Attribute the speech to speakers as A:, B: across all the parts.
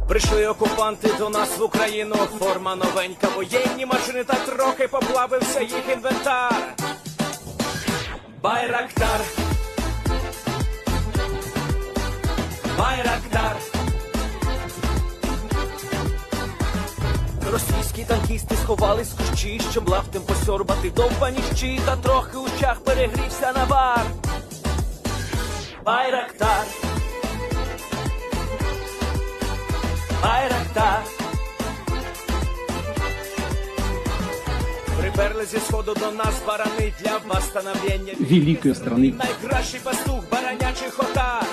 A: Прийшли окупанти до нас в Україну, форма новенька, воєнні машини, та трохи поплавився їх інвентар. Байрактар, Байрактар. Російські танкісти сховались в кущі, щоб лаптем посьорбати довбані щі, та трохи у чах перегрівся навар. Байрактар, Байрактар. Приперли зі сходу до нас барани для восстановлення
B: великої страни.
A: Найкращий пастух баранячих отар.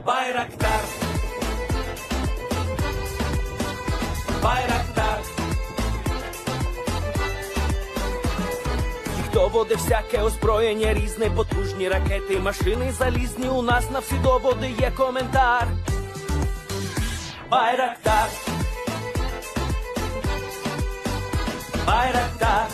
A: Байрактар, Байрактар. Їх доводи всяке озброєння різне, потужні ракети, машини залізні, у нас на всі доводи є коментар. Байрактар, Байрактар.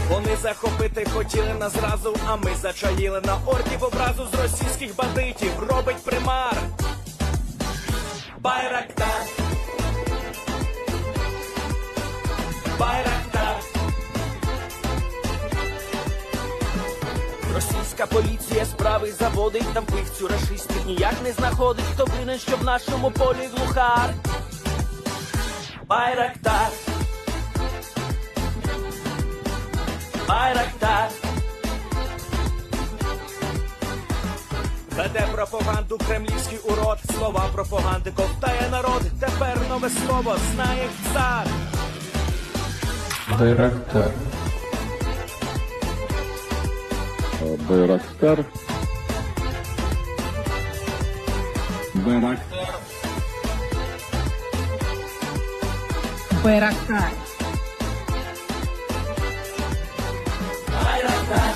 A: Вони захопити хотіли нас зразу, а ми зачаїли на орків образу з російських бандитів, робить примар. Байрактар, Байрактар. Російська поліція справи заводить, там вбивцю рашистів ніяк не знаходить, хто винен, що в нашому полі глухар. Байрактар, Байрактар. Веде пропаганду кремлівський урод, слова пропаганди ковтає народ, тепер нове слово знає цар.
B: Байрактар.
C: Байрактар.
B: Байрактар.
D: Байрактар.
A: Байрактар.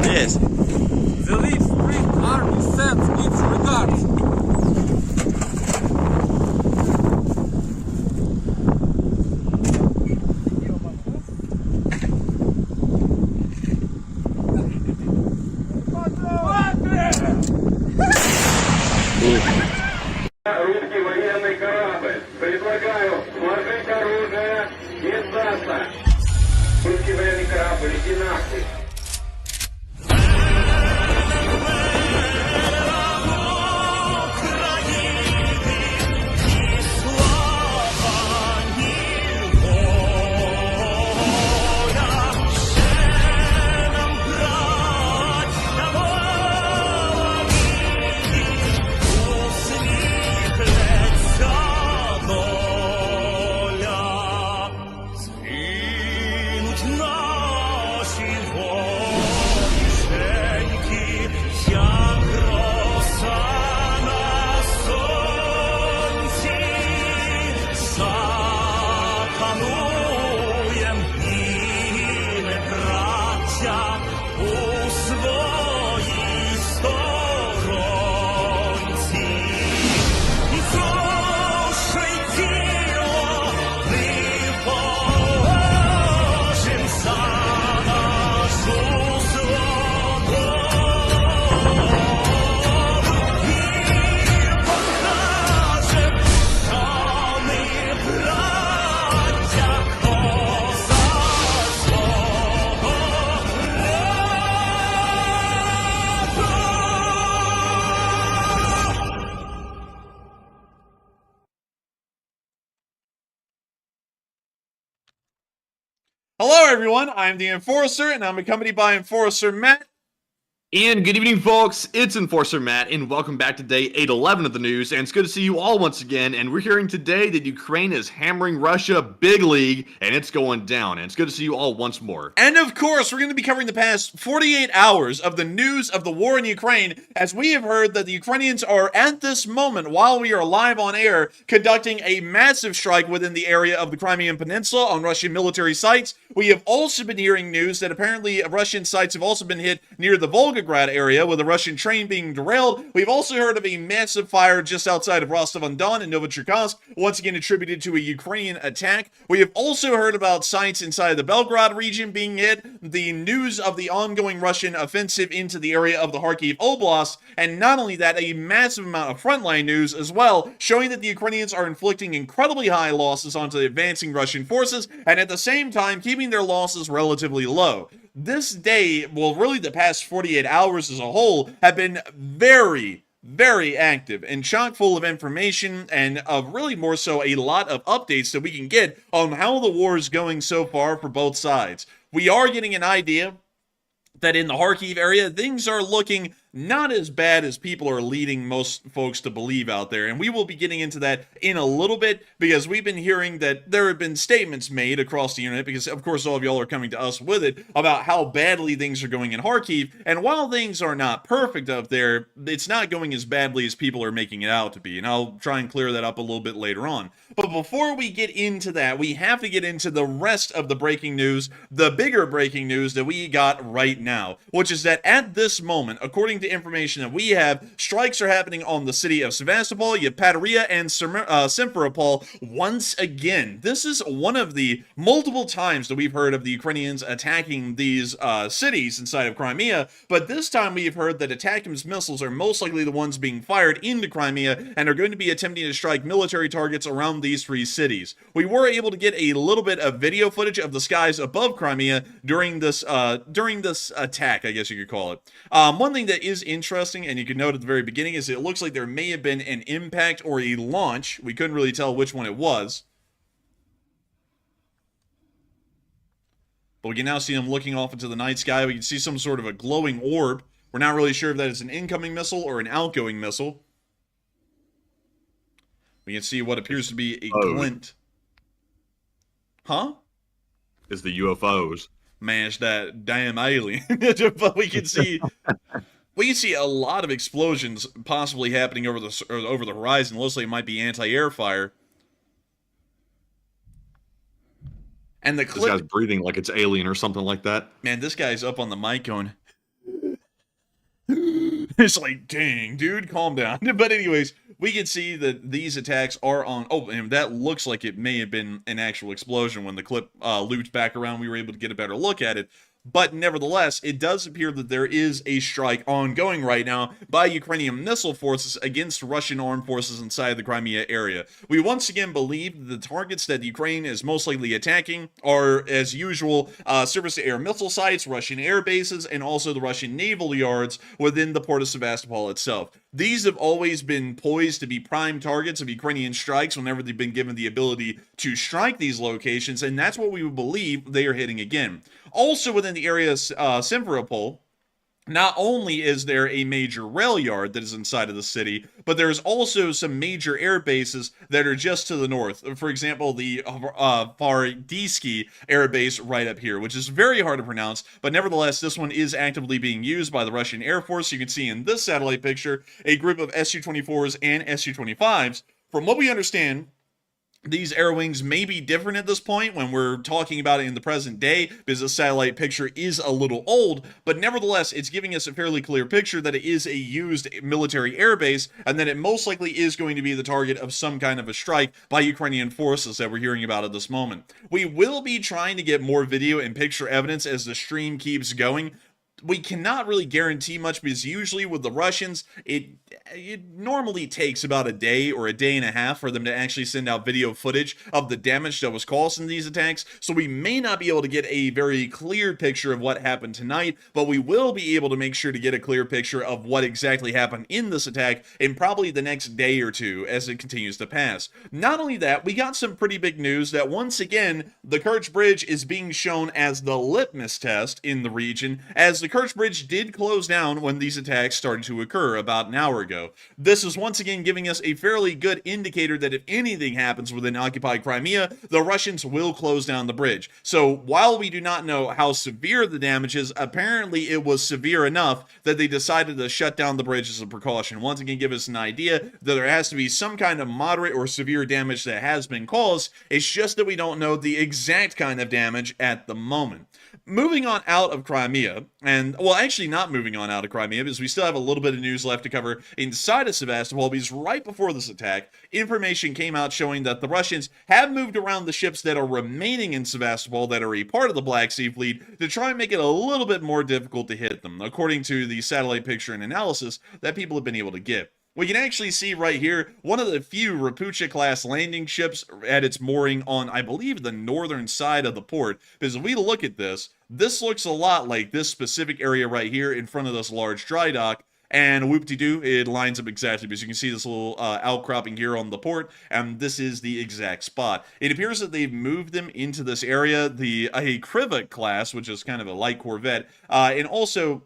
E: Yes.
F: The Leaf Spring Army sends its regards.
G: Русский военный корабль. Предлагаю сложить оружие и сдаться. Русский военный корабль, иди нахуй.
E: Наші
B: Hello, everyone. I'm the Enforcer, and I'm accompanied by Enforcer Matt.
C: And good evening, folks. It's Enforcer Matt, and welcome back to day 811 of the news. And it's good to see you all once again. And we're hearing today that Ukraine is hammering Russia big league, and it's going down. And it's good to see you all once more.
B: And of course, we're going to be covering the past 48 hours of the news of the war in Ukraine, as we have heard that the Ukrainians are at this moment, while we are live on air, conducting a massive strike within the area of the Crimean Peninsula on Russian military sites. We have also been hearing news that apparently Russian sites have also been hit near the Volgograd area with a Russian train being derailed. We've also heard of a massive fire just outside of Rostov-on-Don and Novocherkassk, once again attributed to a Ukrainian attack. We have also heard about sites inside the Belgorod region being hit, the news of the ongoing Russian offensive into the area of the Kharkiv Oblast, and not only that, a massive amount of frontline news as well, showing that the Ukrainians are inflicting incredibly high losses onto the advancing Russian forces, and at the same time keeping their losses relatively low. This day, well, really the past 48 hours as a whole, have been very active and chock full of information and of really more so a lot of updates that we can get on how the war is going so far for both sides. We are getting an idea that in the Kharkiv area, things are looking not as bad as people are leading most folks to believe out there. And we will be getting into that in a little bit, because we've been hearing that there have been statements made across the internet, because of course all of y'all are coming to us with it, about how badly things are going in Kharkiv. And while things are not perfect up there, it's not going as badly as people are making it out to be. And I'll try and clear that up a little bit later on. But before we get into that, we have to get into the rest of the breaking news, the bigger breaking news that we got right now, which is that at this moment, according to information that we have, strikes are happening on the city of Sevastopol, Yevpatoria, and Simferopol once again. This is one of the multiple times that we've heard of the Ukrainians attacking these cities inside of Crimea, but this time we've heard that ATACMS missiles are most likely the ones being fired into Crimea and are going to be attempting to strike military targets around these three cities. We were able to get a little bit of video footage of the skies above Crimea during this attack, I guess you could call it. One thing that is interesting, and you can note at the very beginning, is it looks like there may have been an impact or a launch. We couldn't really tell which one it was, but we can now see them looking off into the night sky. We can see some sort of a glowing orb. We're not really sure if that is an incoming missile or an outgoing missile. We can see what appears to be a glint. Huh?
C: Is the UFOs.
B: Mash that damn alien. But we can see a lot of explosions possibly happening over the horizon. Looks like it might be anti-air fire. And the clip,
C: this guy's breathing like it's alien or something like that.
B: Man, this guy's up on the mic going, it's like, dang, dude, calm down. But anyways, we can see that these attacks are on, oh, and that looks like it may have been an actual explosion. When the clip looped back around, we were able to get a better look at it. But nevertheless, it does appear that there is a strike ongoing right now by Ukrainian missile forces against Russian armed forces inside the Crimea area. We once again believe that the targets that Ukraine is most likely attacking are, as usual, surface-to-air missile sites, Russian air bases, and also the Russian naval yards within the port of Sevastopol itself. These have always been poised to be prime targets of Ukrainian strikes whenever they've been given the ability to strike these locations, and that's what we would believe they are hitting again. Also within the area of Simferopol, not only is there a major rail yard that is inside of the city, but there's also some major air bases that are just to the north. For example, the Frontline Air Base right up here, which is very hard to pronounce, but nevertheless, this one is actively being used by the Russian Air Force. You can see in this satellite picture a group of Su-24s and Su-25s. From what we understand, these air wings may be different at this point when we're talking about it in the present day, because the satellite picture is a little old, but nevertheless, it's giving us a fairly clear picture that it is a used military airbase, and that it most likely is going to be the target of some kind of a strike by Ukrainian forces that we're hearing about at this moment. We will be trying to get more video and picture evidence as the stream keeps going, we cannot really guarantee much because usually with the Russians, it normally takes about a day or a day and a half for them to actually send out video footage of the damage that was caused in these attacks. So we may not be able to get a very clear picture of what happened tonight, but we will be able to make sure to get a clear picture of what exactly happened in this attack in probably the next day or two as it continues to pass. Not only that, we got some pretty big news that once again, the Kerch Bridge is being shown as the litmus test in the region, as the Kerch Bridge did close down when these attacks started to occur about an hour ago. This is once again giving us a fairly good indicator that if anything happens within occupied Crimea, the Russians will close down the bridge. So while we do not know how severe the damage is, apparently it was severe enough that they decided to shut down the bridge as a precaution. Once again, give us an idea that there has to be some kind of moderate or severe damage that has been caused. It's just that we don't know the exact kind of damage at the moment. Moving on out of Crimea, and well, actually not moving on out of Crimea because we still have a little bit of news left to cover inside of Sevastopol, because right before this attack, information came out showing that the Russians have moved around the ships that are remaining in Sevastopol that are a part of the Black Sea Fleet to try and make it a little bit more difficult to hit them, according to the satellite picture and analysis that people have been able to get. We can actually see right here one of the few Rapucha-class landing ships at its mooring on, I believe, the northern side of the port. Because if we look at this, this looks a lot like this specific area right here in front of this large dry dock. And whoop-de-doo, it lines up exactly, because you can see this little outcropping here on the port, and this is the exact spot. It appears that they've moved them into this area, a Kriva class, which is kind of a light corvette, and also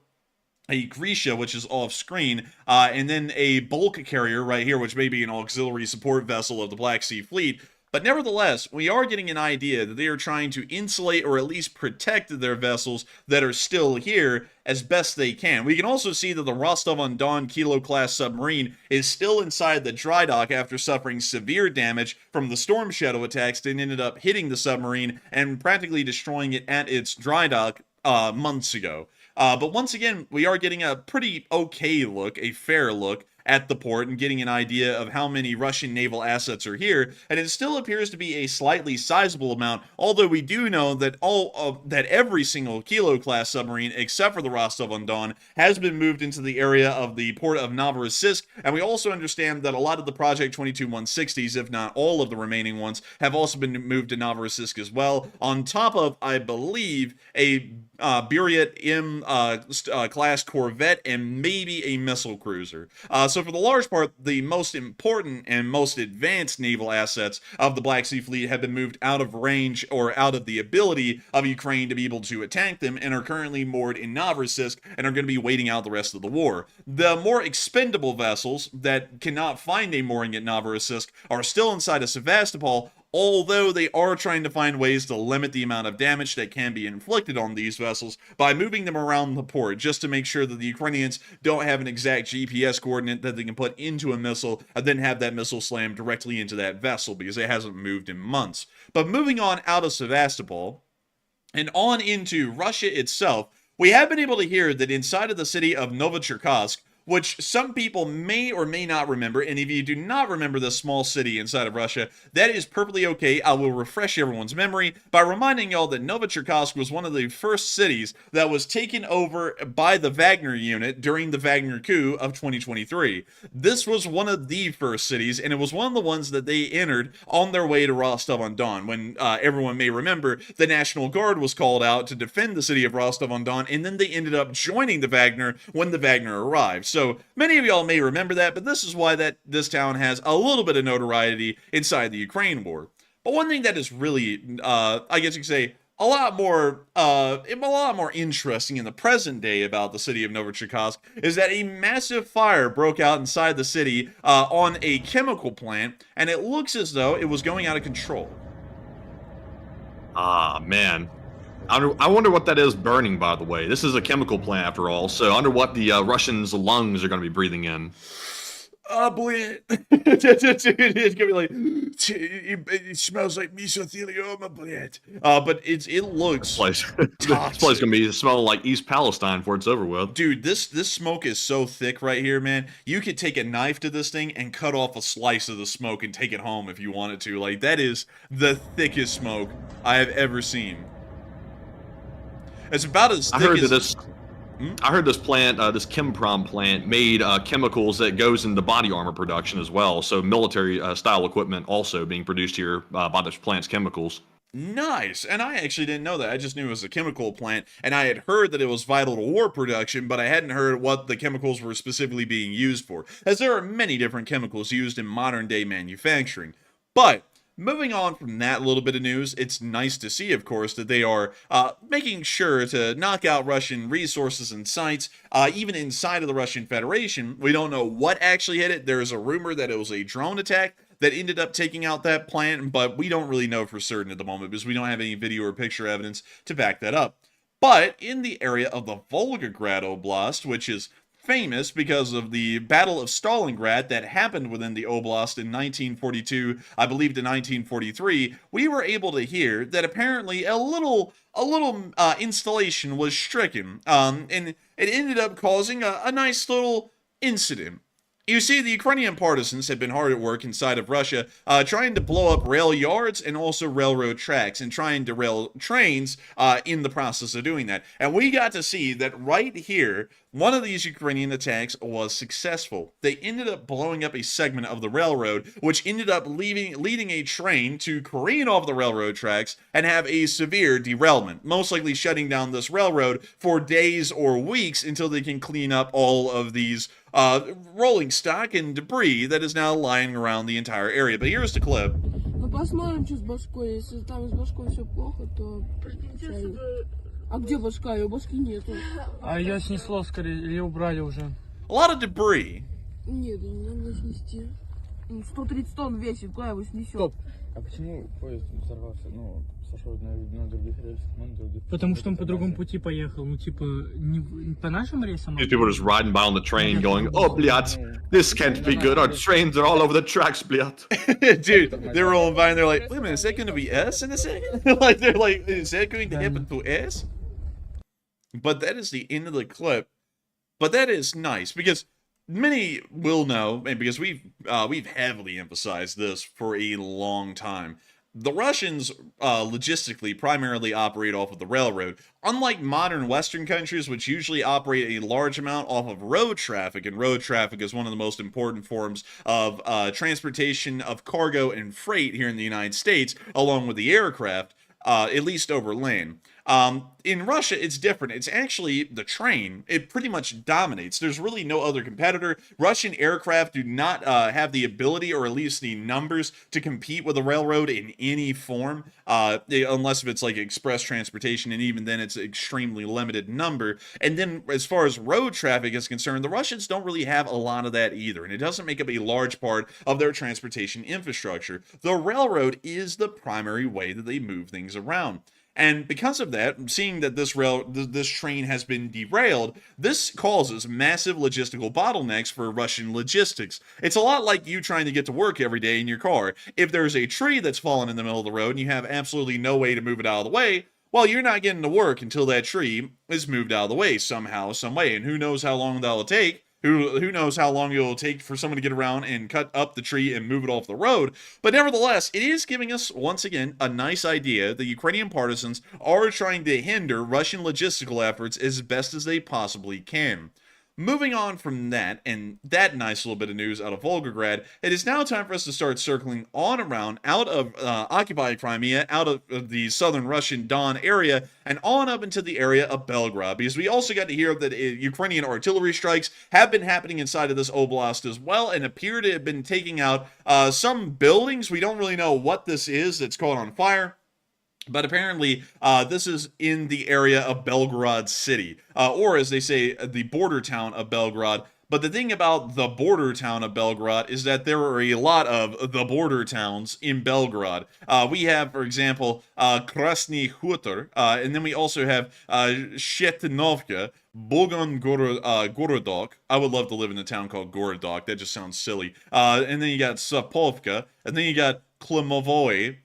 B: a Grisha, which is off screen, and then a bulk carrier right here, which may be an auxiliary support vessel of the Black Sea Fleet. But nevertheless, we are getting an idea that they are trying to insulate or at least protect their vessels that are still here as best they can. We can also see that the Rostov-on-Don Kilo-class submarine is still inside the dry dock after suffering severe damage from the Storm Shadow attacks and ended up hitting the submarine and practically destroying it at its dry dock months ago. But once again, we are getting a pretty okay look, a fair look, at the port and getting an idea of how many Russian naval assets are here, and it still appears to be a slightly sizable amount, although we do know that that every single Kilo-class submarine, except for the Rostov-on-Don, has been moved into the area of the port of Novorossiysk, and we also understand that a lot of the Project 22-160s, if not all of the remaining ones, have also been moved to Novorossiysk as well, on top of, I believe, a Buryat M class corvette and maybe a missile cruiser. So for the large part, the most important and most advanced naval assets of the Black Sea Fleet have been moved out of range or out of the ability of Ukraine to be able to attack them and are currently moored in Novorossiysk and are going to be waiting out the rest of the war. The more expendable vessels that cannot find a mooring at Novorossiysk are still inside of Sevastopol, although they are trying to find ways to limit the amount of damage that can be inflicted on these vessels by moving them around the port, just to make sure that the Ukrainians don't have an exact GPS coordinate that they can put into a missile and then have that missile slam directly into that vessel, because it hasn't moved in months. But moving on out of Sevastopol and on into Russia itself, we have been able to hear that inside of the city of Novocherkassk, which some people may or may not remember, and if you do not remember this small city inside of Russia, that is perfectly okay. I will refresh everyone's memory by reminding y'all that Novocherkassk was one of the first cities that was taken over by the Wagner unit during the Wagner coup of 2023. This was one of the first cities, and it was one of the ones that they entered on their way to Rostov-on-Don, when everyone may remember the National Guard was called out to defend the city of Rostov-on-Don, and then they ended up joining the Wagner when the Wagner arrived. So many of y'all may remember that, but this is why this town has a little bit of notoriety inside the Ukraine war. But one thing that is really, I guess you could say, a lot more interesting in the present day about the city of Novocherkassk is that a massive fire broke out inside the city on a chemical plant, and it looks as though it was going out of control.
C: Ah, man. I wonder what that is burning, by the way. This is a chemical plant, after all, so I wonder what the Russians' lungs are going to be breathing in.
B: Bleh. It's gonna be like, it smells like mesothelioma, bleh. But it looks
C: This place is gonna be smelling like East Palestine before it's over with.
B: Dude, this smoke is so thick right here, man. You could take a knife to this thing and cut off a slice of the smoke and take it home if you wanted to. Like, that is the thickest smoke I have ever seen. It's about as thick as...
C: I heard this plant, this Chemprom plant, made chemicals that goes into body armor production as well. So military style equipment also being produced here by this plant's chemicals.
B: Nice. And I actually didn't know that. I just knew it was a chemical plant, and I had heard that it was vital to war production, but I hadn't heard what the chemicals were specifically being used for, as there are many different chemicals used in modern day manufacturing. But moving on from that little bit of news, it's nice to see, of course, that they are making sure to knock out Russian resources and sites, even inside of the Russian Federation. We don't know what actually hit it. There is a rumor that it was a drone attack that ended up taking out that plant, but we don't really know for certain at the moment because we don't have any video or picture evidence to back that up. But in the area of the Volgograd Oblast, which is famous because of the Battle of Stalingrad that happened within the oblast in 1942, I believe, to 1943, we were able to hear that apparently a little installation was stricken, and it ended up causing a nice little incident. You see, the Ukrainian partisans had been hard at work inside of Russia, trying to blow up rail yards and also railroad tracks and trying to derail trains in the process of doing that. And we got to see that right here, one of these Ukrainian attacks was successful. They ended up blowing up a segment of the railroad, which ended up leading a train to careen off the railroad tracks and have a severe derailment, most likely shutting down this railroad for days or weeks until they can clean up all of these rolling stock and debris that is now lying around the entire area. But here's the clip.
D: Ну посмотрим, что с башкой. Если там с башкой все плохо, то... А где башка? Ее башки нету.
F: А ее снесло, скорее, или убрали уже.
B: A lot of debris.
D: Нет, не надо снести. 130 тонн весит, куда его снесет?
F: Стоп.
E: А почему поезд взорвался? Ну, сошел на других рельсах, на других...
F: Потому что он по другому пути поехал. Ну, типа, не по нашим рейсам.
C: These people are just riding by on the train going, oh, bliat, this can't be good. Our trains are all over the tracks, bliat.
B: Dude, they're rolling by and they're like, wait a minute, is that going to be us in a second? Like, they're like, is that going to happen to us? But that is the end of the clip. But that is nice because many will know, and because we've heavily emphasized this for a long time. The Russians logistically primarily operate off of the railroad. Unlike modern Western countries, which usually operate a large amount off of road traffic, and road traffic is one of the most important forms of transportation of cargo and freight here in the United States, along with the aircraft, at least over land. In Russia, it's different. It's actually the train. It pretty much dominates. There's really no other competitor. Russian aircraft do not have the ability, or at least the numbers, to compete with a railroad in any form, unless if it's like express transportation, and even then it's an extremely limited number. And then as far as road traffic is concerned, the Russians don't really have a lot of that either, and it doesn't make up a large part of their transportation infrastructure. The railroad is the primary way that they move things around. And because of that, seeing that this train has been derailed, this causes massive logistical bottlenecks for Russian logistics. It's a lot like you trying to get to work every day in your car. If there's a tree that's fallen in the middle of the road and you have absolutely no way to move it out of the way, well, you're not getting to work until that tree is moved out of the way somehow, some way. And who knows how long that'll take. Who knows how long it will take for someone to get around and cut up the tree and move it off the road. But nevertheless, it is giving us, once again, a nice idea that Ukrainian partisans are trying to hinder Russian logistical efforts as best as they possibly can. Moving on from that, and that nice little bit of news out of Volgograd, it is now time for us to start circling on around out of occupied Crimea, out of the southern Russian Don area, and on up into the area of Belgorod, because we also got to hear that Ukrainian artillery strikes have been happening inside of this oblast as well, and appear to have been taking out some buildings. We don't really know what this is that's caught on fire. But apparently, this is in the area of Belgorod city, or as they say, the border town of Belgorod. But the thing about the border town of Belgorod is that there are a lot of the border towns in Belgorod. We have, for example, Krasny Hutor, and then we also have Shetinovka, Gorodok. I would love to live in a town called Gorodok. That just sounds silly. And then you got Sapovka, and then you got Klimovoy,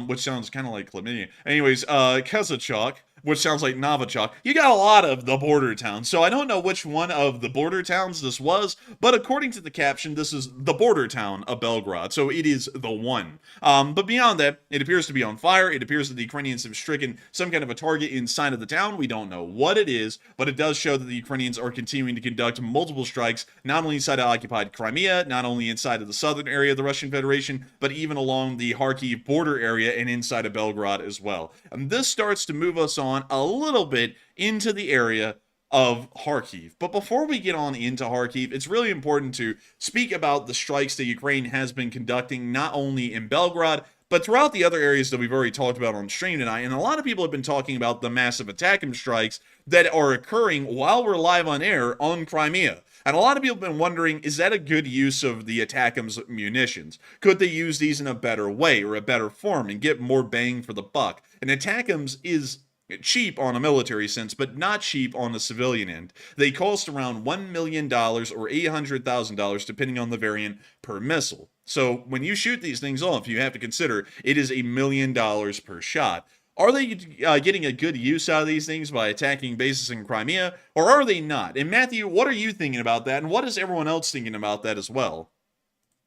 B: which sounds kind of like chlamydia. Anyways, Kazachok, which sounds like Novichok. You got a lot of the border towns, so I don't know which one of the border towns this was, but according to the caption, this is the border town of Belgorod, so it is the one. But beyond that, it appears to be on fire. It appears that the Ukrainians have stricken some kind of a target inside of the town. We don't know what it is, but it does show that the Ukrainians are continuing to conduct multiple strikes, not only inside of occupied Crimea, not only inside of the southern area of the Russian Federation, but even along the Kharkiv border area and inside of Belgorod as well. And this starts to move us on a little bit into the area of Kharkiv. But before we get on into Kharkiv, it's really important to speak about the strikes that Ukraine has been conducting, not only in Belgorod, but throughout the other areas that we've already talked about on stream tonight. And a lot of people have been talking about the massive ATACMS strikes that are occurring while we're live on air on Crimea. And a lot of people have been wondering, is that a good use of the ATACMS munitions? Could they use these in a better way or a better form and get more bang for the buck? And ATACMS is cheap on a military sense, but not cheap on the civilian end. They cost around $1 million or $800,000, depending on the variant, per missile. So when you shoot these things off, you have to consider it is $1 million per shot. Are they getting a good use out of these things by attacking bases in Crimea, or are they not? And Matthew, what are you thinking about that, and what is everyone else thinking about that as well?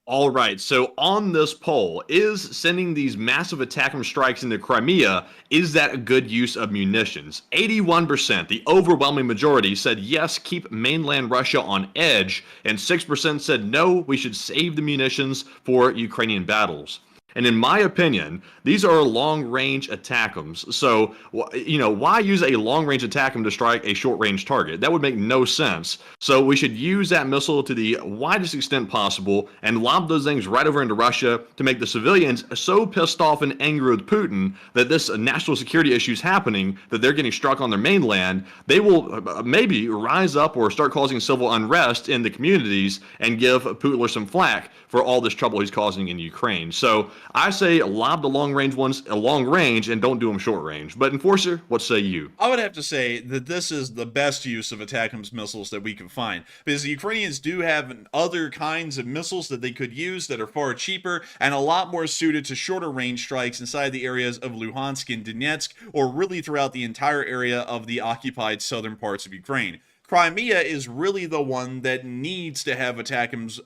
C: All right, so on this poll, is sending these massive ATACMS strikes into Crimea, is that a good use of munitions? 81%, the overwhelming majority, said yes, keep mainland Russia on edge, and 6% said no, we should save the munitions for Ukrainian battles. And in my opinion, these are long-range ATACMS. So, why use a long-range ATACMS to strike a short-range target? That would make no sense. So we should use that missile to the widest extent possible and lob those things right over into Russia to make the civilians so pissed off and angry with Putin that this national security issue is happening, that they're getting struck on their mainland. They will maybe rise up or start causing civil unrest in the communities and give Putin some flack for all this trouble he's causing in Ukraine. So I say lob the long-range ones long range and don't do them short range. But Enforcer, what say you?
B: I would have to say that this is the best use of ATACMS missiles that we can find, because the Ukrainians do have other kinds of missiles that they could use that are far cheaper and a lot more suited to shorter range strikes inside the areas of Luhansk and Donetsk, or really throughout the entire area of the occupied southern parts of Ukraine. Crimea is really the one that needs to have ATACMS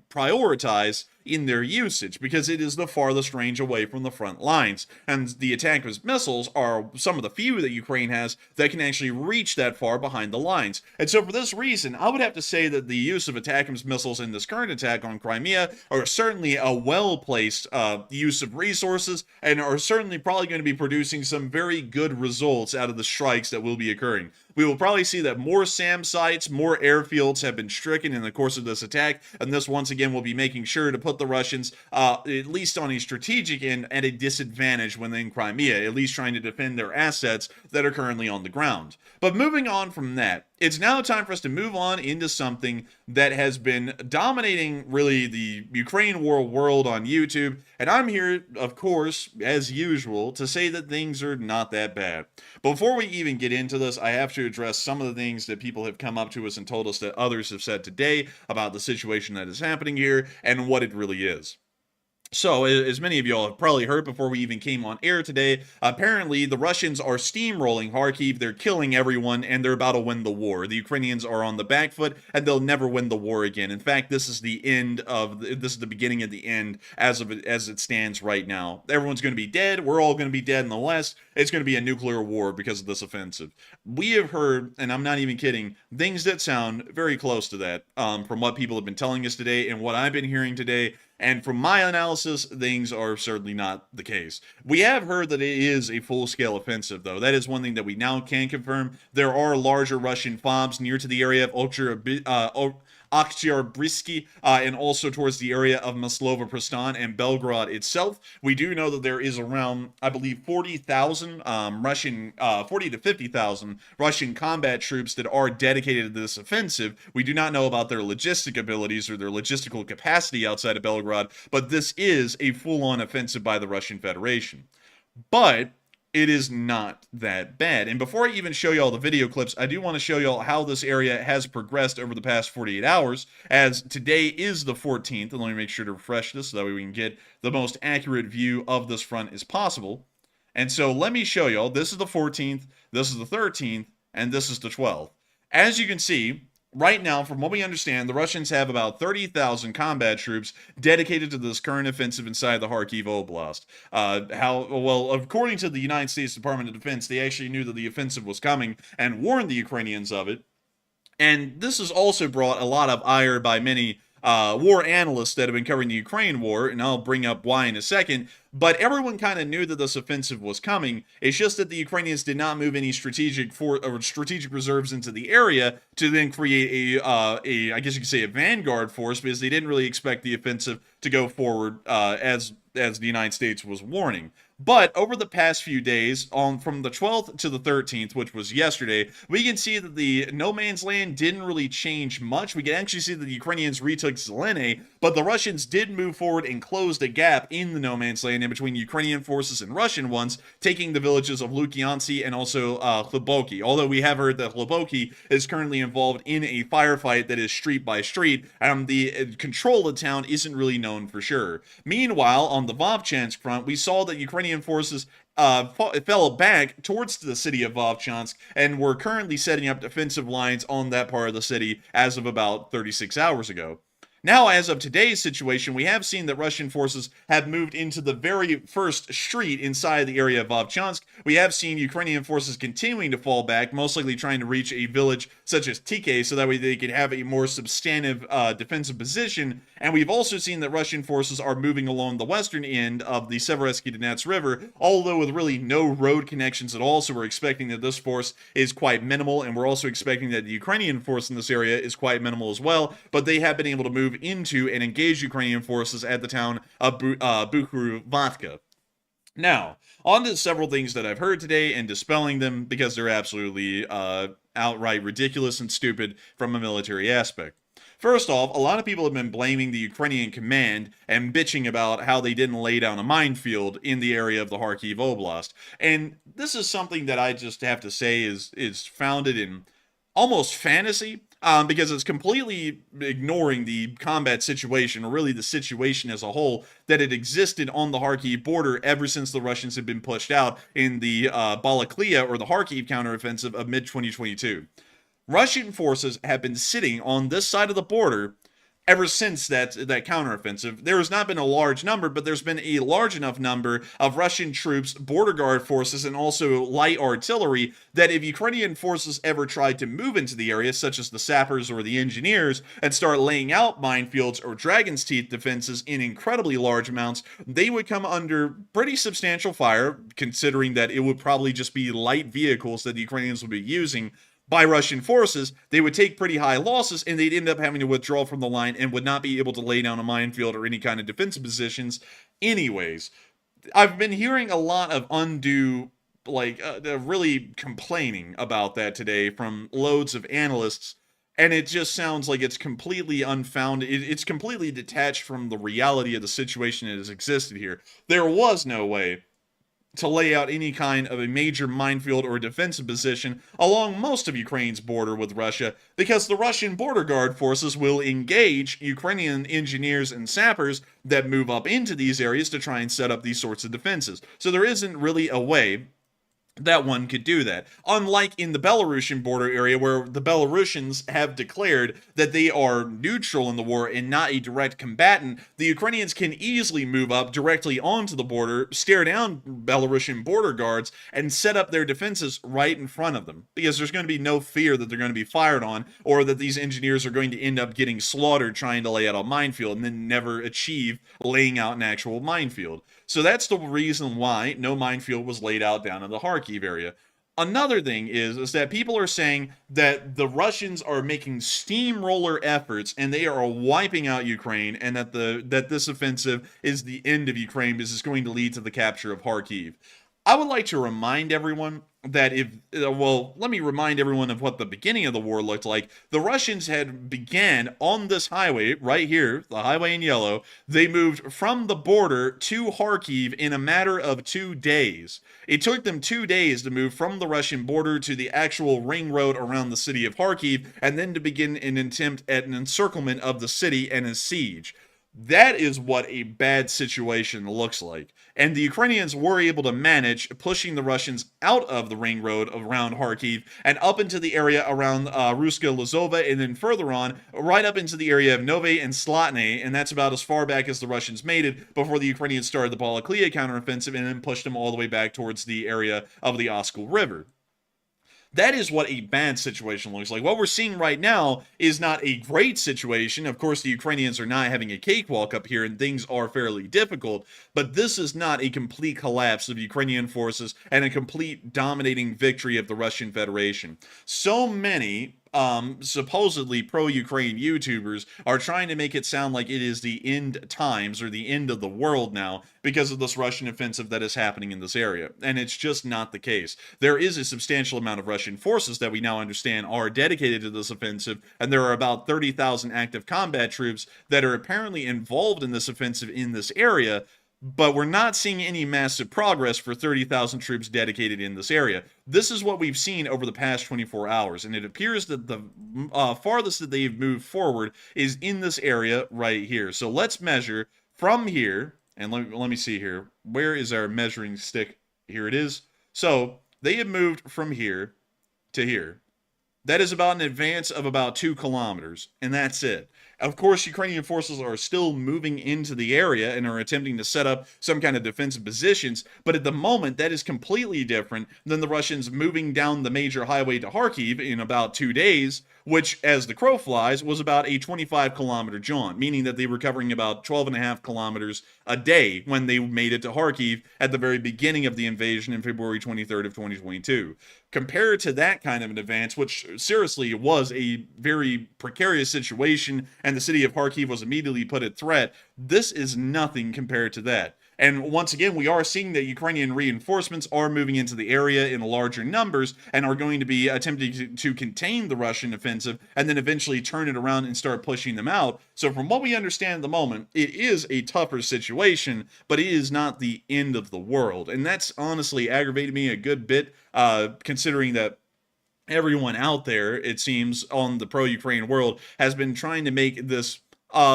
B: prioritized in their usage, because it is the farthest range away from the front lines, and the ATACMS missiles are some of the few that Ukraine has that can actually reach that far behind the lines. And so for this reason, I would have to say that the use of ATACMS missiles in this current attack on Crimea are certainly a well-placed use of resources, and are certainly probably going to be producing some very good results out of the strikes that will be occurring. We will probably see that more SAM sites, more airfields have been stricken in the course of this attack, and this once again will be making sure to put the Russians, at least on a strategic end, at a disadvantage when in Crimea, at least trying to defend their assets that are currently on the ground. But moving on from that, it's now time for us to move on into something that has been dominating really the Ukraine war world on YouTube, and I'm here, of course, as usual, to say that things are not that bad. Before we even get into this, I have to address some of the things that people have come up to us and told us that others have said today about the situation that is happening here and what it really is. So, as many of y'all have probably heard before we even came on air today, apparently the Russians are steamrolling Kharkiv, they're killing everyone, and they're about to win the war. The Ukrainians are on the back foot, and they'll never win the war again. In fact, this is the beginning of the end as it stands right now. Everyone's going to be dead, we're all going to be dead in the West, it's going to be a nuclear war because of this offensive. We have heard, and I'm not even kidding, things that sound very close to that, from what people have been telling us today and what I've been hearing today. And from my analysis, things are certainly not the case. We have heard that it is a full-scale offensive, though. That is one thing that we now can confirm. There are larger Russian FOBs near to the area of Oktyabrsky, and also towards the area of Maslovo-Prestan and Belgorod itself. We do know that there is around, I believe, 40,000 40 to 50,000 Russian combat troops that are dedicated to this offensive. We do not know about their logistic abilities or their logistical capacity outside of Belgorod, but this is a full-on offensive by the Russian Federation. But it is not that bad. And before I even show y'all the video clips, I do want to show y'all how this area has progressed over the past 48 hours, as today is the 14th, and let me make sure to refresh this so that way we can get the most accurate view of this front as possible. And so let me show y'all. This is the 14th, this is the 13th, and this is the 12th. As you can see, right now, from what we understand, the Russians have about 30,000 combat troops dedicated to this current offensive inside the Kharkiv Oblast. Well, according to the United States Department of Defense, they actually knew that the offensive was coming and warned the Ukrainians of it. And this has also brought a lot of ire by many war analysts that have been covering the Ukraine war, and I'll bring up why in a second. But everyone kind of knew that this offensive was coming. It's just that the Ukrainians did not move any strategic reserves into the area to then create I guess you could say, a vanguard force, because they didn't really expect the offensive to go forward as the United States was warning. But over the past few days, from the 12th to the 13th, which was yesterday, we can see that the no man's land didn't really change much. We can actually see that the Ukrainians retook Zeleny, but the Russians did move forward and closed a gap in the no man's land in between Ukrainian forces and Russian ones, taking the villages of Lukyantsy and also Hloboki. Although we have heard that Hloboki is currently involved in a firefight that is street by street, the control of the town isn't really known for sure. Meanwhile, on the Vovchansk front, we saw that Ukrainian forces fell back towards the city of Vovchansk and were currently setting up defensive lines on that part of the city as of about 36 hours ago. Now, as of today's situation, we have seen that Russian forces have moved into the very first street inside the area of Vovchansk. We have seen Ukrainian forces continuing to fall back, most likely trying to reach a village such as Tike, so that way they could have a more substantive defensive position. And we've also seen that Russian forces are moving along the western end of the Seversky Donets River, although with really no road connections at all, so we're expecting that this force is quite minimal, and we're also expecting that the Ukrainian force in this area is quite minimal as well, but they have been able to move into and engage Ukrainian forces at the town of Bukhruvatka. Now, on to several things that I've heard today and dispelling them because they're absolutely outright ridiculous and stupid from a military aspect. First off, a lot of people have been blaming the Ukrainian command and bitching about how they didn't lay down a minefield in the area of the Kharkiv Oblast. And this is something that I just have to say is founded in almost fantasy, because it's completely ignoring the combat situation, or really the situation as a whole, that had existed on the Kharkiv border ever since the Russians had been pushed out in the Balaklia, or the Kharkiv counteroffensive of mid-2022. Russian forces have been sitting on this side of the border ever since that counteroffensive. There has not been a large number, but there's been a large enough number of Russian troops, border guard forces, and also light artillery that if Ukrainian forces ever tried to move into the area, such as the sappers or the engineers, and start laying out minefields or dragon's teeth defenses in incredibly large amounts, they would come under pretty substantial fire, considering that it would probably just be light vehicles that the Ukrainians would be using by Russian forces. They would take pretty high losses, and they'd end up having to withdraw from the line and would not be able to lay down a minefield or any kind of defensive positions anyways. I've been hearing a lot of undue, really complaining about that today from loads of analysts, and it just sounds like it's completely unfounded. It's completely detached from the reality of the situation that has existed here. There was no way to lay out any kind of a major minefield or defensive position along most of Ukraine's border with Russia, because the Russian border guard forces will engage Ukrainian engineers and sappers that move up into these areas to try and set up these sorts of defenses. So there isn't really a way that one could do that. Unlike in the Belarusian border area, where the Belarusians have declared that they are neutral in the war and not a direct combatant, the Ukrainians can easily move up directly onto the border, stare down Belarusian border guards, and set up their defenses right in front of them, because there's going to be no fear that they're going to be fired on, or that these engineers are going to end up getting slaughtered trying to lay out a minefield and then never achieve laying out an actual minefield. So that's the reason why no minefield was laid out down in the Kharkiv area. Another thing is that people are saying that the Russians are making steamroller efforts and they are wiping out Ukraine, and that this offensive is the end of Ukraine because it's going to lead to the capture of Kharkiv. I would like to remind everyone that let me remind everyone of what the beginning of the war looked like. The Russians had began on this highway right here, the highway in yellow. They moved from the border to Kharkiv in a matter of 2 days. It took them 2 days to move from the Russian border to the actual ring road around the city of Kharkiv, and then to begin an attempt at an encirclement of the city and a siege. That is what a bad situation looks like. And the Ukrainians were able to manage pushing the Russians out of the ring road around Kharkiv and up into the area around Ruska Lazova, and then further on, right up into the area of Nove and Slatne, and that's about as far back as the Russians made it before the Ukrainians started the Balaklia counteroffensive and then pushed them all the way back towards the area of the Oskil River. That is what a bad situation looks like. What we're seeing right now is not a great situation. Of course, the Ukrainians are not having a cakewalk up here, and things are fairly difficult, but this is not a complete collapse of Ukrainian forces and a complete dominating victory of the Russian Federation. So many supposedly pro-Ukraine YouTubers are trying to make it sound like it is the end times or the end of the world now because of this Russian offensive that is happening in this area. And it's just not the case. There is a substantial amount of Russian forces that we now understand are dedicated to this offensive, and there are about 30,000 active combat troops that are apparently involved in this offensive in this area. But we're not seeing any massive progress for 30,000 troops dedicated in this area. This is what we've seen over the past 24 hours, and it appears that the farthest that they've moved forward is in this area right here. So let's measure from here, and let me see here. Where is our measuring stick? Here it is. So they have moved from here to here. That is about an advance of about 2 kilometers, and that's it. Of course, Ukrainian forces are still moving into the area and are attempting to set up some kind of defensive positions, but at the moment, that is completely different than the Russians moving down the major highway to Kharkiv in about 2 days, which, as the crow flies, was about a 25-kilometer jaunt, meaning that they were covering about 12.5 kilometers a day when they made it to Kharkiv at the very beginning of the invasion in February 23rd of 2022. Compared to that kind of an advance, which seriously was a very precarious situation, and the city of Kharkiv was immediately put at threat, this is nothing compared to that. And once again, we are seeing that Ukrainian reinforcements are moving into the area in larger numbers and are going to be attempting to contain the Russian offensive and then eventually turn it around and start pushing them out. So from what we understand at the moment, it is a tougher situation, but it is not the end of the world. And that's honestly aggravated me a good bit, considering that everyone out there, it seems, on the pro-Ukraine world has been trying to make this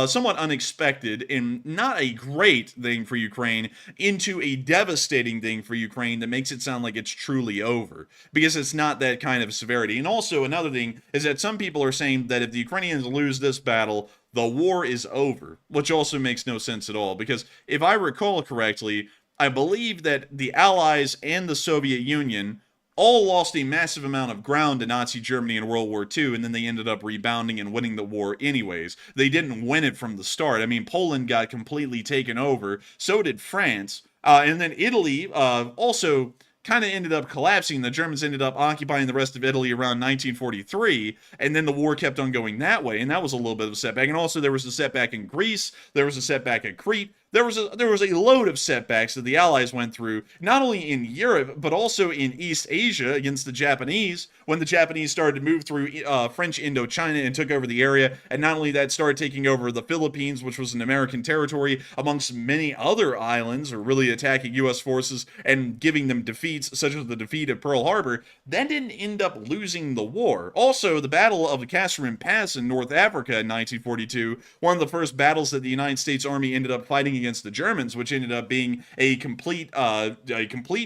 B: somewhat unexpected and not a great thing for Ukraine into a devastating thing for Ukraine that makes it sound like it's truly over, because it's not that kind of severity. And also another thing is that some people are saying that if the Ukrainians lose this battle, the war is over, which also makes no sense at all, because if I recall correctly, I believe that the Allies and the Soviet Union all lost a massive amount of ground to Nazi Germany in World War II, and then they ended up rebounding and winning the war anyways. They didn't win it from the start. I mean, Poland got completely taken over, so did France, and then Italy also kind of ended up collapsing. The Germans ended up occupying the rest of Italy around 1943, and then the war kept on going that way, and that was a little bit of a setback. And also there was a setback in Greece, there was a setback at Crete, there was a load of setbacks that the Allies went through, not only in Europe, but also in East Asia against the Japanese, when the Japanese started to move through French Indochina and took over the area, and not only that, started taking over the Philippines, which was an American territory, amongst many other islands, or really attacking U.S. forces and giving them defeats, such as the defeat at Pearl Harbor. That didn't end up losing the war. Also, the Battle of the Kasserine Pass in North Africa in 1942, one of the first battles that the United States Army ended up fighting against the Germans, which ended up being a complete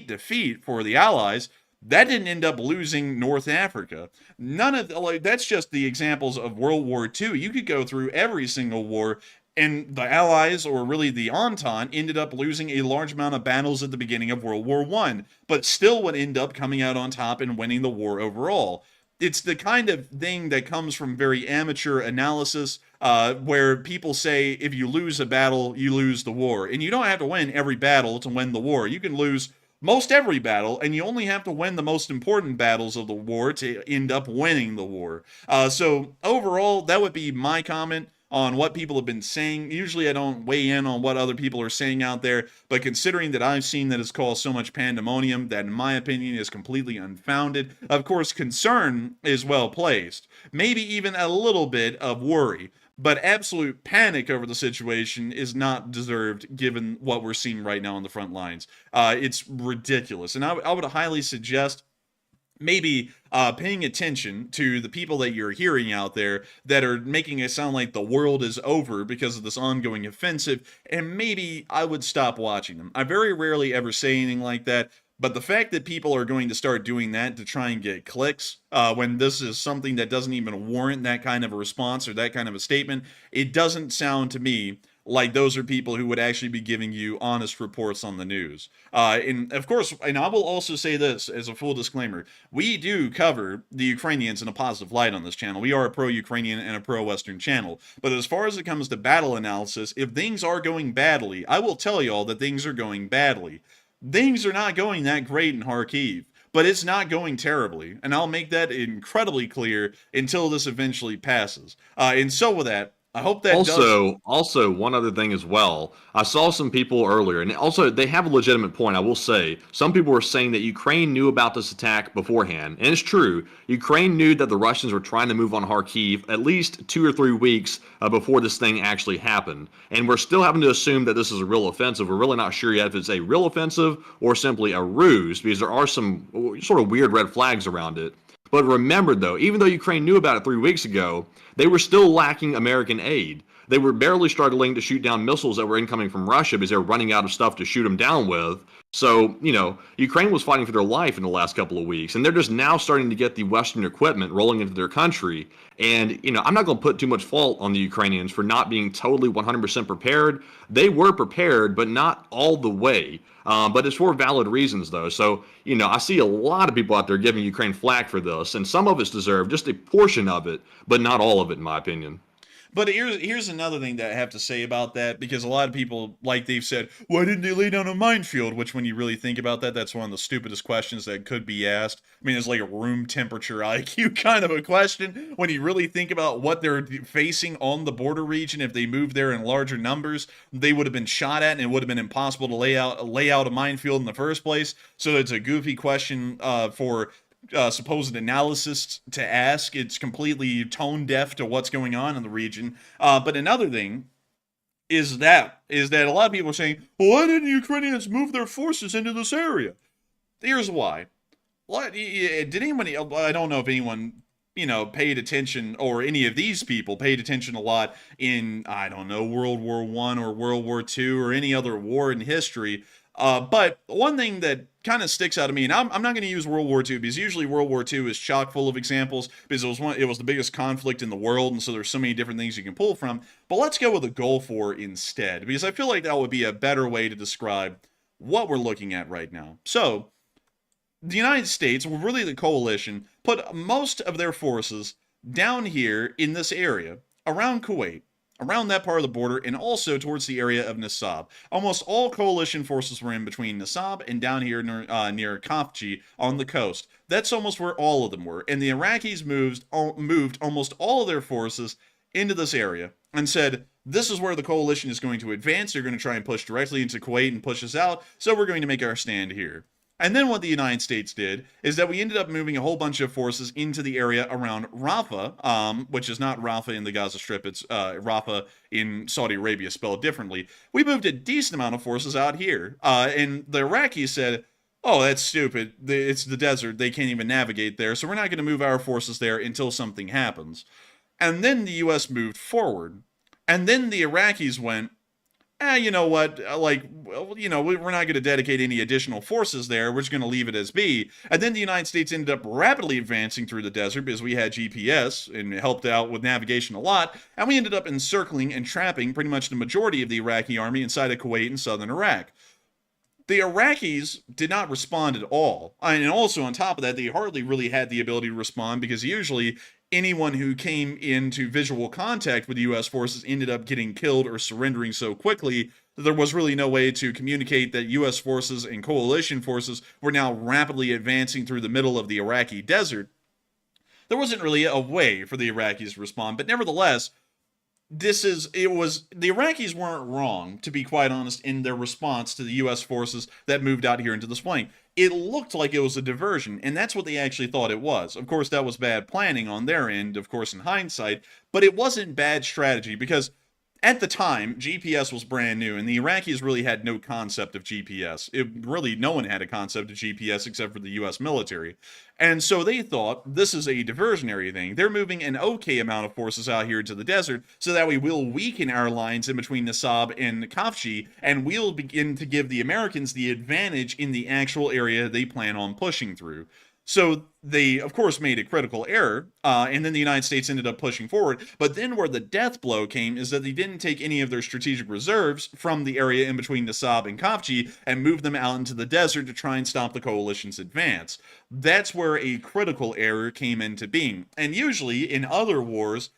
B: defeat for the Allies. That didn't end up losing North Africa. None of that's just the examples of World War II. You could go through every single war, and the Allies, or really the Entente, ended up losing a large amount of battles at the beginning of World War I, but still would end up coming out on top and winning the war overall. It's the kind of thing that comes from very amateur analysis, where people say if you lose a battle, you lose the war. And you don't have to win every battle to win the war. You can lose most every battle, and you only have to win the most important battles of the war to end up winning the war. So overall, that would be my comment on what people have been saying. Usually I don't weigh in on what other people are saying out there, but considering that I've seen that it's caused so much pandemonium, that in my opinion is completely unfounded. Of course, concern is well placed. Maybe even a little bit of worry. But absolute panic over the situation is not deserved given what we're seeing right now on the front lines. It's ridiculous. And I would highly suggest maybe paying attention to the people that you're hearing out there that are making it sound like the world is over because of this ongoing offensive, and maybe I would stop watching them. I very rarely ever say anything like that, but the fact that people are going to start doing that to try and get clicks, when this is something that doesn't even warrant that kind of a response or that kind of a statement, it doesn't sound to me like those are people who would actually be giving you honest reports on the news. And of course, and I will also say this as a full disclaimer, we do cover the Ukrainians in a positive light on this channel. We are a pro-Ukrainian and a pro-Western channel. But as far as it comes to battle analysis, if things are going badly, I will tell y'all that things are going badly. Things are not going that great in Kharkiv, but it's not going terribly. And I'll make that incredibly clear until this eventually passes. And so with that, I hope that
C: also one other thing as well. I saw some people earlier, and also they have a legitimate point. I will say some people were saying that Ukraine knew about this attack beforehand, and it's true. Ukraine knew that the Russians were trying to move on Kharkiv at least 2 or 3 weeks before this thing actually happened, and we're still having to assume that this is a real offensive. We're really not sure yet if it's a real offensive or simply a ruse, because there are some sort of weird red flags around it. But remember, though, even though Ukraine knew about it 3 weeks ago, they were still lacking American aid. They were barely struggling to shoot down missiles that were incoming from Russia because they were running out of stuff to shoot them down with. So, Ukraine was fighting for their life in the last couple of weeks, and they're just now starting to get the Western equipment rolling into their country. And, I'm not going to put too much fault on the Ukrainians for not being totally 100% prepared. They were prepared, but not all the way. But it's for valid reasons, though. So, I see a lot of people out there giving Ukraine flack for this, and some of us deserve just a portion of it, but not all of it, in my opinion.
B: But here's another thing that I have to say about that, because a lot of people, like they've said, why didn't they lay down a minefield? Which, when you really think about that, that's one of the stupidest questions that could be asked. I mean, it's like a room temperature IQ kind of a question. When you really think about what they're facing on the border region, if they moved there in larger numbers, they would have been shot at, and it would have been impossible to lay out a minefield in the first place. So it's a goofy question for supposed analysis to ask. It's completely tone deaf to what's going on in the region. But another thing is that a lot of people are saying, well, why didn't Ukrainians move their forces into this area? Here's why. Did anyone, I don't know if anyone, paid attention, or any of these people paid attention a lot in, I don't know, World War I or World War II or any other war in history. But one thing that kind of sticks out to me, and I'm not going to use World War II, because usually World War II is chock full of examples, because it was the biggest conflict in the world, and so there's so many different things you can pull from. But let's go with the Gulf War instead, because I feel like that would be a better way to describe what we're looking at right now. So, the United States, or really the coalition, put most of their forces down here in this area, around Kuwait, around that part of the border, and also towards the area of Nasab. Almost all coalition forces were in between Nasab and down here near Khafji on the coast. That's almost where all of them were. And the Iraqis moved almost all of their forces into this area and said, this is where the coalition is going to advance. They're going to try and push directly into Kuwait and push us out, so we're going to make our stand here. And then what the United States did is that we ended up moving a whole bunch of forces into the area around Rafah, which is not Rafah in the Gaza Strip, it's Rafah in Saudi Arabia, spelled differently. We moved a decent amount of forces out here, and the Iraqis said, oh, that's stupid, it's the desert, they can't even navigate there, so we're not going to move our forces there until something happens. And then the U.S. moved forward, and then the Iraqis went, you know what, we're not going to dedicate any additional forces there, we're just going to leave it as be. And then the United States ended up rapidly advancing through the desert because we had GPS, and it helped out with navigation a lot, and we ended up encircling and trapping pretty much the majority of the Iraqi army inside of Kuwait and southern Iraq. The Iraqis did not respond at all. And also on top of that, they hardly really had the ability to respond, because usually anyone who came into visual contact with the U.S. forces ended up getting killed or surrendering so quickly that there was really no way to communicate that U.S. forces and coalition forces were now rapidly advancing through the middle of the Iraqi desert. There wasn't really a way for the Iraqis to respond, but nevertheless, the Iraqis weren't wrong, to be quite honest, in their response to the U.S. forces that moved out here into the swing. It looked like it was a diversion, and that's what they actually thought it was. Of course, that was bad planning on their end, of course, in hindsight, but it wasn't bad strategy, because at the time, GPS was brand new, and the Iraqis really had no concept of GPS. No one had a concept of GPS except for the US military. And so they thought, this is a diversionary thing. They're moving an okay amount of forces out here into the desert, so that way we'll weaken our lines in between Nasab and Kafji, and we'll begin to give the Americans the advantage in the actual area they plan on pushing through. So they, of course, made a critical error, and then the United States ended up pushing forward. But then where the death blow came is that they didn't take any of their strategic reserves from the area in between Nasab and Kafji and move them out into the desert to try and stop the coalition's advance. That's where a critical error came into being. And usually, in other wars,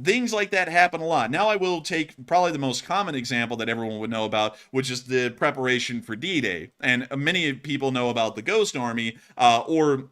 B: things like that happen a lot. Now I will take probably the most common example that everyone would know about, which is the preparation for D-Day. And many people know about the Ghost Army, or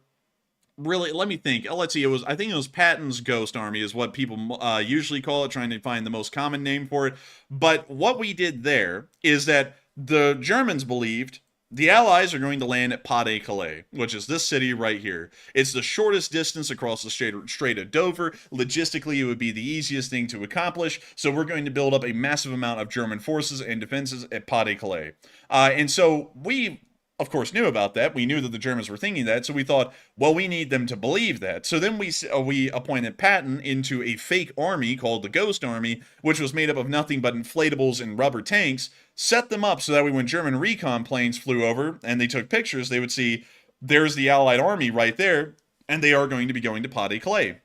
B: really, let me think. Let's see. I think it was Patton's Ghost Army is what people usually call it, trying to find the most common name for it. But what we did there is that the Germans believed the Allies are going to land at Pas-de-Calais, which is this city right here. It's the shortest distance across the Strait of Dover. Logistically, it would be the easiest thing to accomplish. So we're going to build up a massive amount of German forces and defenses at Pas-de-Calais. And so we, of course, knew about that. We knew that the Germans were thinking that, so we thought, well, we need them to believe that. So then we appointed Patton into a fake army called the Ghost Army, which was made up of nothing but inflatables and rubber tanks, set them up so that when German recon planes flew over and they took pictures, they would see, there's the Allied army right there, and they are going to be going to Pas-de-Calais.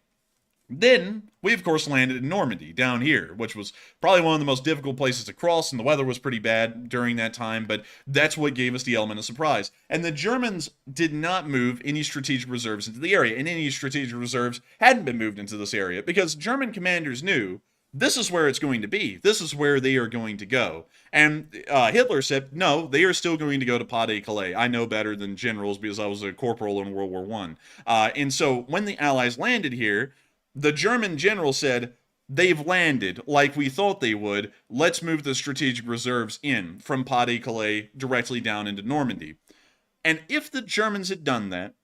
B: Then, we of course landed in Normandy, down here, which was probably one of the most difficult places to cross, and the weather was pretty bad during that time, but that's what gave us the element of surprise. And the Germans did not move any strategic reserves into the area, and any strategic reserves hadn't been moved into this area, because German commanders knew this is where it's going to be. This is where they are going to go. And Hitler said, no, they are still going to go to Pas-de-Calais. I know better than generals because I was a corporal in World War I. And so when the Allies landed here, the German general said, they've landed like we thought they would. Let's move the strategic reserves in from Pas-de-Calais directly down into Normandy. And if the Germans had done that,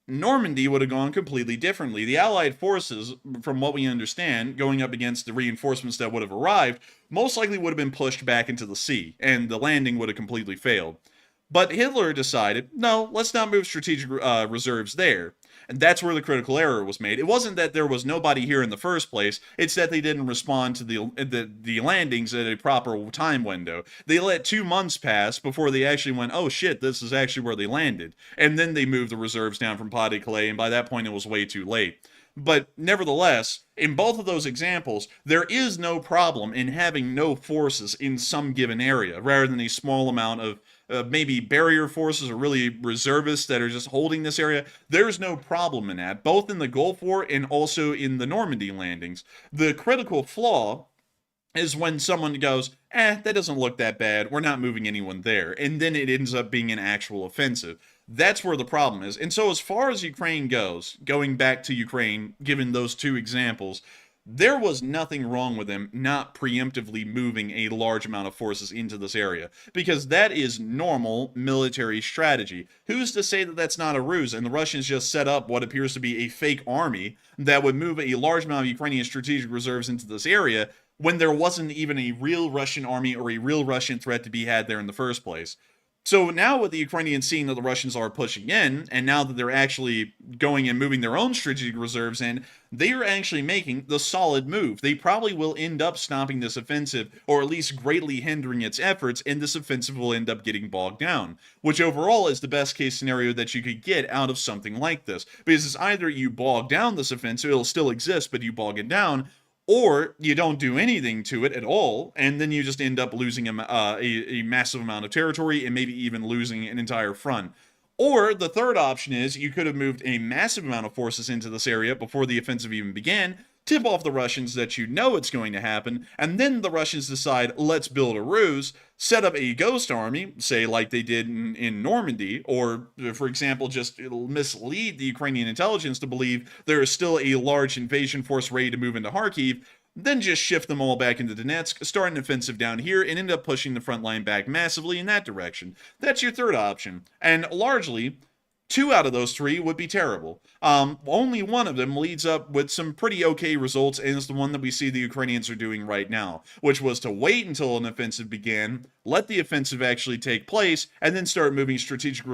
B: Normandy would have gone completely differently. The Allied forces, from what we understand, going up against the reinforcements that would have arrived, most likely would have been pushed back into the sea, and the landing would have completely failed. But Hitler decided, no, let's not move strategic reserves there. And that's where the critical error was made. It wasn't that there was nobody here in the first place. It's that they didn't respond to the landings at a proper time window. They let 2 months pass before they actually went, oh shit, this is actually where they landed. And then they moved the reserves down from Pas-de-Calais, and by that point it was way too late. But nevertheless, in both of those examples, there is no problem in having no forces in some given area, rather than a small amount of maybe barrier forces or really reservists that are just holding this area. There's no problem in that, both in the Gulf War and also in the Normandy landings. The critical flaw is when someone goes, that doesn't look that bad, we're not moving anyone there, and then it ends up being an actual offensive. That's where the problem is. And so as far as Ukraine goes, going back to Ukraine, given those two examples, there was nothing wrong with them not preemptively moving a large amount of forces into this area, because that is normal military strategy. Who's to say that that's not a ruse, and the Russians just set up what appears to be a fake army that would move a large amount of Ukrainian strategic reserves into this area when there wasn't even a real Russian army or a real Russian threat to be had there in the first place? So now with the Ukrainians seeing that the Russians are pushing in, and now that they're actually going and moving their own strategic reserves in, they are actually making the solid move. They probably will end up stopping this offensive, or at least greatly hindering its efforts, and this offensive will end up getting bogged down, which overall is the best case scenario that you could get out of something like this. Because it's either you bog down this offensive, it'll still exist, but you bog it down, or you don't do anything to it at all, and then you just end up losing a massive amount of territory, and maybe even losing an entire front. Or the third option is you could have moved a massive amount of forces into this area before the offensive even began, tip off the Russians that you know it's going to happen, and then the Russians decide, let's build a ruse, set up a ghost army, say like they did in Normandy, or, for example, just mislead the Ukrainian intelligence to believe there is still a large invasion force ready to move into Kharkiv, then just shift them all back into Donetsk, start an offensive down here, and end up pushing the front line back massively in that direction. That's your third option. And largely, 2 out of those 3 would be terrible. Only one of them leads up with some pretty okay results, and it's the one that we see the Ukrainians are doing right now, which was to wait until an offensive began, let the offensive actually take place, and then start moving strategic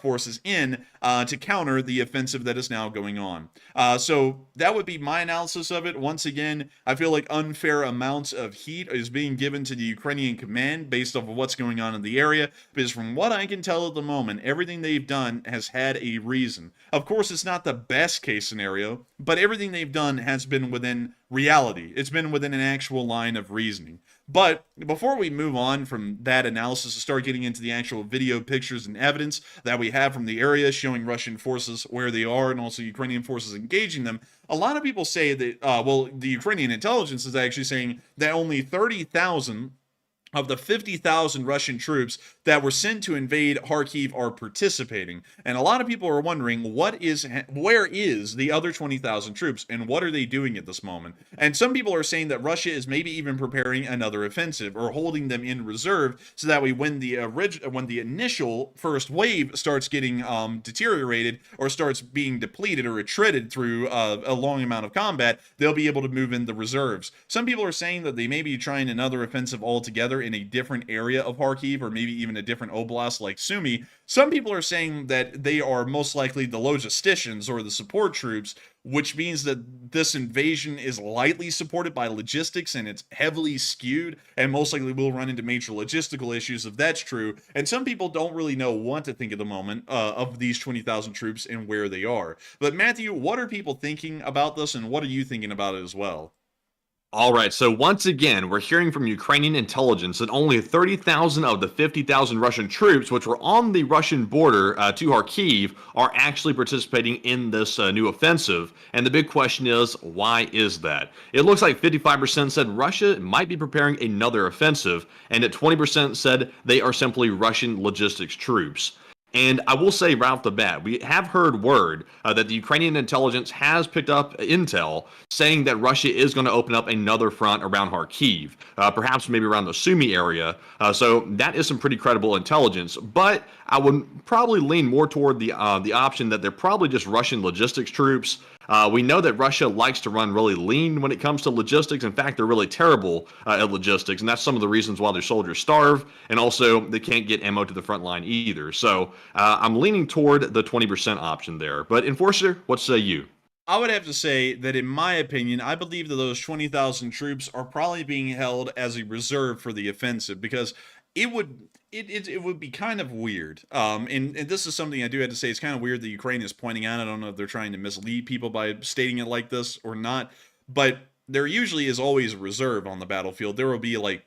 B: forces in to counter the offensive that is now going on. So that would be my analysis of it. Once again, I feel like unfair amounts of heat is being given to the Ukrainian command based off of what's going on in the area, because from what I can tell at the moment, everything they've done has had a reason. Of course, it's not the best case scenario, but everything they've done has been within reality. It's been within an actual line of reasoning. But before we move on from that analysis to start getting into the actual video, pictures, and evidence that we have from the area showing Russian forces where they are and also Ukrainian forces engaging them, a lot of people say that, well, the Ukrainian intelligence is actually saying that only 30,000 of the 50,000 Russian troops that were sent to invade Kharkiv are participating. And a lot of people are wondering, where is the other 20,000 troops, and what are they doing at this moment? And some people are saying that Russia is maybe even preparing another offensive, or holding them in reserve, so that way when the initial first wave starts getting deteriorated, or starts being depleted or retreated through a long amount of combat, they'll be able to move in the reserves. Some people are saying that they may be trying another offensive altogether in a different area of Kharkiv, or maybe even a different oblast like Sumy. Some people are saying that they are most likely the logisticians, or the support troops, which means that this invasion is lightly supported by logistics, and it's heavily skewed, and most likely will run into major logistical issues if that's true. And some people don't really know what to think at the moment of these 20,000 troops and where they are. But Matthew, what are people thinking about this, and what are you thinking about it as well?
C: All right, so once again, we're hearing from Ukrainian intelligence that only 30,000 of the 50,000 Russian troops, which were on the Russian border to Kharkiv, are actually participating in this new offensive. And the big question is, why is that? It looks like 55% said Russia might be preparing another offensive, and at 20% said they are simply Russian logistics troops. And I will say right off the bat, we have heard word that the Ukrainian intelligence has picked up intel saying that Russia is going to open up another front around Kharkiv, perhaps maybe around the Sumy area. So that is some pretty credible intelligence. But I would probably lean more toward the option that they're probably just Russian logistics troops. We know that Russia likes to run really lean when it comes to logistics. In fact, they're really terrible at logistics, and that's some of the reasons why their soldiers starve, and also they can't get ammo to the front line either. So I'm leaning toward the 20% option there. But Enforcer, what say you?
B: I would have to say that, in my opinion, I believe that those 20,000 troops are probably being held as a reserve for the offensive, because it would be kind of weird. And this is something I do have to say. It's kind of weird that Ukraine is pointing out. I don't know if they're trying to mislead people by stating it like this or not, but there usually is always a reserve on the battlefield. There will be, like,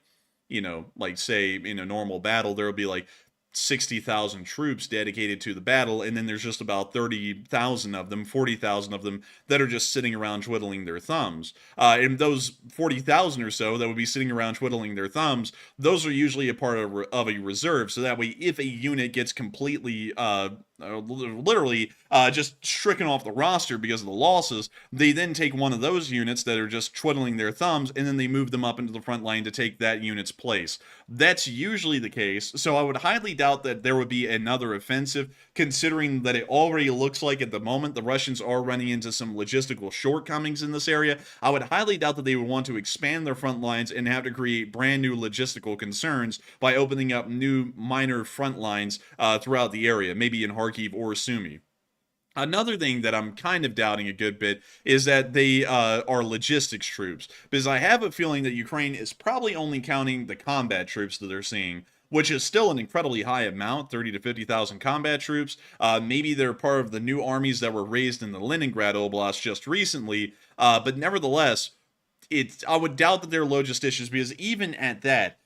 B: like, say in a normal battle, there will be like 60,000 troops dedicated to the battle, and then there's just about 30,000 of them, 40,000 of them that are just sitting around twiddling their thumbs. And those 40,000 or so that would be sitting around twiddling their thumbs, those are usually a part of a reserve, so that way if a unit gets completely literally just stricken off the roster because of the losses, they then take one of those units that are just twiddling their thumbs, and then they move them up into the front line to take that unit's place. That's usually the case, so I would highly doubt that there would be another offensive, considering that it already looks like at the moment the Russians are running into some logistical shortcomings in this area. I would highly doubt that they would want to expand their front lines and have to create brand new logistical concerns by opening up new minor front lines throughout the area, maybe in Kharkiv or Sumy. Another thing that I'm kind of doubting a good bit is that they are logistics troops, because I have a feeling that Ukraine is probably only counting the combat troops that they're seeing, which is still an incredibly high amount, 30 to 50,000 combat troops. Maybe they're part of the new armies that were raised in the Leningrad Oblast just recently, but nevertheless, I would doubt that they're logisticians, because even at that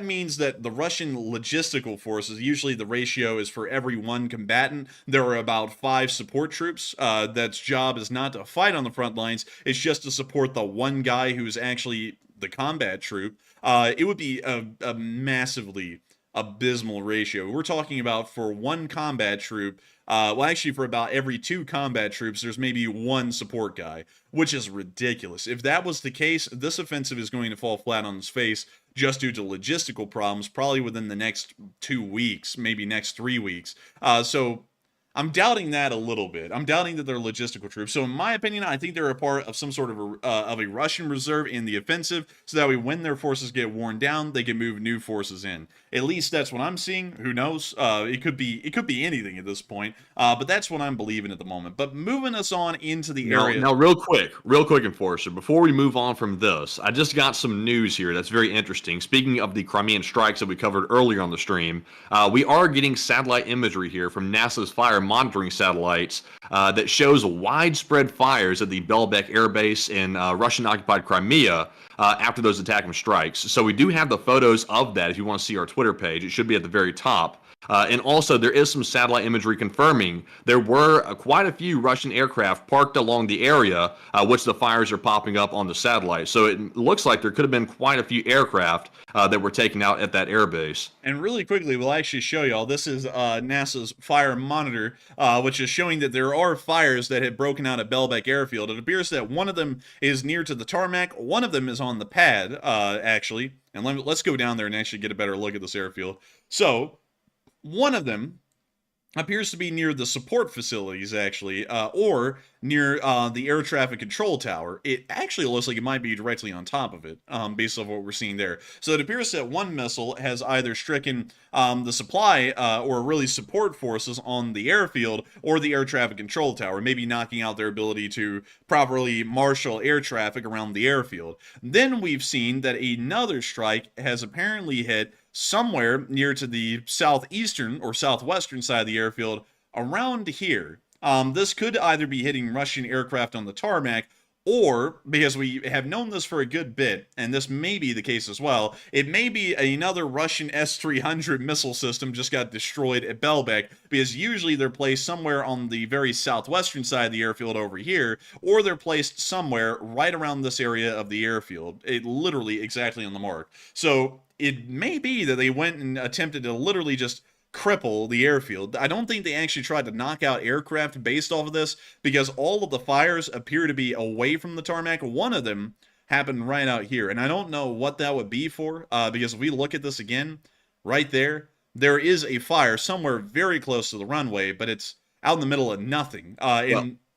B: means that the Russian logistical forces, usually the ratio is for every one combatant, there are about 5 support troops that's job is not to fight on the front lines, it's just to support the one guy who's actually the combat troop. It would be a massively abysmal ratio. We're talking about, for one combat troop, well, actually, for about every 2 combat troops, there's maybe 1 support guy, which is ridiculous. If that was the case, this offensive is going to fall flat on its face just due to logistical problems, probably within the next 2 weeks, maybe next 3 weeks. So I'm doubting that a little bit. I'm doubting that they're logistical troops. So in my opinion, I think they're a part of some sort of a Russian reserve in the offensive, so that way when their forces get worn down, they can move new forces in. At least that's what I'm seeing. Who knows? It could be anything at this point. But that's what I'm believing at the moment. But moving us on into the area.
C: Now, real quick, Enforcer, before we move on from this, I just got some news here that's very interesting. Speaking of the Crimean strikes that we covered earlier on the stream, we are getting satellite imagery here from NASA's fire monitoring satellites that shows widespread fires at the Belbek Airbase in Russian-occupied Crimea after those ATACMS strikes. So we do have the photos of that if you want to see our Twitter page. It should be at the very top. And also, there is some satellite imagery confirming there were quite a few Russian aircraft parked along the area, which the fires are popping up on the satellite. So it looks like there could have been quite a few aircraft that were taken out at that airbase.
B: And really quickly, we'll actually show y'all. This is NASA's fire monitor, which is showing that there are fires that had broken out at Belbek Airfield. It appears that one of them is near to the tarmac. One of them is on the pad, actually. And let's go down there and actually get a better look at this airfield. So one of them appears to be near the support facilities, actually, or near the air traffic control tower. It actually looks like it might be directly on top of it, based on what we're seeing there. So it appears that one missile has either stricken the supply or really support forces on the airfield or the air traffic control tower, maybe knocking out their ability to properly marshal air traffic around the airfield. Then we've seen that another strike has apparently hit somewhere near to the southeastern or southwestern side of the airfield around here. This could either be hitting Russian aircraft on the tarmac, or, because we have known this for a good bit, and this may be the case as well, it may be another Russian S-300 missile system just got destroyed at Belbek, because usually they're placed somewhere on the very southwestern side of the airfield over here, or they're placed somewhere right around this area of the airfield. It literally exactly on the mark. So it may be that they went and attempted to literally just cripple the airfield. I don't think they actually tried to knock out aircraft based off of this, because all of the fires appear to be away from the tarmac. One of them happened right out here, and I don't know what that would be for, because if we look at this again, right there, there is a fire somewhere very close to the runway, but it's out in the middle of nothing.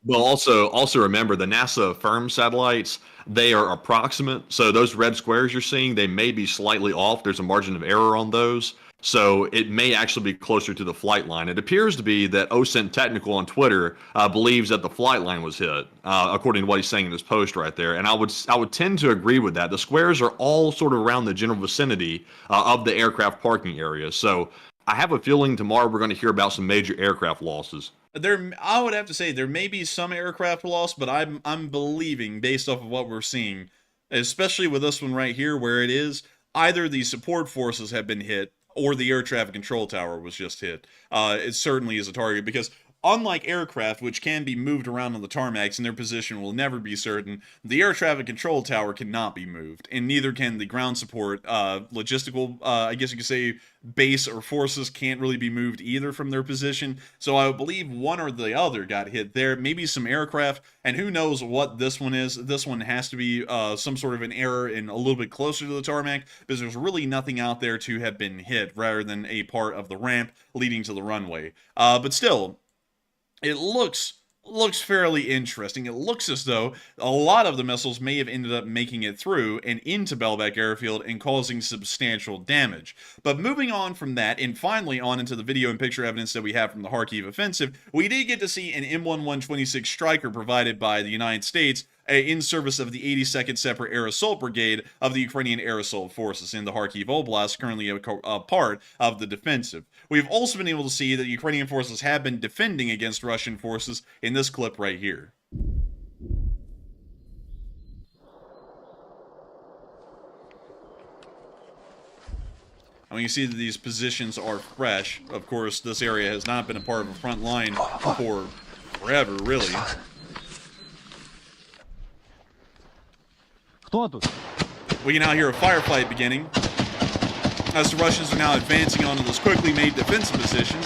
C: Well, also remember the NASA firm satellites, they are approximate. So those red squares you're seeing, they may be slightly off. There's a margin of error on those. So it may actually be closer to the flight line. It appears to be that OSINT Technical on Twitter believes that the flight line was hit, according to what he's saying in his post right there. And I would tend to agree with that. The squares are all sort of around the general vicinity of the aircraft parking area. So I have a feeling tomorrow we're going to hear about some major aircraft losses.
B: I would have to say there may be some aircraft loss, but I'm believing, based off of what we're seeing, especially with this one right here where it is, either the support forces have been hit or the air traffic control tower was just hit. It certainly is a target, because unlike aircraft, which can be moved around on the tarmacs and their position will never be certain, the air traffic control tower cannot be moved, and neither can the ground support. Logistical, I guess you could say, base or forces can't really be moved either from their position. So I believe one or the other got hit there. Maybe some aircraft, and who knows what this one is. This one has to be some sort of an error and a little bit closer to the tarmac, because there's really nothing out there to have been hit rather than a part of the ramp leading to the runway. But still, it looks fairly interesting. It looks as though a lot of the missiles may have ended up making it through and into Belbek Airfield and causing substantial damage. But moving on from that, and finally on into the video and picture evidence that we have from the Kharkiv offensive, we did get to see an M1126 Striker provided by the United States in service of the 82nd Separate Air Assault Brigade of the Ukrainian Air Assault Forces in the Kharkiv Oblast, currently a part of the defensive. We've also been able to see that Ukrainian forces have been defending against Russian forces in this clip right here. And we can see that these positions are fresh. Of course, this area has not been a part of a front line for forever, really. We can now hear a firefight beginning as the Russians are now advancing onto this quickly made defensive position.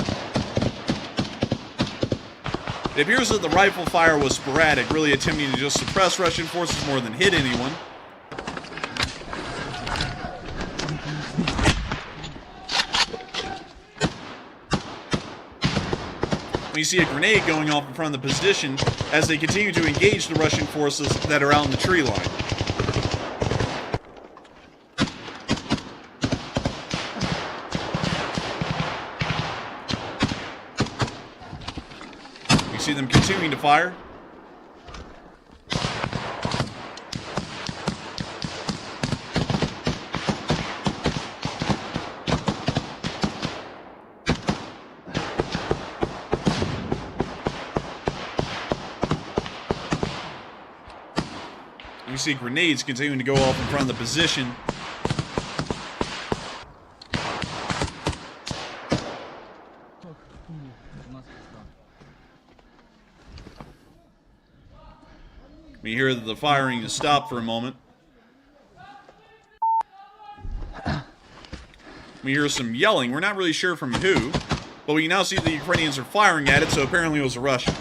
B: It appears that the rifle fire was sporadic, really attempting to just suppress Russian forces more than hit anyone. We We see a grenade going off in front of the position as they continue to engage the Russian forces that are out in the tree line. We see them continuing to fire. We see grenades continuing to go off in front of the position. We hear that the firing has stopped for a moment. We hear some yelling. We're not really sure from who, but we can now see the Ukrainians are firing at it, so apparently it was a Russian.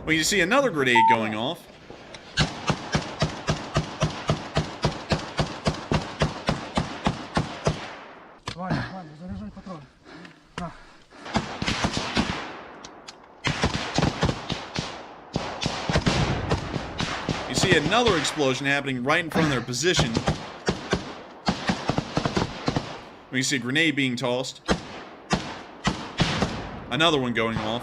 B: We can see another grenade going off. You see another explosion happening right in front of their position. We see a grenade being tossed. Another one going off.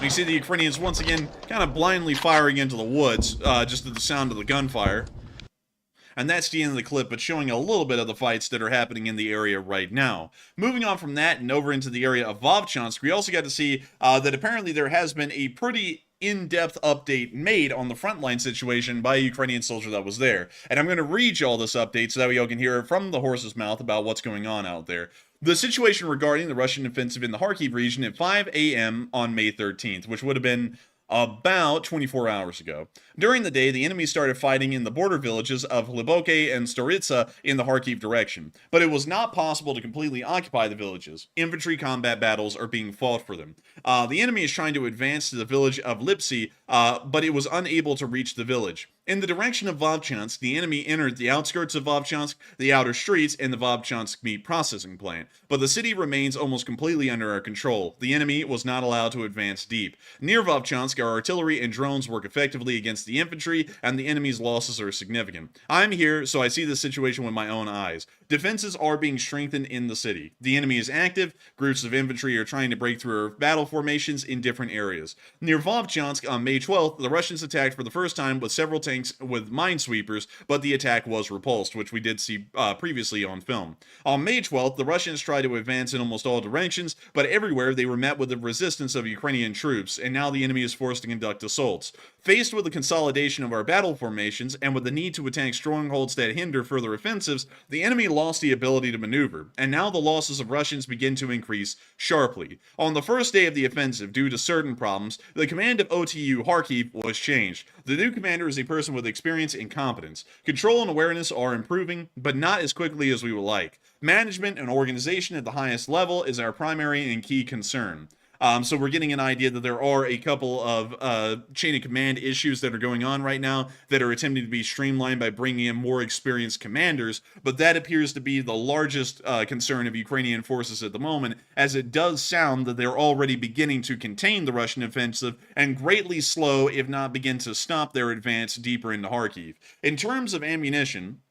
B: We see the Ukrainians once again kind of blindly firing into the woods, just at the sound of the gunfire. And that's the end of the clip, but showing a little bit of the fights that are happening in the area right now. Moving on from that and over into the area of Vovchansk, we also got to see that apparently there has been a pretty in-depth update made on the frontline situation by a Ukrainian soldier that was there. And I'm going to read you all this update so that way y'all can hear from the horse's mouth about what's going on out there. The situation regarding the Russian offensive in the Kharkiv region at 5 a.m. on May 13th, which would have been about 24 hours ago. During the day, the enemy started fighting in the border villages of Hleboke and Storitsa in the Kharkiv direction, but it was not possible to completely occupy the villages. Infantry combat battles are being fought for them. The enemy is trying to advance to the village of Lipsy, but it was unable to reach the village. In the direction of Vovchansk, the enemy entered the outskirts of Vovchansk, the outer streets, and the Vovchansk meat processing plant, but the city remains almost completely under our control. The enemy was not allowed to advance deep. Near Vovchansk, our artillery and drones work effectively against the infantry, and the enemy's losses are significant. I'm here, so I see the situation with my own eyes. Defenses are being strengthened in the city. The enemy is active. Groups of infantry are trying to break through our battle formations in different areas. Near Vovchansk on May 12th, the Russians attacked for the first time with several tanks with minesweepers, but the attack was repulsed, which we did see previously on film. On May 12th, the Russians tried to advance in almost all directions, but everywhere they were met with the resistance of Ukrainian troops, and now the enemy is forced to conduct assaults. Faced with the consolidation of our battle formations and with the need to attack strongholds that hinder further offensives, the enemy lost the ability to maneuver, and now the losses of Russians begin to increase sharply. On the first day of the offensive, due to certain problems, the command of OTU Kharkiv was changed. The new commander is a person with experience and competence. Control and awareness are improving, but not as quickly as we would like. Management and organization at the highest level is our primary and key concern. So we're getting an idea that there are a couple of chain of command issues that are going on right now that are attempting to be streamlined by bringing in more experienced commanders, but that appears to be the largest concern of Ukrainian forces at the moment, as it does sound that they're already beginning to contain the Russian offensive and greatly slow, if not begin to stop their advance deeper into Kharkiv. In terms of ammunition,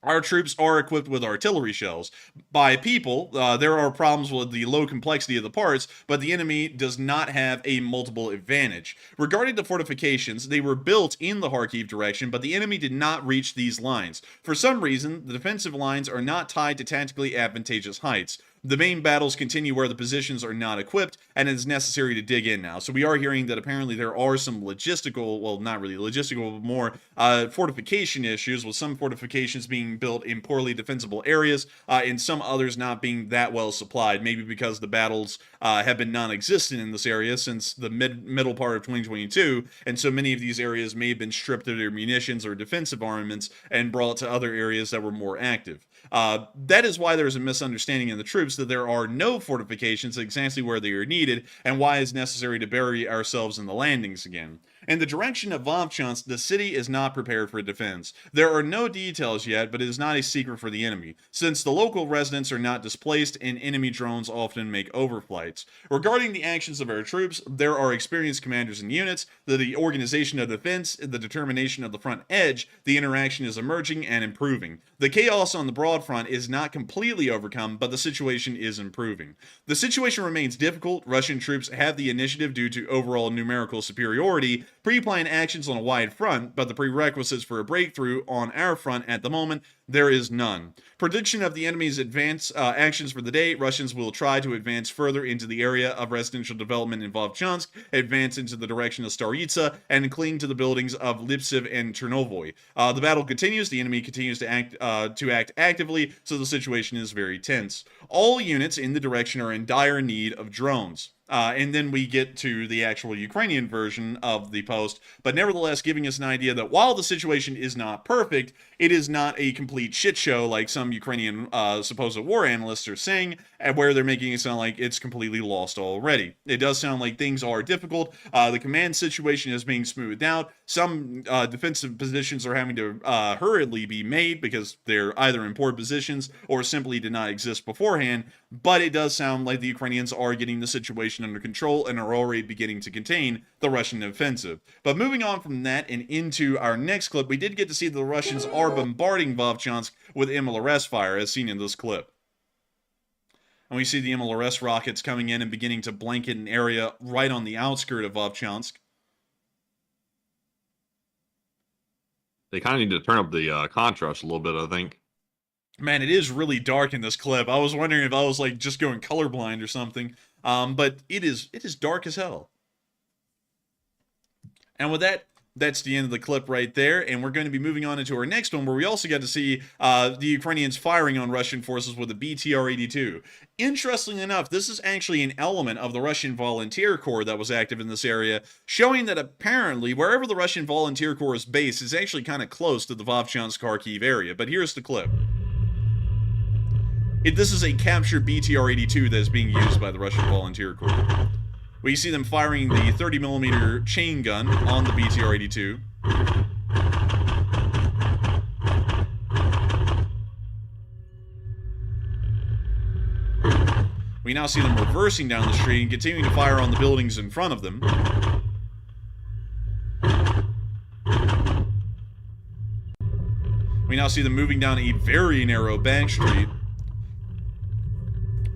B: our troops are equipped with artillery shells. By people, there are problems with the low complexity of the parts, but the enemy does not have a multiple advantage. Regarding the fortifications, they were built in the Kharkiv direction, but the enemy did not reach these lines. For some reason, the defensive lines are not tied to tactically advantageous heights. The main battles continue where the positions are not equipped, and it is necessary to dig in now. So we are hearing that apparently there are some logistical, well, not really logistical, but more fortification issues, with some fortifications being built in poorly defensible areas, and some others not being that well supplied, maybe because the battles have been non-existent in this area since the middle part of 2022, and so many of these areas may have been stripped of their munitions or defensive armaments and brought to other areas that were more active. That is why there's a misunderstanding in the troops that there are no fortifications exactly where they are needed, and why it's necessary to bury ourselves in the landings again. In the direction of Vovchansk, the city is not prepared for defense. There are no details yet, but it is not a secret for the enemy, since the local residents are not displaced and enemy drones often make overflights. Regarding the actions of our troops, there are experienced commanders and units, the organization of defense, the determination of the front edge, the interaction is emerging and improving. The chaos on the broad front is not completely overcome, but the situation is improving. The situation remains difficult. Russian troops have the initiative due to overall numerical superiority, pre-planned actions on a wide front, but the prerequisites for a breakthrough on our front at the moment, there is none. Prediction of the enemy's advance actions for the day: Russians will try to advance further into the area of residential development in Vovchansk, advance into the direction of Staritsa, and cling to the buildings of Liptsiv and Chernovoy. The battle continues. The enemy continues to act actively, so the situation is very tense. All units in the direction are in dire need of drones. And then we get to the actual Ukrainian version of the post, but nevertheless giving us an idea that while the situation is not perfect, it is not a complete shit show like some Ukrainian supposed war analysts are saying, where they're making it sound like it's completely lost already. It does sound like things are difficult. The command situation is being smoothed out. Some defensive positions are having to hurriedly be made because they're either in poor positions or simply did not exist beforehand, but it does sound like the Ukrainians are getting the situation under control and are already beginning to contain the Russian offensive. But moving on from that and into our next clip, we did get to see the Russians are bombarding Vovchansk with MLRS fire, as seen in this clip. And we see the MLRS rockets coming in and beginning to blanket an area right on the outskirt of Vovchansk.
C: They kind of need to turn up the contrast a little bit, I think.
B: Man, it is really dark in this clip. I was wondering if I was like just going colorblind or something. But it is dark as hell. And with that, that's the end of the clip right there, and we're going to be moving on into our next one, where we also got to see the Ukrainians firing on Russian forces with a BTR-82. Interestingly enough, this is actually an element of the Russian Volunteer Corps that was active in this area, showing that apparently wherever the Russian Volunteer Corps is based is actually kind of close to the Vovchansk-Kharkiv area. But here's the clip. This is a captured BTR-82 that is being used by the Russian Volunteer Corps. We see them firing the 30mm chain gun on the BTR-82. We now see them reversing down the street and continuing to fire on the buildings in front of them. We now see them moving down a very narrow back street.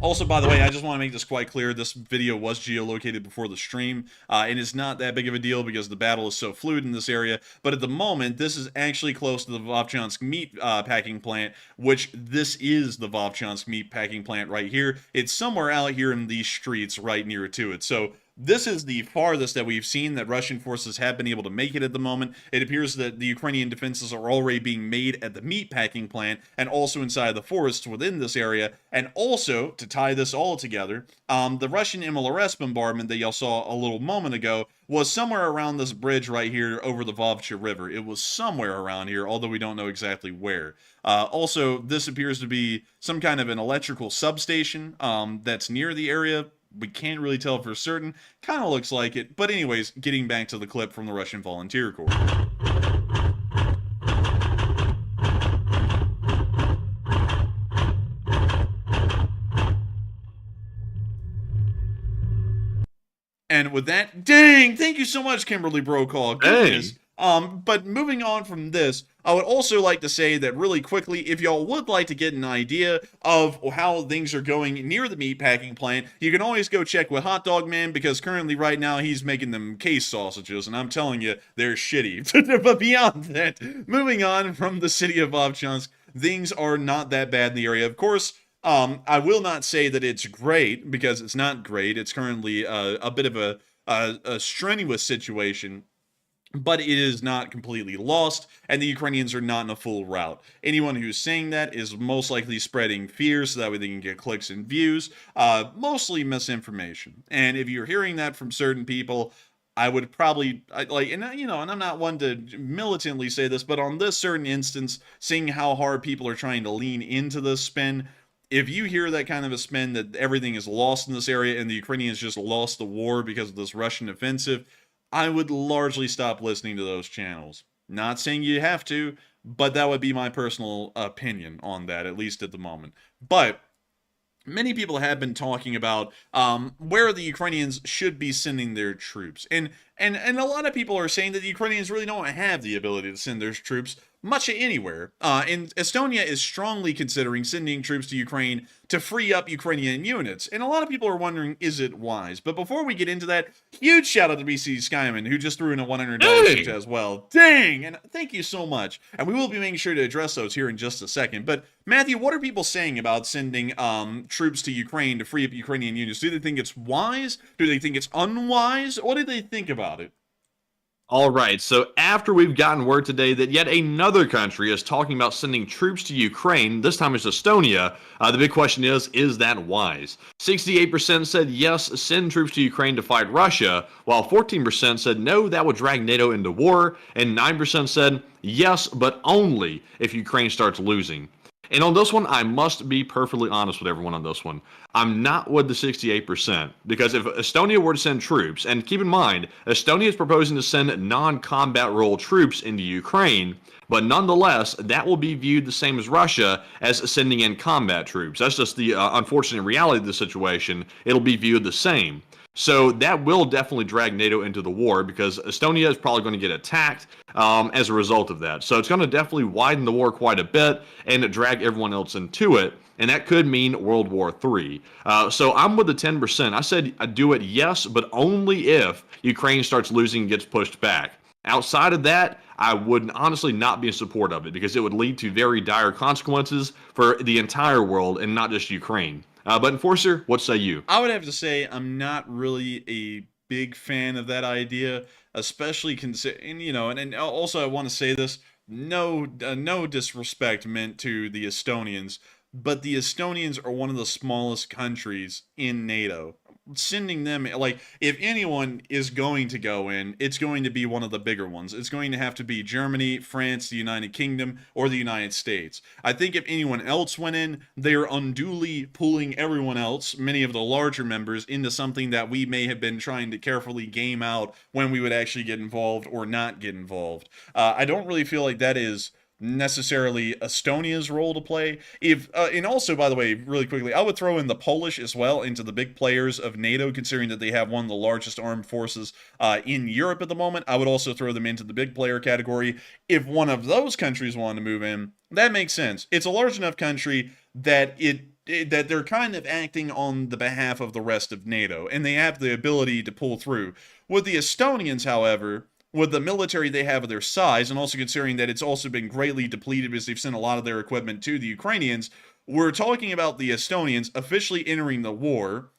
B: Also, by the way, I just want to make this quite clear, this video was geolocated before the stream, and it's not that big of a deal because the battle is so fluid in this area, but at the moment, this is actually close to the Vovchansk meat packing plant, which this is the Vovchansk meat packing plant right here. It's somewhere out here in these streets right near to it, so this is the farthest that we've seen that Russian forces have been able to make it at the moment. It appears that the Ukrainian defenses are already being made at the meatpacking plant and also inside the forests within this area. And also, to tie this all together, the Russian MLRS bombardment that y'all saw a little moment ago was somewhere around this bridge right here over the Vovcha River. It was somewhere around here, although we don't know exactly where. Also, this appears to be some kind of an electrical substation that's near the area. We can't really tell for certain. Kind of looks like it. But anyways, getting back to the clip from the Russian Volunteer Corps. And with that, dang, thank you so much, Kimberly Brokaw. Goodness. But moving on from this, I would also like to say that really quickly, if y'all would like to get an idea of how things are going near the meatpacking plant, you can always go check with Hot Dog Man, because currently right now he's making them case sausages, and I'm telling you, they're shitty. But beyond that, moving on from the city of Vovchansk, things are not that bad in the area. Of course, I will not say that it's great, because it's not great. It's currently a bit of a strenuous situation. But it is not completely lost, and the Ukrainians are not in a full rout. Anyone who's saying that is most likely spreading fear so that way they can get clicks and views. Mostly misinformation. And if you're hearing that from certain people, I would probably, and I'm not one to militantly say this, but on this certain instance, seeing how hard people are trying to lean into this spin, if you hear that kind of a spin that everything is lost in this area and the Ukrainians just lost the war because of this Russian offensive, I would largely stop listening to those channels. Not saying you have to, but that would be my personal opinion on that, at least at the moment. But many people have been talking about where the Ukrainians should be sending their troops, and a lot of people are saying that the Ukrainians really don't have the ability to send their troops much anywhere. And Estonia is strongly considering sending troops to Ukraine to free up Ukrainian units, and a lot of people are wondering, is it wise? But before we get into that, huge shout out to BC Skyman, who just threw in a $100 super as well. Dang! And thank you so much. And we will be making sure to address those here in just a second. But Matthew, what are people saying about sending troops to Ukraine to free up Ukrainian units? Do they think it's wise? Do they think it's unwise? What do they think about it?
C: All right, so after we've gotten word today that yet another country is talking about sending troops to Ukraine, this time it's Estonia, the big question is that wise? 68% said yes, send troops to Ukraine to fight Russia, while 14% said no, that would drag NATO into war, and 9% said yes, but only if Ukraine starts losing. And on this one, I must be perfectly honest with everyone on this one. I'm not with the 68%, because if Estonia were to send troops, and keep in mind, Estonia is proposing to send non-combat role troops into Ukraine, but nonetheless, that will be viewed the same as Russia as sending in combat troops. That's just the unfortunate reality of the situation. It'll be viewed the same. So that will definitely drag NATO into the war, because Estonia is probably going to get attacked as a result of that. So it's going to definitely widen the war quite a bit and drag everyone else into it. And that could mean World War III. So I'm with the 10%. I said I'd do it, yes, but only if Ukraine starts losing and gets pushed back. Outside of that, I would honestly not be in support of it, because it would lead to very dire consequences for the entire world and not just Ukraine. But Enforcer, what say you?
B: I would have to say I'm not really a big fan of that idea, especially considering, and also I want to say this, no disrespect meant to the Estonians, but the Estonians are one of the smallest countries in NATO. Sending them, like, if anyone is going to go in, it's going to be one of the bigger ones. It's going to have to be Germany, France, the United Kingdom, or the United States. I think if anyone else went in, they're unduly pulling everyone else, many of the larger members, into something that we may have been trying to carefully game out when we would actually get involved or not get involved. I don't really feel like that is necessarily Estonia's role to play. And also, by the way, really quickly, I would throw in the Polish as well into the big players of NATO, considering that they have one of the largest armed forces in Europe at the moment. I would also throw them into the big player category. If one of those countries wanted to move in, that makes sense. It's a large enough country that that they're kind of acting on the behalf of the rest of NATO, and they have the ability to pull through. With the Estonians, however, with the military they have of their size, and also considering that it's also been greatly depleted because they've sent a lot of their equipment to the Ukrainians, we're talking about the Estonians officially entering the war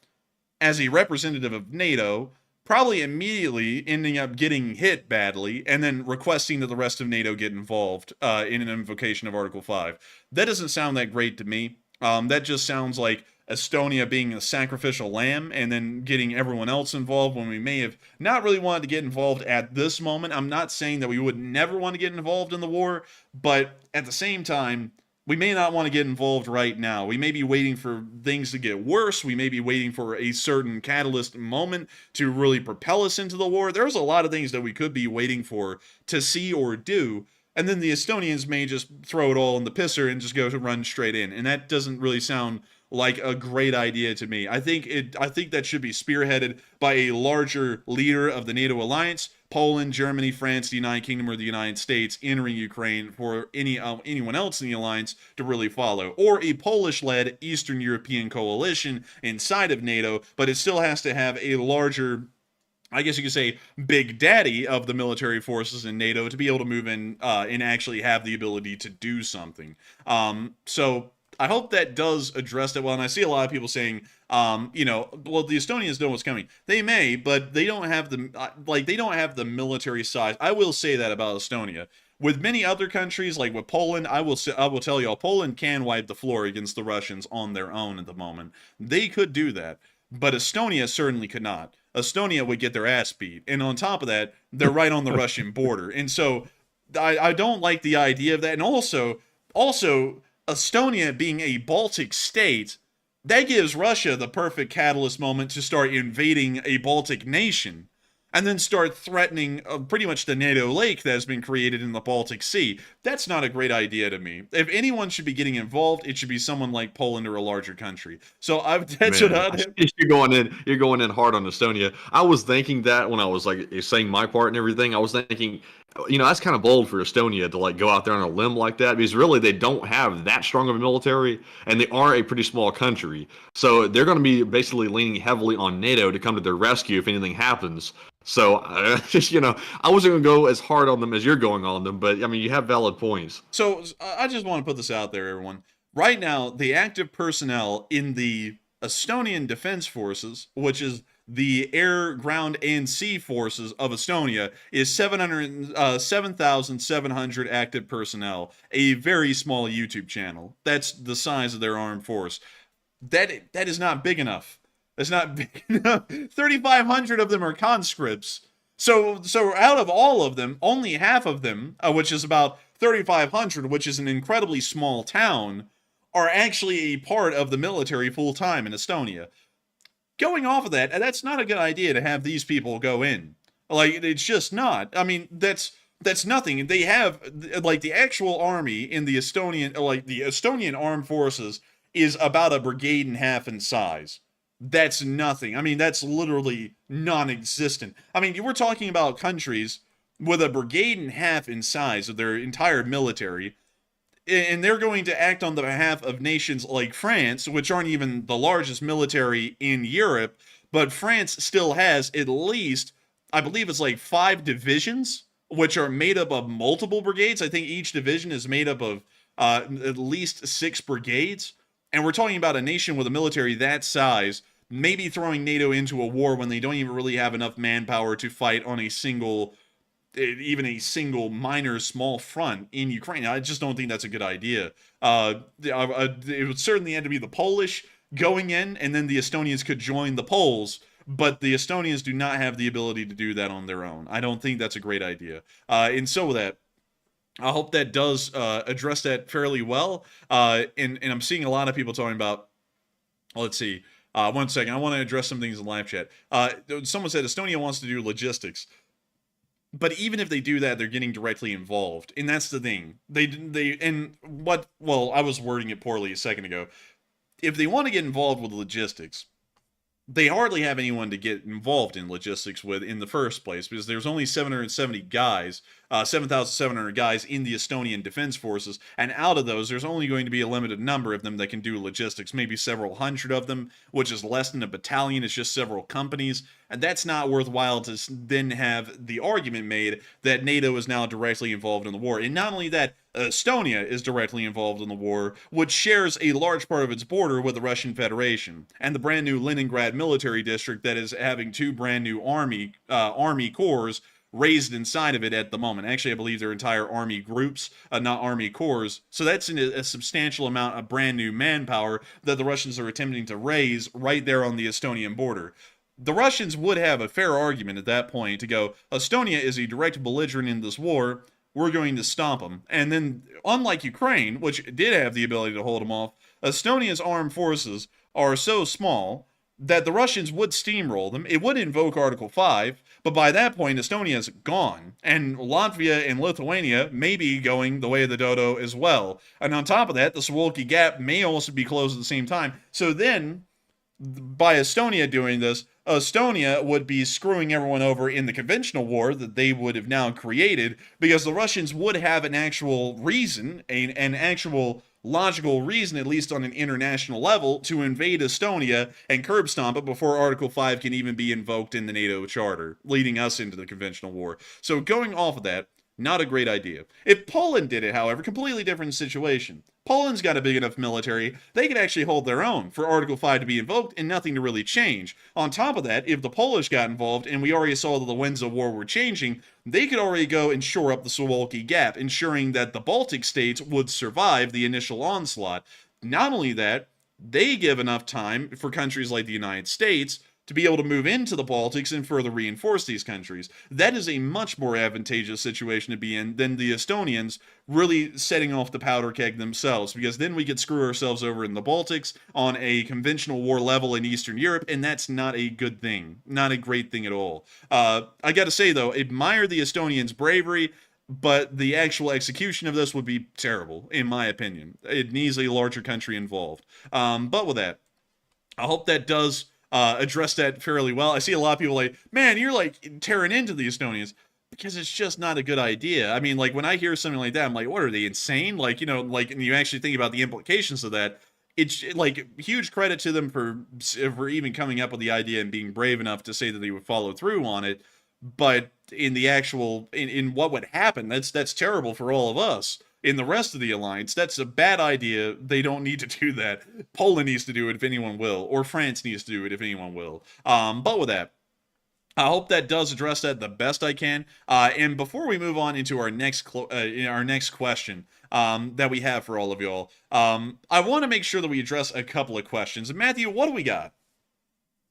B: as a representative of NATO, probably immediately ending up getting hit badly, and then requesting that the rest of NATO get involved in an invocation of Article 5. That doesn't sound that great to me. That just sounds like Estonia being a sacrificial lamb and then getting everyone else involved when we may have not really wanted to get involved at this moment. I'm not saying that we would never want to get involved in the war, but at the same time, we may not want to get involved right now. We may be waiting for things to get worse. We may be waiting for a certain catalyst moment to really propel us into the war. There's a lot of things that we could be waiting for to see or do. And then the Estonians may just throw it all in the pisser and just go to run straight in. And that doesn't really sound like a great idea to me. I think that should be spearheaded by a larger leader of the NATO alliance, Poland, Germany, France, the United Kingdom, or the United States entering Ukraine for anyone else in the alliance to really follow, or a Polish-led Eastern European coalition inside of NATO, but it still has to have a larger, I guess you could say, big daddy of the military forces in NATO to be able to move in and actually have the ability to do something. So I hope that does address that well. And I see a lot of people saying, well, the Estonians know what's coming. They may, but they don't have the military size. I will say that about Estonia. With many other countries, like with Poland, I will tell y'all, Poland can wipe the floor against the Russians on their own at the moment. They could do that, but Estonia certainly could not. Estonia would get their ass beat, and on top of that, they're right on the Russian border, and so I don't like the idea of that. And also, Estonia being a Baltic state, that gives Russia the perfect catalyst moment to start invading a Baltic nation. and then start threatening pretty much the NATO lake that has been created in the Baltic Sea. That's not a great idea to me. If anyone should be getting involved, it should be someone like Poland or a larger country. So that's
C: Man,
B: what
C: you're going in hard on Estonia. I was thinking that when I was like saying my part and everything, I was thinking, that's kind of bold for Estonia to like go out there on a limb like that, because really they don't have that strong of a military and they are a pretty small country. So they're going to be basically leaning heavily on NATO to come to their rescue if anything happens. So, I wasn't going to go as hard on them as you're going on them, but I mean, you have valid points.
B: So I just want to put this out there, everyone. Right now, the active personnel in the Estonian Defense Forces, which is the air, ground, and sea forces of Estonia, is 7,700 active personnel, a very small YouTube channel. That's the size of their armed force. That is not big enough. That's not big enough. 3,500 of them are conscripts. So out of all of them, only half of them, which is about 3,500, which is an incredibly small town, are actually a part of the military full-time in Estonia. Going off of that, that's not a good idea to have these people go in. Like, it's just not. I mean, that's nothing. They have, like, the actual army in the Estonian, like, the Estonian armed forces is about a brigade and a half in size. That's nothing. I mean, that's literally non-existent. I mean, we're talking about countries with a brigade and a half in size of their entire military, and they're going to act on the behalf of nations like France, which aren't even the largest military in Europe, but France still has at least, I believe it's like 5 divisions, which are made up of multiple brigades. I think each division is made up of at least 6 brigades, and we're talking about a nation with a military that size maybe throwing NATO into a war when they don't even really have enough manpower to fight on even a single minor small front in Ukraine. I just don't think that's a good idea. It would certainly have to be the Polish going in, and then the Estonians could join the Poles, but the Estonians do not have the ability to do that on their own. I don't think that's a great idea. And so with that, I hope that does address that fairly well. And I'm seeing a lot of people talking about, let's see, 1 second. I want to address some things in live chat. Someone said Estonia wants to do logistics. But even if they do that, they're getting directly involved. And that's the thing. I was wording it poorly a second ago. If they want to get involved with logistics, they hardly have anyone to get involved in logistics with in the first place, because there's only 770 guys, 7,700 guys in the Estonian Defense Forces, and out of those, there's only going to be a limited number of them that can do logistics, maybe several hundred of them, which is less than a battalion. It's just several companies, and that's not worthwhile to then have the argument made that NATO is now directly involved in the war. And not only that, Estonia is directly involved in the war, which shares a large part of its border with the Russian Federation, and the brand new Leningrad military district that is having 2 brand new army corps raised inside of it at the moment. Actually, I believe they're entire army groups, not army corps. So that's a substantial amount of brand new manpower that the Russians are attempting to raise right there on the Estonian border. The Russians would have a fair argument at that point to go, Estonia is a direct belligerent in this war, we're going to stomp them. And then, unlike Ukraine, which did have the ability to hold them off, Estonia's armed forces are so small that the Russians would steamroll them. It would invoke Article 5, but by that point, Estonia's gone. And Latvia and Lithuania may be going the way of the dodo as well. And on top of that, the Suwalki Gap may also be closed at the same time. So then, by Estonia doing this, Estonia would be screwing everyone over in the conventional war that they would have now created, because the Russians would have an actual reason, an actual logical reason, at least on an international level, to invade Estonia and curb stomp it before Article 5 can even be invoked in the NATO Charter, leading us into the conventional war. So going off of that, not a great idea. If Poland did it, however, completely different situation. Poland's got a big enough military, they could actually hold their own for Article 5 to be invoked and nothing to really change. On top of that, if the Polish got involved, and we already saw that the winds of war were changing, they could already go and shore up the Suwalki Gap, ensuring that the Baltic states would survive the initial onslaught. Not only that, they give enough time for countries like the United States to be able to move into the Baltics and further reinforce these countries. That is a much more advantageous situation to be in than the Estonians really setting off the powder keg themselves, because then we could screw ourselves over in the Baltics on a conventional war level in Eastern Europe, and that's not a good thing. Not a great thing at all. I gotta say, though, admire the Estonians' bravery, but the actual execution of this would be terrible, in my opinion. It needs a larger country involved. But with that, I hope that does address that fairly well. I see a lot of people like, man, you're like tearing into the Estonians, because it's just not a good idea. I mean, like, when I hear something like that, I'm like, what, are they insane? Like, you know, like, and you actually think about the implications of that. It's like huge credit to them for even coming up with the idea and being brave enough to say that they would follow through on it. But in the actual, in what would happen, that's terrible for all of us. In the rest of the alliance, that's a bad idea. They don't need to do that. Poland needs to do it if anyone will, or France needs to do it if anyone will. But with that, I hope that does address that the best I can. And before we move on into our next question that we have for all of y'all, I want to make sure that we address a couple of questions. And Matthew, what do we got?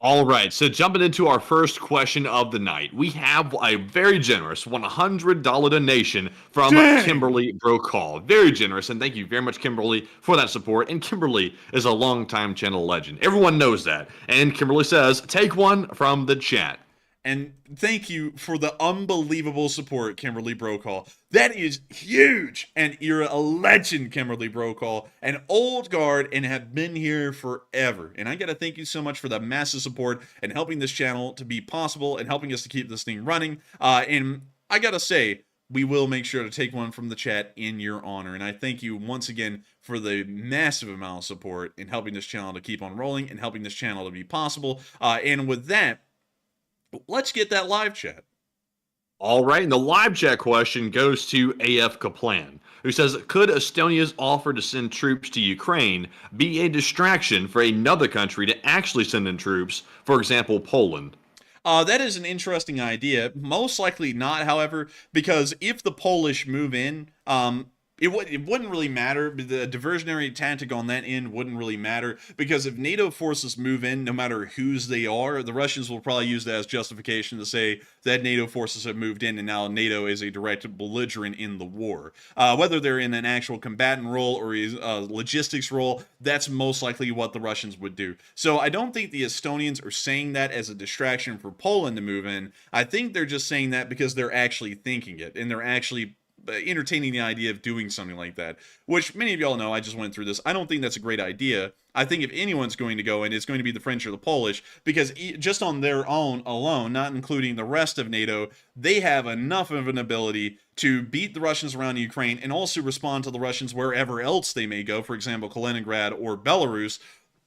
C: All right, so jumping into our first question of the night, we have a very generous $100 donation from Kimberly Brokaw. Very generous, and thank you very much, Kimberly, for that support. And Kimberly is a longtime channel legend. Everyone knows that. And Kimberly says, take one from the chat.
B: And thank you for the unbelievable support, Kimberly Brokaw. That is huge. And you're a legend, Kimberly Brokaw. An old guard and have been here forever. And I got to thank you so much for the massive support and helping this channel to be possible and helping us to keep this thing running. And I got to say, we will make sure to take one from the chat in your honor. And I thank you once again for the massive amount of support in helping this channel to keep on rolling and helping this channel to be possible. And with that, let's get that live chat.
C: All right, and the live chat question goes to AF Kaplan, who says, could Estonia's offer to send troops to Ukraine be a distraction for another country to actually send in troops, for example, Poland?
B: That is an interesting idea. Most likely not, however, because if the Polish move in, it wouldn't really matter. The diversionary tactic on that end wouldn't really matter, because if NATO forces move in, no matter whose they are, the Russians will probably use that as justification to say that NATO forces have moved in and now NATO is a direct belligerent in the war. Whether they're in an actual combatant role or a logistics role, that's most likely what the Russians would do. So I don't think the Estonians are saying that as a distraction for Poland to move in. I think they're just saying that because they're actually thinking it, and they're actually entertaining the idea of doing something like that, which many of y'all know. I just went through this. I don't think that's a great idea. I think if anyone's going to go in, it's going to be the French or the Polish, because just on their own alone, not including the rest of NATO, they have enough of an ability to beat the Russians around Ukraine and also respond to the Russians wherever else they may go, for example, Kaliningrad or Belarus,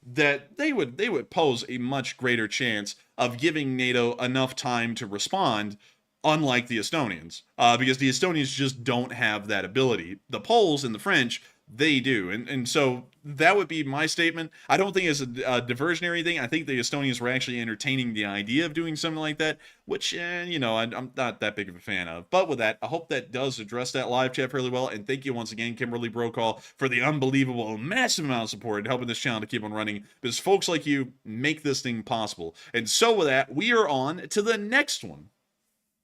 B: that they would pose a much greater chance of giving NATO enough time to respond, unlike the Estonians, because the Estonians just don't have that ability. The Poles and the French, they do. And so that would be my statement. I don't think it's a diversionary thing. I think the Estonians were actually entertaining the idea of doing something like that, which, you know, I'm not that big of a fan of. But with that, I hope that does address that live chat fairly well. And thank you once again, Kimberly Brokaw, for the unbelievable, massive amount of support and helping this channel to keep on running, because folks like you make this thing possible. And so with that, we are on to the next one.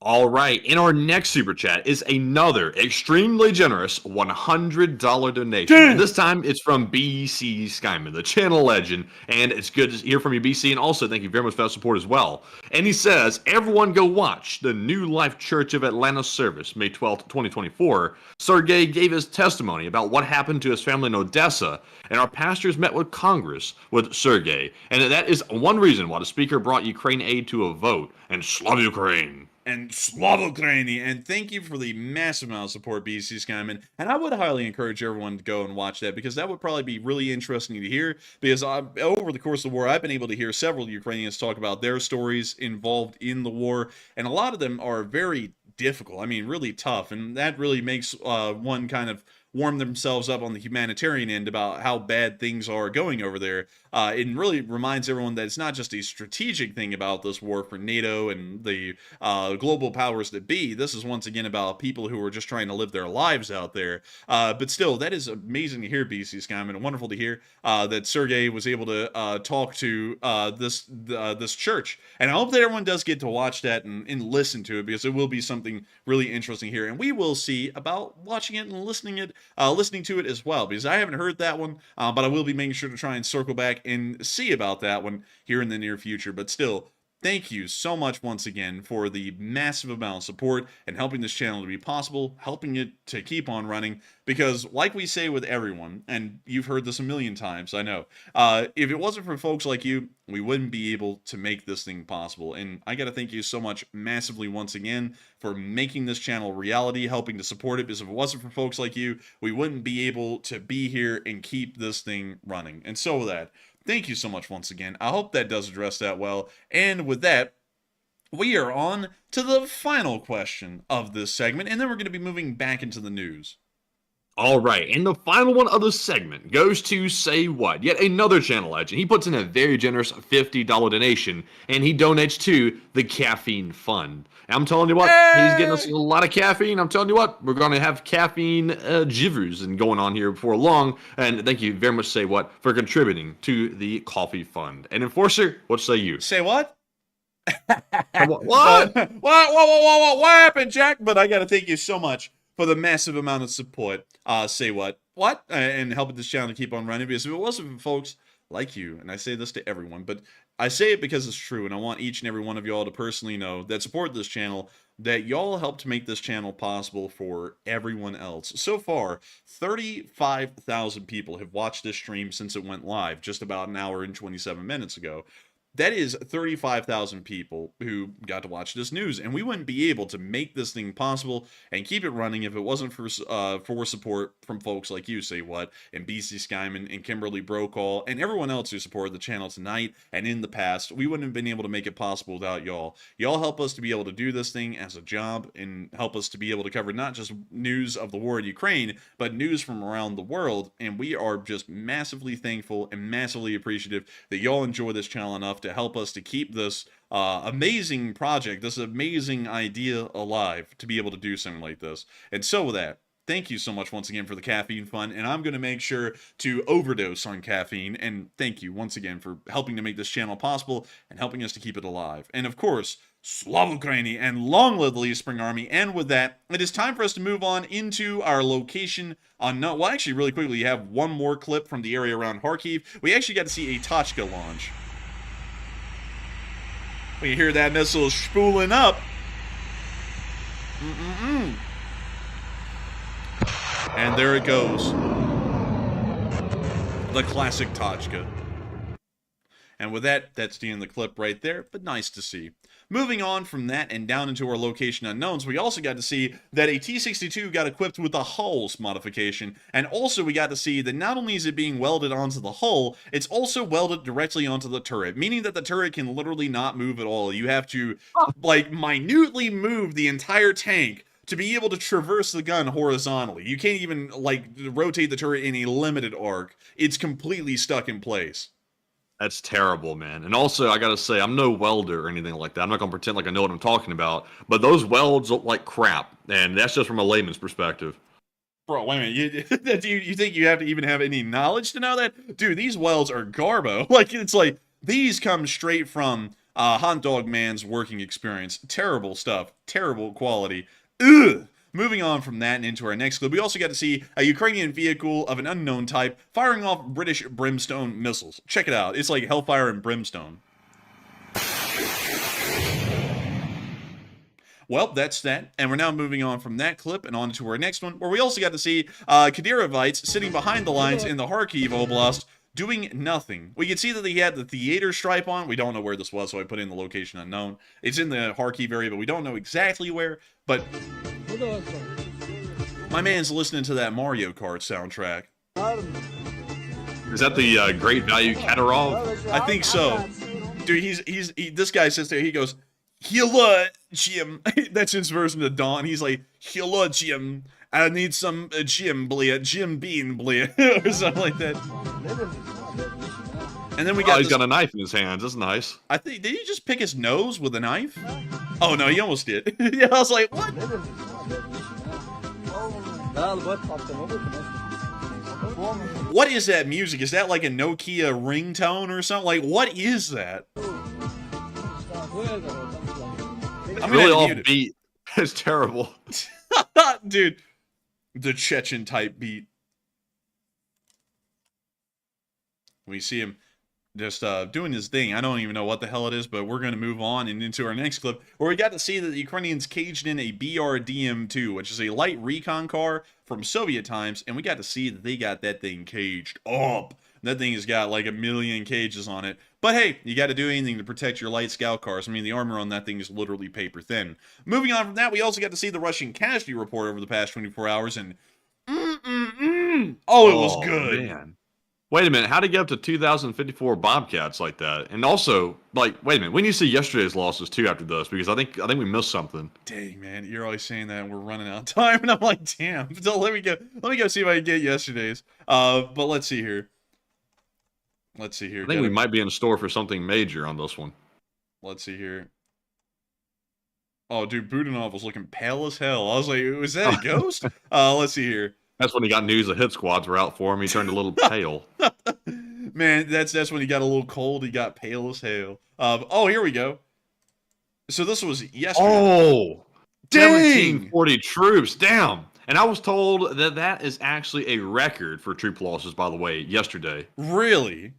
C: All right, in our next super chat is another extremely generous $100 donation. And this time it's from BC Skyman, the channel legend, and it's good to hear from you, BC, and also thank you very much for that support as well. And he says, everyone go watch the New Life Church of Atlanta service, May 12th, 2024. Sergei gave his testimony about what happened to his family in Odessa, and our pastors met with Congress with Sergei. And that is one reason why the speaker brought Ukraine aid to a vote. And Slava Ukraine!
B: And Slava Ukraini, and thank you for the massive amount of support, BC Skyman. And I would highly encourage everyone to go and watch that, because that would probably be really interesting to hear, because over the course of the war, I've been able to hear several Ukrainians talk about their stories involved in the war, and a lot of them are very difficult. I mean, really tough, and that really makes one kind of warm themselves up on the humanitarian end about how bad things are going over there. it really reminds everyone that it's not just a strategic thing about this war for NATO and the global powers that be. This is once again about people who are just trying to live their lives out there. But still, that is amazing to hear, BC Skyman, and wonderful to hear that Sergey was able to talk to this church. And I hope that everyone does get to watch that and listen to it, because it will be something really interesting here. And we will see about watching it and listening to it as well, because I haven't heard that one, but I will be making sure to try and circle back and see about that one here in the near future. But still, thank you so much once again for the massive amount of support and helping this channel to be possible, helping it to keep on running, because like we say with everyone, and you've heard this a million times, I know, if it wasn't for folks like you, we wouldn't be able to make this thing possible. And I gotta thank you so much massively once again for making this channel a reality, helping to support it, because if it wasn't for folks like you, we wouldn't be able to be here and keep this thing running. And so with that, thank you so much once again. I hope that does address that well. And with that, we are on to the final question of this segment, and then we're going to be moving back into the news.
C: All right, and the final one of the segment goes to Say What, yet another channel legend. He puts in a very generous $50 donation, and he donates to the Caffeine Fund. And I'm telling you what, he's getting us a lot of caffeine. I'm telling you what, we're going to have caffeine jivers and going on here before long. And thank you very much, Say What, for contributing to the Coffee Fund. And Enforcer, what say you?
B: Say what?
C: What?
B: What happened, Jack? But I got to thank you so much for the massive amount of support. Say what? And helping this channel to keep on running, because if it wasn't for folks like you, and I say this to everyone, but I say it because it's true, and I want each and every one of y'all to personally know that support this channel, that y'all helped make this channel possible for everyone else. So far, 35,000 people have watched this stream since it went live just about an hour and 27 minutes ago. That is 35,000 people who got to watch this news, and we wouldn't be able to make this thing possible and keep it running if it wasn't for support from folks like you, Say What, and BC Skyman, and Kimberly Brokaw, and everyone else who supported the channel tonight and in the past. We wouldn't have been able to make it possible without y'all. Y'all help us to be able to do this thing as a job, and help us to be able to cover not just news of the war in Ukraine, but news from around the world, and we are just massively thankful and massively appreciative that y'all enjoy this channel enough to help us to keep this amazing project, this amazing idea alive, to be able to do something like this. And so with that, thank you so much once again for the Caffeine Fund, and I'm going to make sure to overdose on caffeine, and thank you once again for helping to make this channel possible and helping us to keep it alive. And of course, Slava Ukraini, and long live the Spring Army. And with that, it is time for us to move on into our location unknown. Well, actually, really quickly, you have one more clip from the area around Kharkiv. We actually got to see a ATACMS launch. When you hear that missile spooling up. And there it goes. The classic Tachka. And with that, that's the end of the clip right there, but nice to see. Moving on from that and down into our location unknowns, we also got to see that a T-62 got equipped with a hulls modification, and also we got to see that not only is it being welded onto the hull, it's also welded directly onto the turret, meaning that the turret can literally not move at all. You have to, like, minutely move the entire tank to be able to traverse the gun horizontally. You can't even, like, rotate the turret in a limited arc. It's completely stuck in place.
C: That's terrible, man. And also, I gotta say, I'm no welder or anything like that. I'm not gonna pretend like I know what I'm talking about. But those welds look like crap, and that's just from a layman's perspective.
B: Bro, wait a minute. You think you have to even have any knowledge to know that? Dude, these welds are garbo. Like, it's like, these come straight from Hot Dog Man's working experience. Terrible stuff. Terrible quality. Ugh. Moving on from that and into our next clip, we also got to see a Ukrainian vehicle of an unknown type firing off British brimstone missiles. Check it out. It's like Hellfire and Brimstone. Well, that's that. And we're now moving on from that clip and on to our next one, where we also got to see Kadyrovites sitting behind the lines in the Kharkiv Oblast, doing nothing. We can see that he had the theater stripe on. We don't know where this was, so I put in the location unknown. It's in the Kharkiv area, but we don't know exactly where. But my man's listening to that Mario Kart soundtrack.
C: Is that the Great Value Kadyrov?
B: I think so. Dude, this guy sits there, he goes, "Hello, Jim." That's his version of Dawn. He's like, "Hello, Jim. I need some Jim Bean, or something like that. And then we
C: Oh,
B: got
C: he's
B: this,
C: got a knife in his hands. That's nice.
B: I think, did he just pick his nose with a knife? Oh no, he almost did. Yeah, I was like, what? What is that music? Is that like a Nokia ringtone or something? Like, what is that? I'm
C: Really
B: gonna mute
C: offbeat. It's terrible.
B: it. Dude, the Chechen type beat. We see him just doing his thing. I don't even know what the hell it is, but we're going to move on and into our next clip where we got to see that the Ukrainians caged in a BRDM-2, which is a light recon car from Soviet times, and we got to see that they got that thing caged up. That thing has got like 1 million cages on it. But hey, you got to do anything to protect your light scout cars. I mean, the armor on that thing is literally paper thin. Moving on from that, we also got to see the Russian casualty report over the past 24 hours, and oh, it was good.
C: Man. Wait a minute. How did he get up to 2,054 Bobcats like that? And also, like, wait a minute. We need to see yesterday's losses too after this because I think we missed something.
B: Dang, man, you're always saying that, and we're running out of time, and I'm like, damn. So let me go see if I can get yesterday's. But let's see here. Let's see here.
C: I think we might be in store for something major on this one.
B: Let's see here. Oh, dude, Budanov was looking pale as hell. I was like, was that a ghost? Let's see here.
C: That's when he got news the hit squads were out for him. He turned a little pale.
B: Man, that's when he got a little cold. He got pale as hell. Oh, here we go. So this was yesterday.
C: Oh,
B: dang!
C: 1740 troops. Damn. And I was told that that is actually a record for troop losses, by the way, yesterday.
B: Really?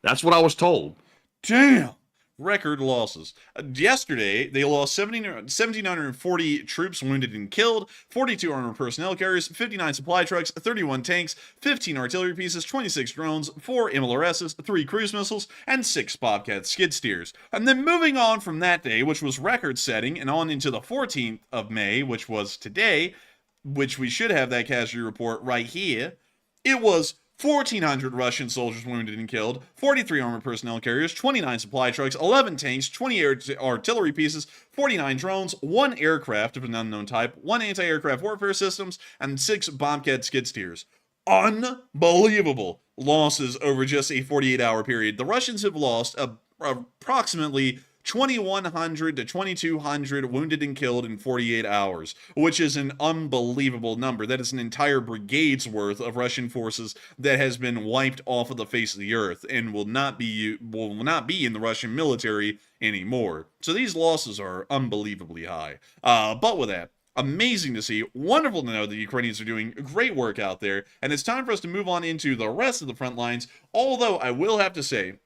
C: That's what I was told.
B: Damn. Record losses. Yesterday, they lost 1,740 troops wounded and killed, 42 armored personnel carriers, 59 supply trucks, 31 tanks, 15 artillery pieces, 26 drones, 4 MLRSs, 3 cruise missiles, and 6 Bobcat skid steers. And then moving on from that day, which was record-setting, and on into the 14th of May, which was today, which we should have that casualty report right here, it was 1,400 Russian soldiers wounded and killed, 43 armored personnel carriers, 29 supply trucks, 11 tanks, 20 artillery pieces, 49 drones, 1 aircraft of an unknown type, 1 anti-aircraft warfare systems, and 6 Bobcat skid steers. Unbelievable losses over just a 48-hour period. The Russians have lost approximately 2,100 to 2,200 wounded and killed in 48 hours, which is an unbelievable number. That is an entire brigade's worth of Russian forces that has been wiped off of the face of the earth and will not be in the Russian military anymore. So these losses are unbelievably high. But with that, amazing to see, wonderful to know that the Ukrainians are doing great work out there, and it's time for us to move on into the rest of the front lines, although I will have to say,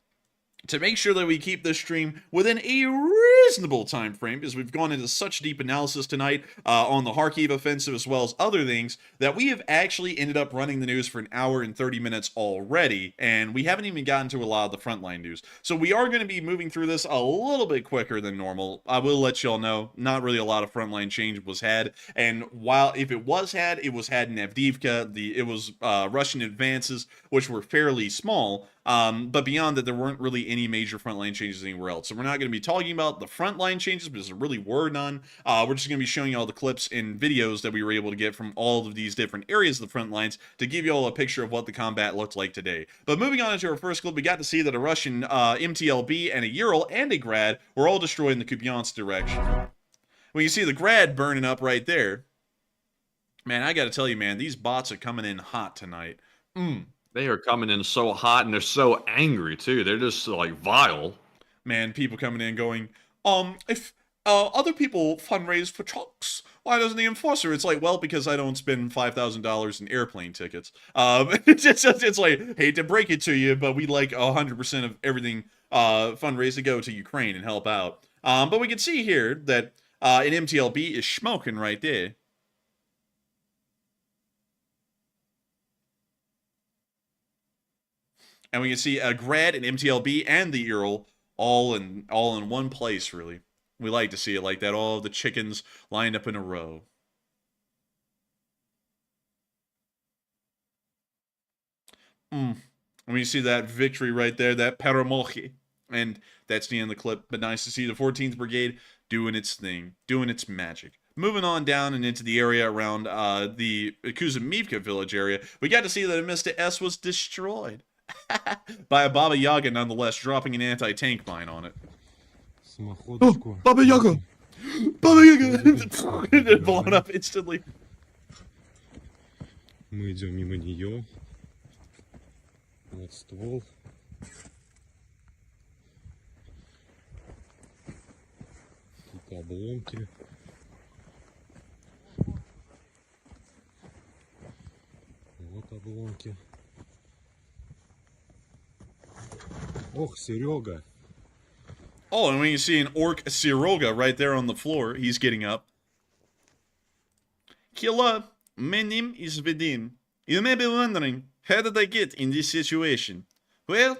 B: to make sure that we keep this stream within a reasonable time frame, because we've gone into such deep analysis tonight on the Kharkiv offensive as well as other things, that we have actually ended up running the news for 1 hour and 30 minutes already, and we haven't even gotten to a lot of the frontline news. So we are going to be moving through this a little bit quicker than normal. I will let y'all know, not really a lot of frontline change was had, and while if it was had in Avdiivka. It was Russian advances, which were fairly small, but beyond that, there weren't really any major frontline changes anywhere else. So we're not going to be talking about the frontline changes because there really were none. We're just going to be showing you all the clips and videos that we were able to get from all of these different areas of the front lines to give you all a picture of what the combat looked like today. But moving on into our first clip, we got to see that a Russian MTLB and a Ural and a Grad were all destroyed in the Kupiansk direction. Well, you see the Grad burning up right there. Man, I got to tell you, man, these bots are coming in hot tonight.
C: They are coming in so hot and they're so angry too. They're just like vile.
B: Man, people coming in going, if other people fundraise for trucks, why doesn't the enforcer? It's like, well, because I don't spend $5,000 in airplane tickets. It's like, hate to break it to you, but we like 100% of everything fundraised to go to Ukraine and help out. But we can see here that an MTLB is smoking right there. And we can see a Grad, an MTLB, and the Ural all in one place, really. We like to see it like that, all of the chickens lined up in a row. And we see that victory right there, that Peremochi. And that's the end of the clip, but nice to see the 14th Brigade doing its thing, doing its magic. Moving on down and into the area around the Kuzmivka village area, we got to see that Amista S was destroyed. By a Baba Yaga, nonetheless, dropping an anti-tank mine on it.
E: Самоходочку.
C: Baba Yaga!
B: Baba Yaga! Blown up instantly.
E: Мы идем мимо нее. Вот ствол. Какие-то обломки. Вот обломки. Ох, Серега.
B: Oh, and we can see an orc Siroga right there on the floor. He's getting up. Killa, my name is Vadim. You may be wondering, how did I get in this situation? Well,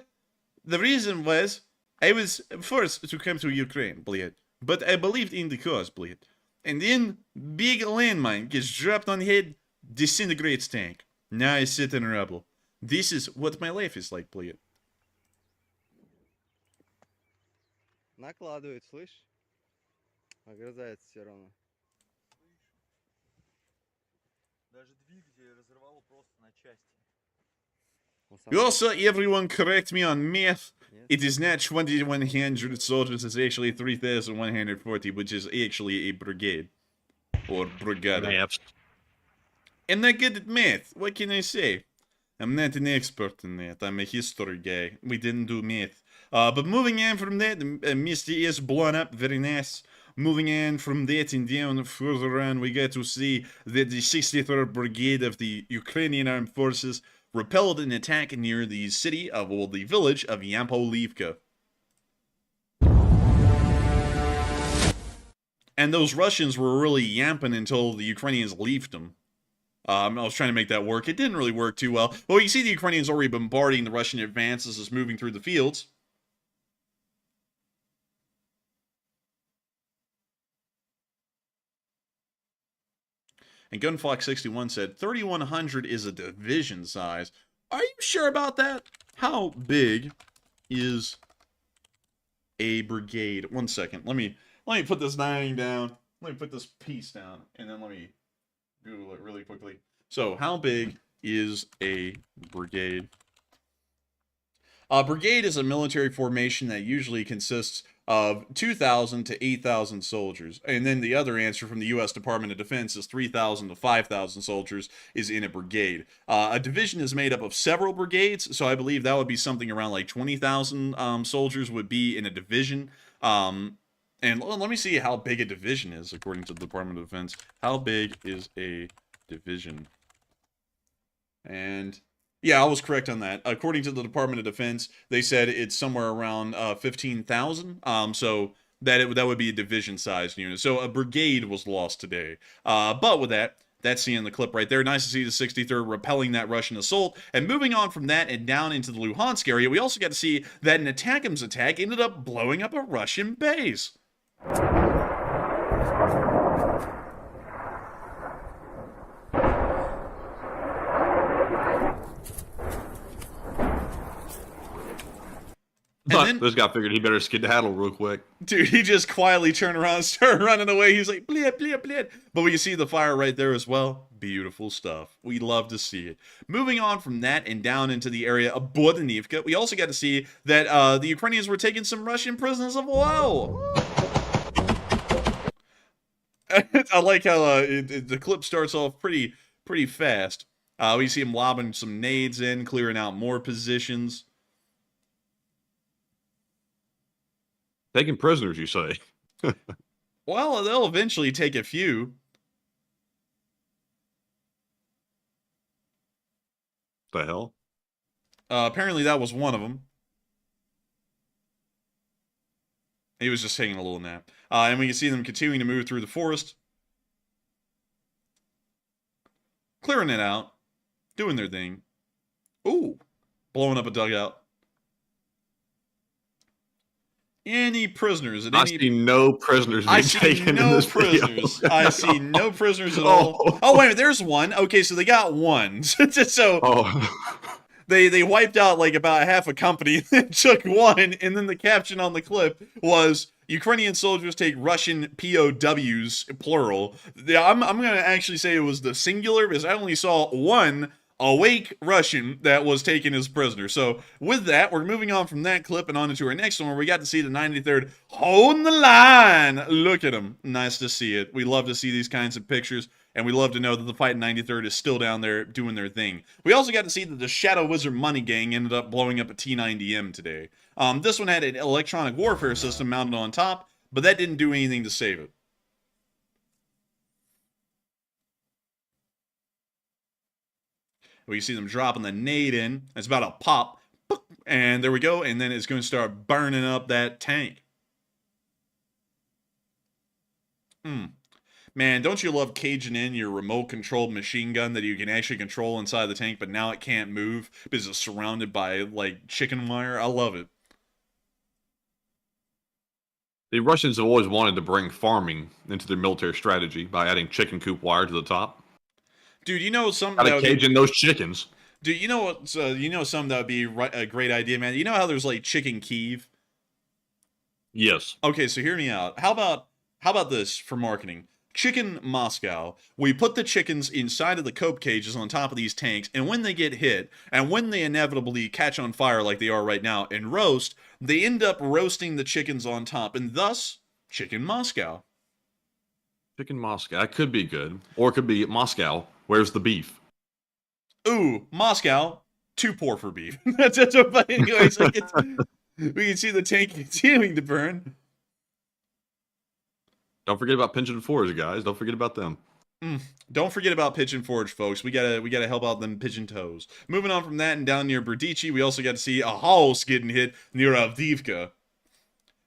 B: the reason was, I was forced to come to Ukraine, bled. But I believed in the cause, bled. And then, big landmine gets dropped on head, disintegrates tank. Now I sit in rubble. This is what my life is like, bled.
H: Накладывает, слышь? Огрызается все равно.
I: Даже двигатель разорвало просто на части.
B: You also, everyone correct me on math. It is not 2,100 soldiers, it's actually 3,140, which is actually a brigade. Or brigada.
C: Maths.
B: I'm not good at math, what can I say? I'm not an expert in that, I'm a history guy. We didn't do math. But moving on from that, Mr. is blown up, very nice. Moving on from that and down further on, we get to see that the 63rd Brigade of the Ukrainian Armed Forces repelled an attack near the city of, well, the village of Yampolivka. And those Russians were really yamping until the Ukrainians leafed them. I was trying to make that work. It didn't really work too well. Well, you see the Ukrainians already bombarding the Russian advances as moving through the fields. And Gunfox61 said, 3,100 is a division size. Are you sure about that? How big is a brigade? 1 second. Let me put this thing down. Let me put this piece down. And then let me Google it really quickly. So, how big is a brigade? A brigade is a military formation that usually consists of 2,000 to 8,000 soldiers. And then the other answer from the U.S. Department of Defense is 3,000 to 5,000 soldiers is in a brigade. A division is made up of several brigades, so I believe that would be something around like 20,000 soldiers would be in a division. And let me see how big a division is, according to the Department of Defense. How big is a division? And yeah, I was correct on that. According to the Department of Defense, they said it's somewhere around 15,000. So that would be a division-sized unit. So a brigade was lost today. But with that, that's seeing the clip right there. Nice to see the 63rd repelling that Russian assault. And moving on from that and down into the Luhansk area, we also got to see that an ATACMS attack ended up blowing up a Russian base.
C: Then, this guy figured he better skedaddle real quick.
B: Dude, he just quietly turned around and started running away. He's like, bleh, bleh, bleh. But we can see the fire right there as well. Beautiful stuff. We love to see it. Moving on from that and down into the area of Bodanivka, we also got to see that the Ukrainians were taking some Russian prisoners of war. I like how the clip starts off pretty fast. We see him lobbing some nades in, clearing out more positions.
C: Taking prisoners, you say?
B: Well, they'll eventually take a few.
C: The hell?
B: Apparently that was one of them. He was just taking a little nap. And we can see them continuing to move through the forest. Clearing it out. Doing their thing. Ooh. Blowing up a dugout. Any prisoners?
C: I see no prisoners being taken in this video.
B: I see no prisoners at all. Oh, wait a minute. There's one. Okay, so they got one. So they wiped out like about half a company, took one, and then the caption on the clip was, Ukrainian soldiers take Russian POWs, plural. I'm going to actually say it was the singular, because I only saw one awake Russian that was taken as prisoner. So with that, we're moving on from that clip and on into our next one where we got to see the 93rd holding the line. Look at them. Nice to see it. We love to see these kinds of pictures, and we love to know that the Fighting 93rd is still down there doing their thing. We also got to see that the Shadow Wizard Money Gang ended up blowing up a T-90M today. This one had an electronic warfare system mounted on top, but that didn't do anything to save it. We see them dropping the nade in. It's about to pop. And there we go. And then it's going to start burning up that tank. Man, don't you love caging in your remote-controlled machine gun that you can actually control inside the tank, but now it can't move because it's surrounded by, like, chicken wire? I love it.
C: The Russians have always wanted to bring farming into their military strategy by adding chicken coop wire to the top.
B: Dude, you know something
C: Gotta cage in those chickens.
B: Dude, you know what? You know something that would be a great idea, man. You know how there's like chicken Kyiv?
C: Yes.
B: Okay, so hear me out. How about this for marketing? Chicken Moscow. We put the chickens inside of the cope cages on top of these tanks, and when they get hit, and when they inevitably catch on fire like they are right now and roast, they end up roasting the chickens on top, and thus Chicken Moscow.
C: Chicken Moscow. That could be good. Or it could be Moscow. Where's the beef?
B: Ooh, Moscow. Too poor for beef. That's what, anyways, like we can see the tank continuing to burn.
C: Don't forget about Pigeon Forge, guys. Don't forget about them.
B: Don't forget about Pigeon Forge, folks. We gotta help out them pigeon toes. Moving on from that and down near Berdichi, we also got to see a house getting hit near Avdiivka.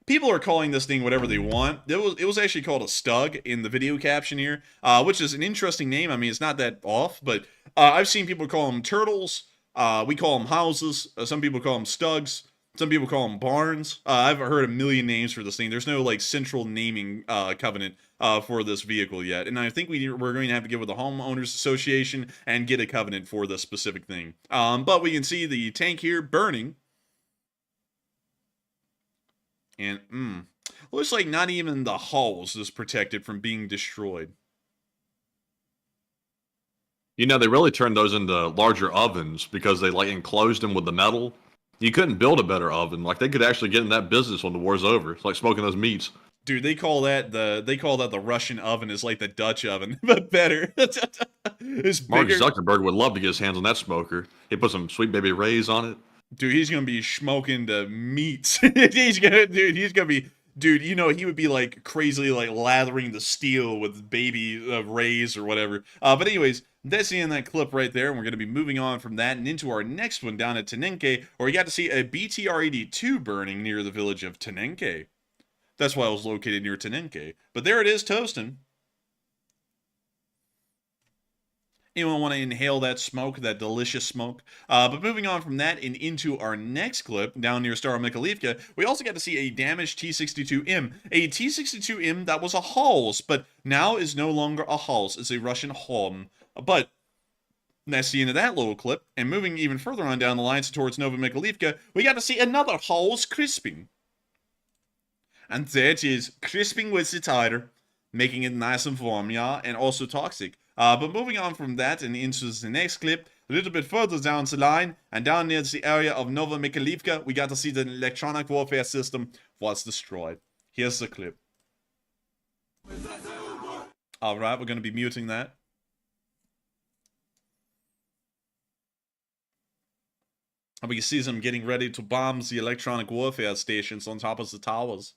B: People are calling this thing whatever they want. It was actually called a Stug in the video caption here, which is an interesting name. I mean, it's not that off, but I've seen people call them turtles. We call them houses. Some people call them Stugs. Some people call them barns. I've heard a million names for this thing. There's no like central naming covenant for this vehicle yet, and I think we're going to have to get with the homeowners association and get a covenant for this specific thing. But we can see the tank here burning. And, looks like not even the hulls is protected from being destroyed.
C: You know, they really turned those into larger ovens because they, like, enclosed them with the metal. You couldn't build a better oven. Like, they could actually get in that business when the war's over. It's like smoking those meats.
B: Dude, they call that the Russian oven is like the Dutch oven, but better. It's
C: Mark
B: bigger.
C: Zuckerberg would love to get his hands on that smoker. He put some Sweet Baby Ray's on it.
B: Dude, he's gonna be smoking the meats. He's gonna be, you know, he would be like crazily like lathering the steel with baby rays or whatever. But anyways, that's the end of that clip right there, and we're gonna be moving on from that and into our next one down at Tenenke, where we got to see a BTR-82 burning near the village of Tenenke. That's why I was located near Tenenke. But there it is, toasting. Anyone want to inhale that smoke, that delicious smoke? But moving on from that and into our next clip down near Staromykhalivka, we also got to see a damaged T-62M. A T-62M that was a Hals, but now is no longer a Hals. It's a Russian Holm. But that's the end of that little clip. And moving even further on down the lines towards Novomykhalivka, we got to see another Hals crisping. And that is crisping with the tire, making it nice and warm, yeah, and also toxic. But moving on from that and into the next clip, a little bit further down the line, and down near the area of Novomykhalivka, we got to see the electronic warfare system was destroyed. Here's the clip. Alright, we're going to be muting that. And we can see them getting ready to bomb the electronic warfare stations on top of the towers.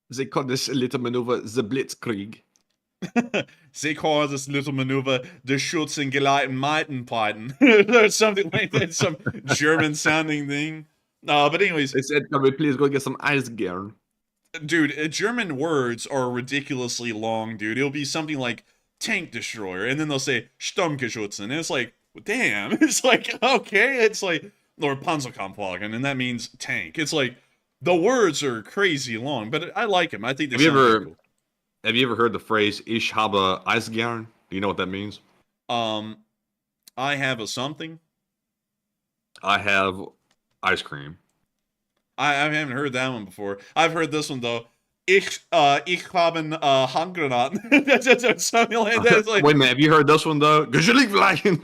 C: They call this little maneuver the Blitzkrieg.
B: They call this little maneuver the Schützengeleiten-Meitenpeiten. Or something like that, some German-sounding thing. But anyways.
C: They said, can we please go get some Eisgern?
B: Dude, German words are ridiculously long, dude. It'll be something like tank destroyer, and then they'll say Sturmgeschützen, and it's like, damn. It's like, okay, it's like, or Panzerkampfwagen, and that means tank. It's like, the words are crazy long, but I like them. I think they sound cool.
C: Have you ever heard the phrase "Ich habe Eisgern"? Do you know what that means?
B: I have a something.
C: I have ice cream.
B: I haven't heard that one before. I've heard this one though. Ich haben Handgranaten. That's something like that. It's like,
C: Wait a minute, have you heard this one though?
B: Geschlagen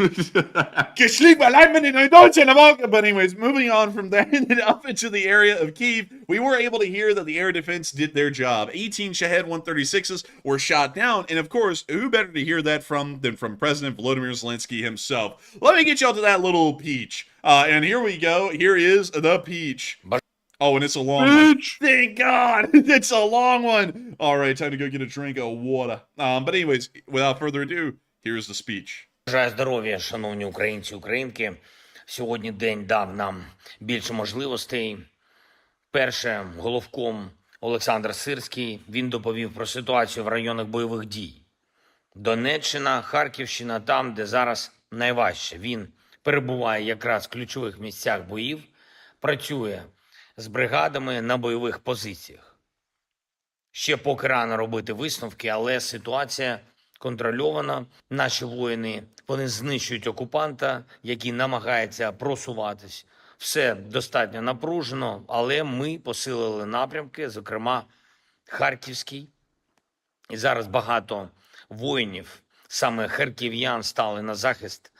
B: in Deutschland. But anyways, moving on from there and up into the area of Kyiv, we were able to hear that the air defense did their job. 18 Shahed 136s were shot down, and of course, who better to hear that from than from President Volodymyr Zelensky himself? Let me get y'all to that little peach. And here we go. Here is the peach. Oh, and it's a long one. Thank God. It's a long one. All right, time to go get a drink of water. But anyways, without further ado, here's the speech.
J: Бажаю здоров'я, шановні українці, українки. Сьогодні день дав нам більше можливостей. Перше, головком Олександр Сирський, він доповів про ситуацію в районах бойових дій. Донеччина, Харківщина, там, де зараз найважче. Він перебуває якраз в ключових місцях боїв, працює з бригадами на бойових позиціях. Ще поки рано робити висновки, але ситуація контрольована. Наші воїни, вони знищують окупанта, який намагається просуватись. Все достатньо напружено, але ми посилили напрямки, зокрема Харківський. І зараз багато воїнів, саме харків'ян, стали на захист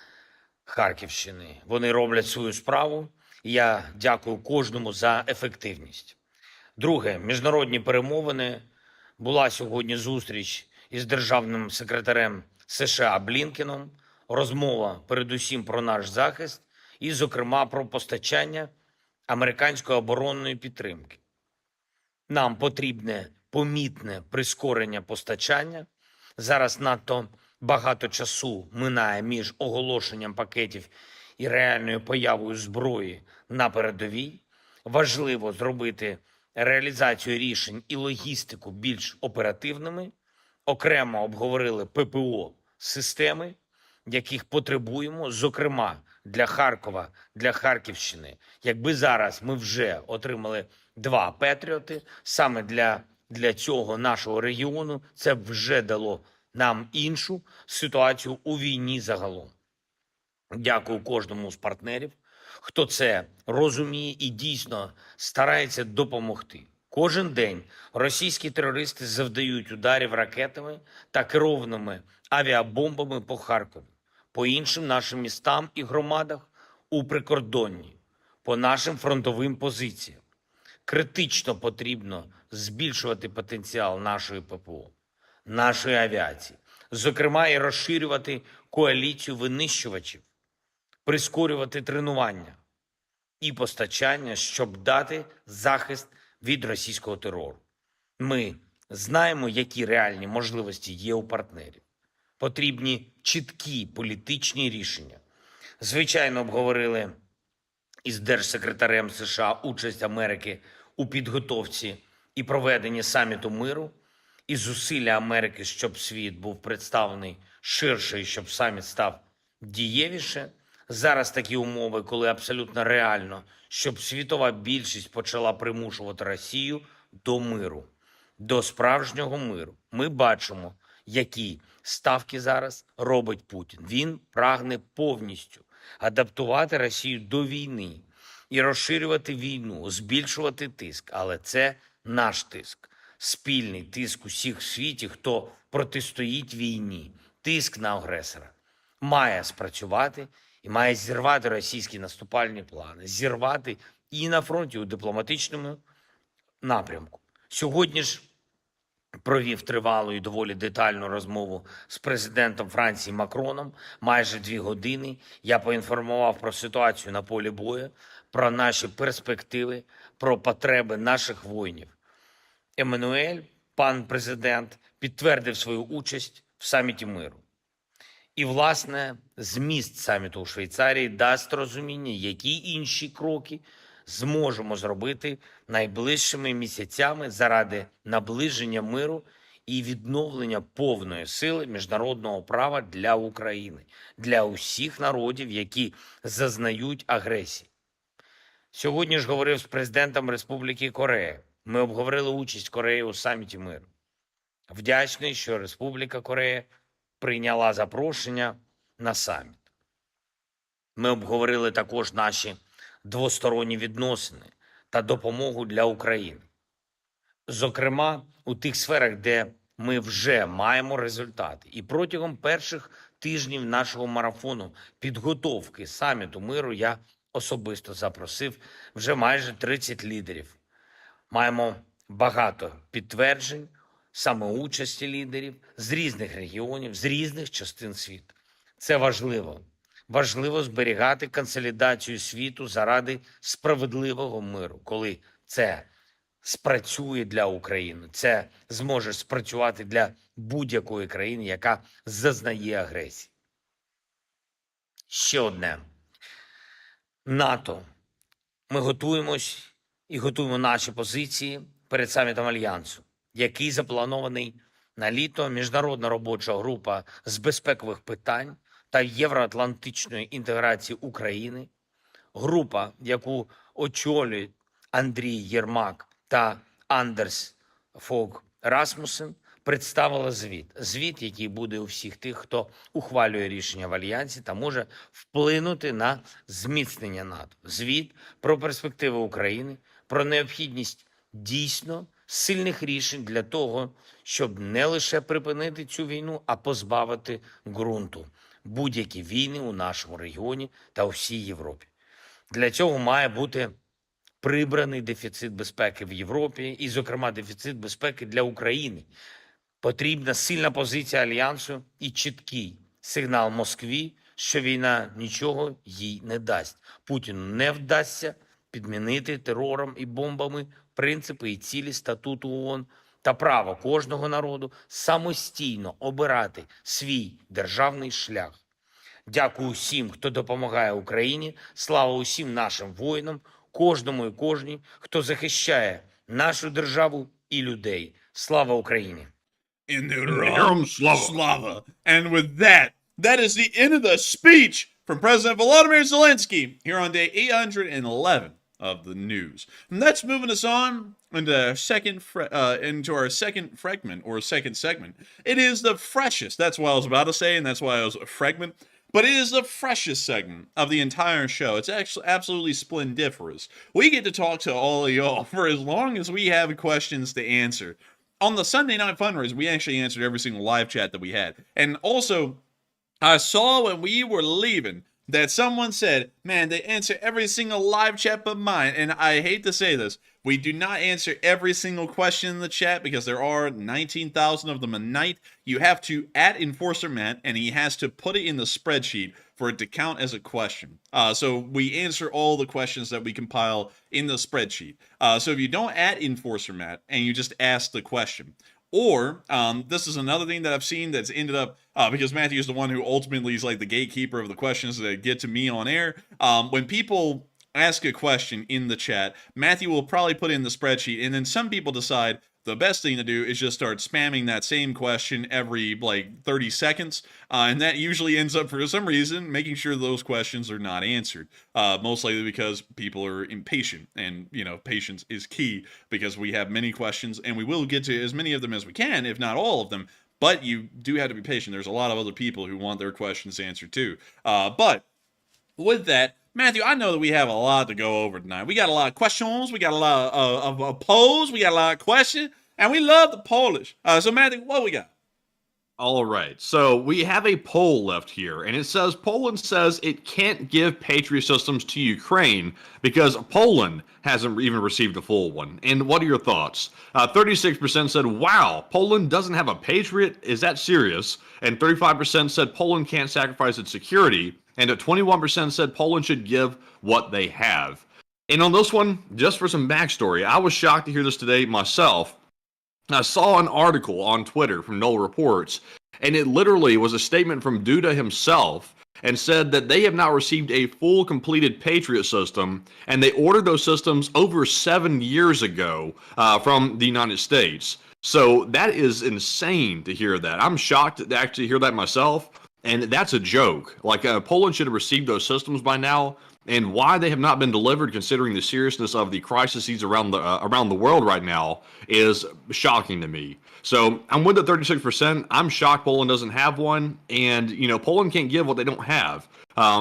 J: Харківщини. Вони роблять свою справу. Я дякую кожному за ефективність. Друге, міжнародні перемовини. Була сьогодні зустріч із державним секретарем США Блінкеном. Розмова передусім про наш захист і, зокрема, про постачання американської оборонної підтримки. Нам потрібне помітне прискорення постачання. Зараз надто багато часу минає між оголошенням пакетів і реальною появою зброї на передовій. Важливо зробити реалізацію рішень і логістику більш оперативними. Окремо обговорили ППО-системи, яких потребуємо, зокрема для Харкова, для Харківщини. Якби зараз ми вже отримали 2 «Петріоти», саме для цього нашого регіону, це вже дало нам іншу ситуацію у війні загалом. Дякую кожному з партнерів, хто це розуміє і дійсно старається допомогти. Кожен день російські терористи завдають ударів ракетами та керованими авіабомбами по Харкову, по іншим нашим містам і громадах у прикордонні, по нашим фронтовим позиціям. Критично потрібно збільшувати потенціал нашої ППО, нашої авіації, зокрема і розширювати коаліцію винищувачів, прискорювати тренування і постачання, щоб дати захист від російського терору. Ми знаємо, які реальні можливості є у партнерів. Потрібні чіткі політичні рішення. Звичайно, обговорили із держсекретарем США участь Америки у підготовці і проведенні саміту миру, і зусилля Америки, щоб світ був представлений ширше і щоб саміт став дієвіше. Зараз такі умови, коли абсолютно реально, щоб світова більшість почала примушувати Росію до миру, до справжнього миру. Ми бачимо, які ставки зараз робить Путін. Він прагне повністю адаптувати Росію до війни і розширювати війну, збільшувати тиск. Але це наш тиск, спільний тиск усіх в світі, хто протистоїть війні. Тиск на агресора має спрацювати і має зірвати російські наступальні плани, зірвати і на фронті, у дипломатичному напрямку. Сьогодні ж провів тривалу і доволі детальну розмову з президентом Франції Макроном. Майже 2 години я поінформував про ситуацію на полі бою, про наші перспективи, про потреби наших воїнів. Еммануель, пан президент, підтвердив свою участь в саміті миру. І, власне, зміст саміту у Швейцарії дасть розуміння, які інші кроки зможемо зробити найближчими місяцями заради наближення миру і відновлення повної сили міжнародного права для України, для усіх народів, які зазнають агресії. Сьогодні ж говорив з президентом Республіки Корея. Ми обговорили участь Кореї у саміті миру. Вдячний, що Республіка Корея прийняла запрошення на саміт. Ми обговорили також наші двосторонні відносини та допомогу для України. Зокрема, у тих сферах, де ми вже маємо результати. І протягом перших тижнів нашого марафону підготовки саміту миру я особисто запросив вже майже 30 лідерів. Маємо багато підтверджень саме участі лідерів з різних регіонів, з різних частин світу. Це важливо. Важливо зберігати консолідацію світу заради справедливого миру, коли це спрацює для України, це зможе спрацювати для будь-якої країни, яка зазнає агресії. Ще одне. НАТО. Ми готуємось і готуємо наші позиції перед самітом Альянсу, який запланований на літо. Міжнародна робоча група з безпекових питань та євроатлантичної інтеграції України, група, яку очолюють Андрій Єрмак та Андерс Фог Расмусен, представила звіт. Звіт, який буде у всіх тих, хто ухвалює рішення в Альянсі та може вплинути на зміцнення НАТО. Звіт про перспективи України, про необхідність дійсно сильних рішень для того, щоб не лише припинити цю війну, а позбавити ґрунту будь-які війни у нашому регіоні та у всій Європі. Для цього має бути прибраний дефіцит безпеки в Європі і, зокрема, дефіцит безпеки для України. Потрібна сильна позиція Альянсу і чіткий сигнал Москві, що війна нічого їй не дасть. Путіну не вдасться підмінити терором і бомбами принципи і цілі статуту ООН та право кожного народу самостійно обирати свій державний шлях. Дякую всім, хто допомагає Україні. Слава усім нашим воїнам, кожному і кожній, хто захищає нашу державу і людей. Слава Україні!
B: Героям слава. And with that is the end of the speech from President Volodymyr Zelensky here on day 811 of the news. And that's moving us on into our second fragment or second segment. It is the freshest. That's what I was about to say, and that's why I was a fragment. But it is the freshest segment of the entire show. It's actually absolutely splendiferous. We get to talk to all of y'all for as long as we have questions to answer. On the Sunday Night Fundraise, we actually answered every single live chat that we had. And also, I saw when we were leaving that someone said, man, they answer every single live chat but mine. And I hate to say this, we do not answer every single question in the chat because there are 19,000 of them a night. You have to @Enforcer Matt, and he has to put it in the spreadsheet for it to count as a question. So we answer all the questions that we compile in the spreadsheet. So if you don't @Enforcer Matt and you just ask the question, or this is another thing that I've seen that's ended up, because Matthew is the one who ultimately is like the gatekeeper of the questions that get to me on air. When people ask a question in the chat, Matthew will probably put in the spreadsheet, and then some people decide the best thing to do is just start spamming that same question every like 30 seconds. And that usually ends up, for some reason, making sure those questions are not answered. Most likely because people are impatient. And, you know, patience is key because we have many questions and we will get to as many of them as we can, if not all of them. But you do have to be patient. There's a lot of other people who want their questions answered too. But with that, Matthew, I know that we have a lot to go over tonight. We got a lot of questions. We got a lot of polls. We got a lot of questions. And we love the Polish. So, Matthew, what we got?
C: All right. So we have a poll left here, and it says Poland says it can't give Patriot systems to Ukraine because Poland hasn't even received a full one. And what are your thoughts? 36% said, wow, Poland doesn't have a Patriot? Is that serious? And 35% said Poland can't sacrifice its security. And 21% said Poland should give what they have. And on this one, just for some backstory, I was shocked to hear this today myself. I saw an article on Twitter from Null Reports, and it literally was a statement from Duda himself and said that they have not received a full completed Patriot system, and they ordered those systems over 7 years ago from the United States. So that is insane to hear that. I'm shocked to actually hear that myself. And that's a joke. Like, Poland should have received those systems by now, and why they have not been delivered, considering the seriousness of the crises around the world right now, is shocking to me. So I'm with the 36%. I'm shocked Poland doesn't have one, and Poland can't give what they don't have.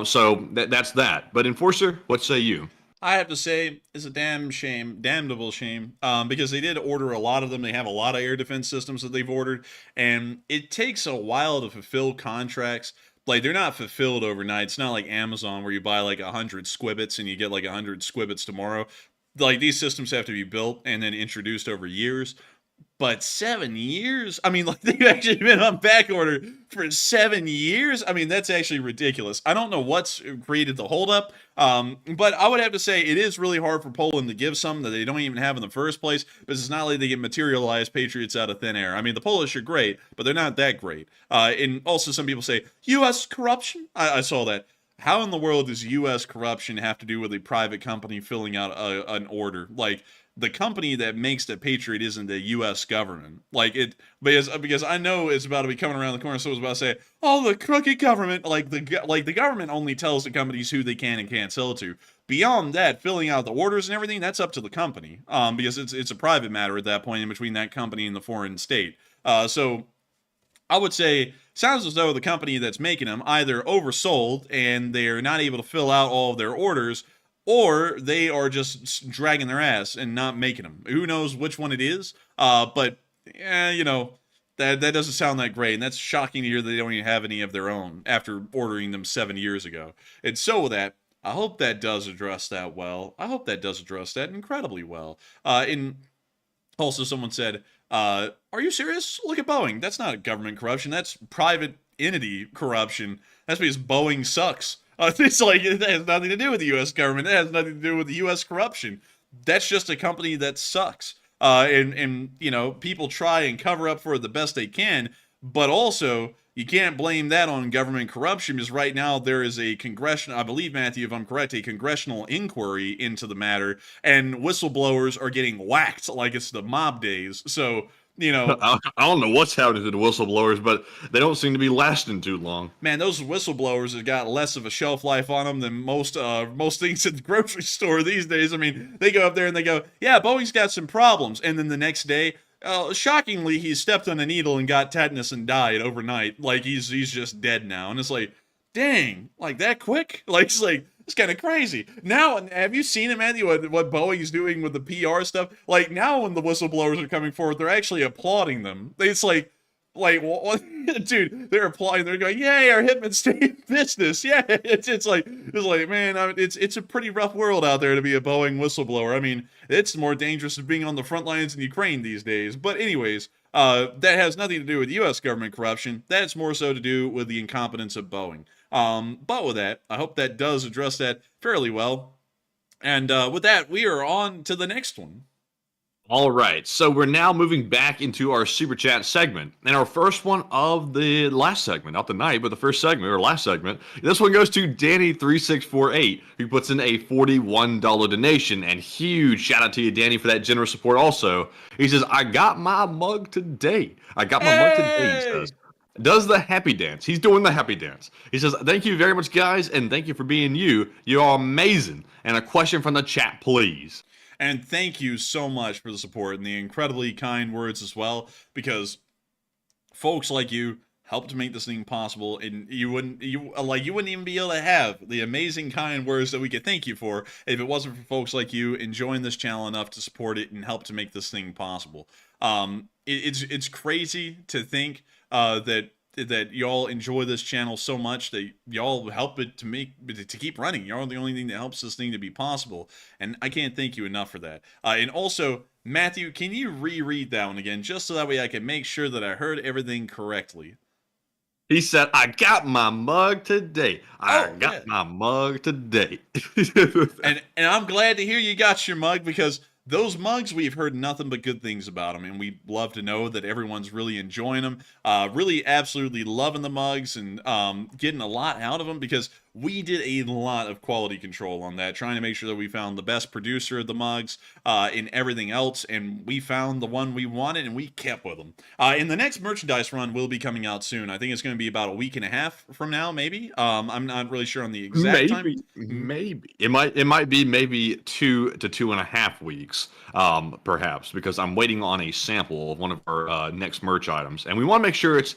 C: So that's that. But Enforcer, what say you?
B: I have to say, it's a damnable shame, because they did order a lot of them. They have a lot of air defense systems that they've ordered, and it takes a while to fulfill contracts. Like, they're not fulfilled overnight. It's not like Amazon where you buy like 100 squibbits and you get like 100 squibbits tomorrow. Like, these systems have to be built and then introduced over years. But 7 years? I mean, like, they've actually been on back order for 7 years? I mean, that's actually ridiculous. I don't know what's created the holdup, but I would have to say it is really hard for Poland to give some that they don't even have in the first place, because it's not like they get materialized patriots out of thin air. I mean, the Polish are great, but they're not that great. And also some people say, U.S. corruption? I saw that. How in the world does U.S. corruption have to do with a private company filling out an order? Like, the company that makes the Patriot isn't the U.S. government. Like, it, because I know it's about to be coming around the corner. So I was about to say, oh, the crooked government. Like the government only tells the companies who they can and can't sell to. Beyond that, filling out the orders and everything, that's up to the company. Because it's a private matter at that point in between that company and the foreign state. So I would say, sounds as though the company that's making them either oversold and they're not able to fill out all of their orders, or they are just dragging their ass and not making them. Who knows which one it is? But you know, that doesn't sound that great, and that's shocking to hear that they don't even have any of their own after ordering them 7 years ago. And so with that, I hope that does address that well. I hope that does address that incredibly well. And also someone said, are you serious? Look at Boeing. That's not government corruption. That's private entity corruption. That's because Boeing sucks. It's like, it has nothing to do with the U.S. government. It has nothing to do with the U.S. corruption. That's just a company that sucks. And you know, people try and cover up for it the best they can, but also you can't blame that on government corruption, because right now there is a congressional, I believe, Matthew, if I'm correct, a congressional inquiry into the matter, and whistleblowers are getting whacked like it's the mob days. So, you know,
C: I don't know what's happening to the whistleblowers, but they don't seem to be lasting too long.
B: Man, those whistleblowers have got less of a shelf life on them than most things at the grocery store these days. I mean, they go up there and they go, yeah, Boeing's got some problems. And then the next day, shockingly, he stepped on a needle and got tetanus and died overnight. Like, he's just dead now. And it's like, dang, like that quick? Like, it's kind of crazy. Now, have you seen it, Matthew, what Boeing's doing with the PR stuff? Like, now when the whistleblowers are coming forward, they're actually applauding them. It's like, what? Dude, they're applauding. They're going, yay, our hitmen stay in business. Yeah, it's like, man, it's a pretty rough world out there to be a Boeing whistleblower. I mean, it's more dangerous than being on the front lines in Ukraine these days. But anyways, that has nothing to do with U.S. government corruption. That's more so to do with the incompetence of Boeing. But with that, I hope that does address that fairly well. And with that, we are on to the next one.
C: All right, so we're now moving back into our Super Chat segment. And our first one of the last segment, not the night, but the first segment, or last segment. This one goes to Danny3648, who puts in a $41 donation. And huge shout out to you, Danny, for that generous support also. He says, I got my mug today. Mug today, he says. Does the happy dance. He's doing the happy dance. He says, thank you very much, guys, and thank you for being you. You are amazing. And a question from the chat, please.
B: And thank you so much for the support and the incredibly kind words as well, because folks like you helped to make this thing possible, and you wouldn't even be able to have the amazing kind words that we could thank you for if it wasn't for folks like you enjoying this channel enough to support it and help to make this thing possible. It's crazy to think that y'all enjoy this channel so much that y'all help it to keep running. Y'all are the only thing that helps this thing to be possible, and I can't thank you enough for that. And also, Matthew, can you reread that one again, just so that way I can make sure that I heard everything correctly?
C: He said, I got my mug today. I got my mug today.
B: and I'm glad to hear you got your mug, because those mugs, we've heard nothing but good things about them, and we love to know that everyone's really enjoying them, really absolutely loving the mugs, and getting a lot out of them, because we did a lot of quality control on that, trying to make sure that we found the best producer of the mugs and everything else, and we found the one we wanted, and we kept with them. And the next merchandise run will be coming out soon. I think it's going to be about a week and a half from now, maybe. I'm not really sure on the exact time.
C: Maybe. It might be maybe 2 to 2.5 weeks, perhaps, because I'm waiting on a sample of one of our next merch items, and we want to make sure it's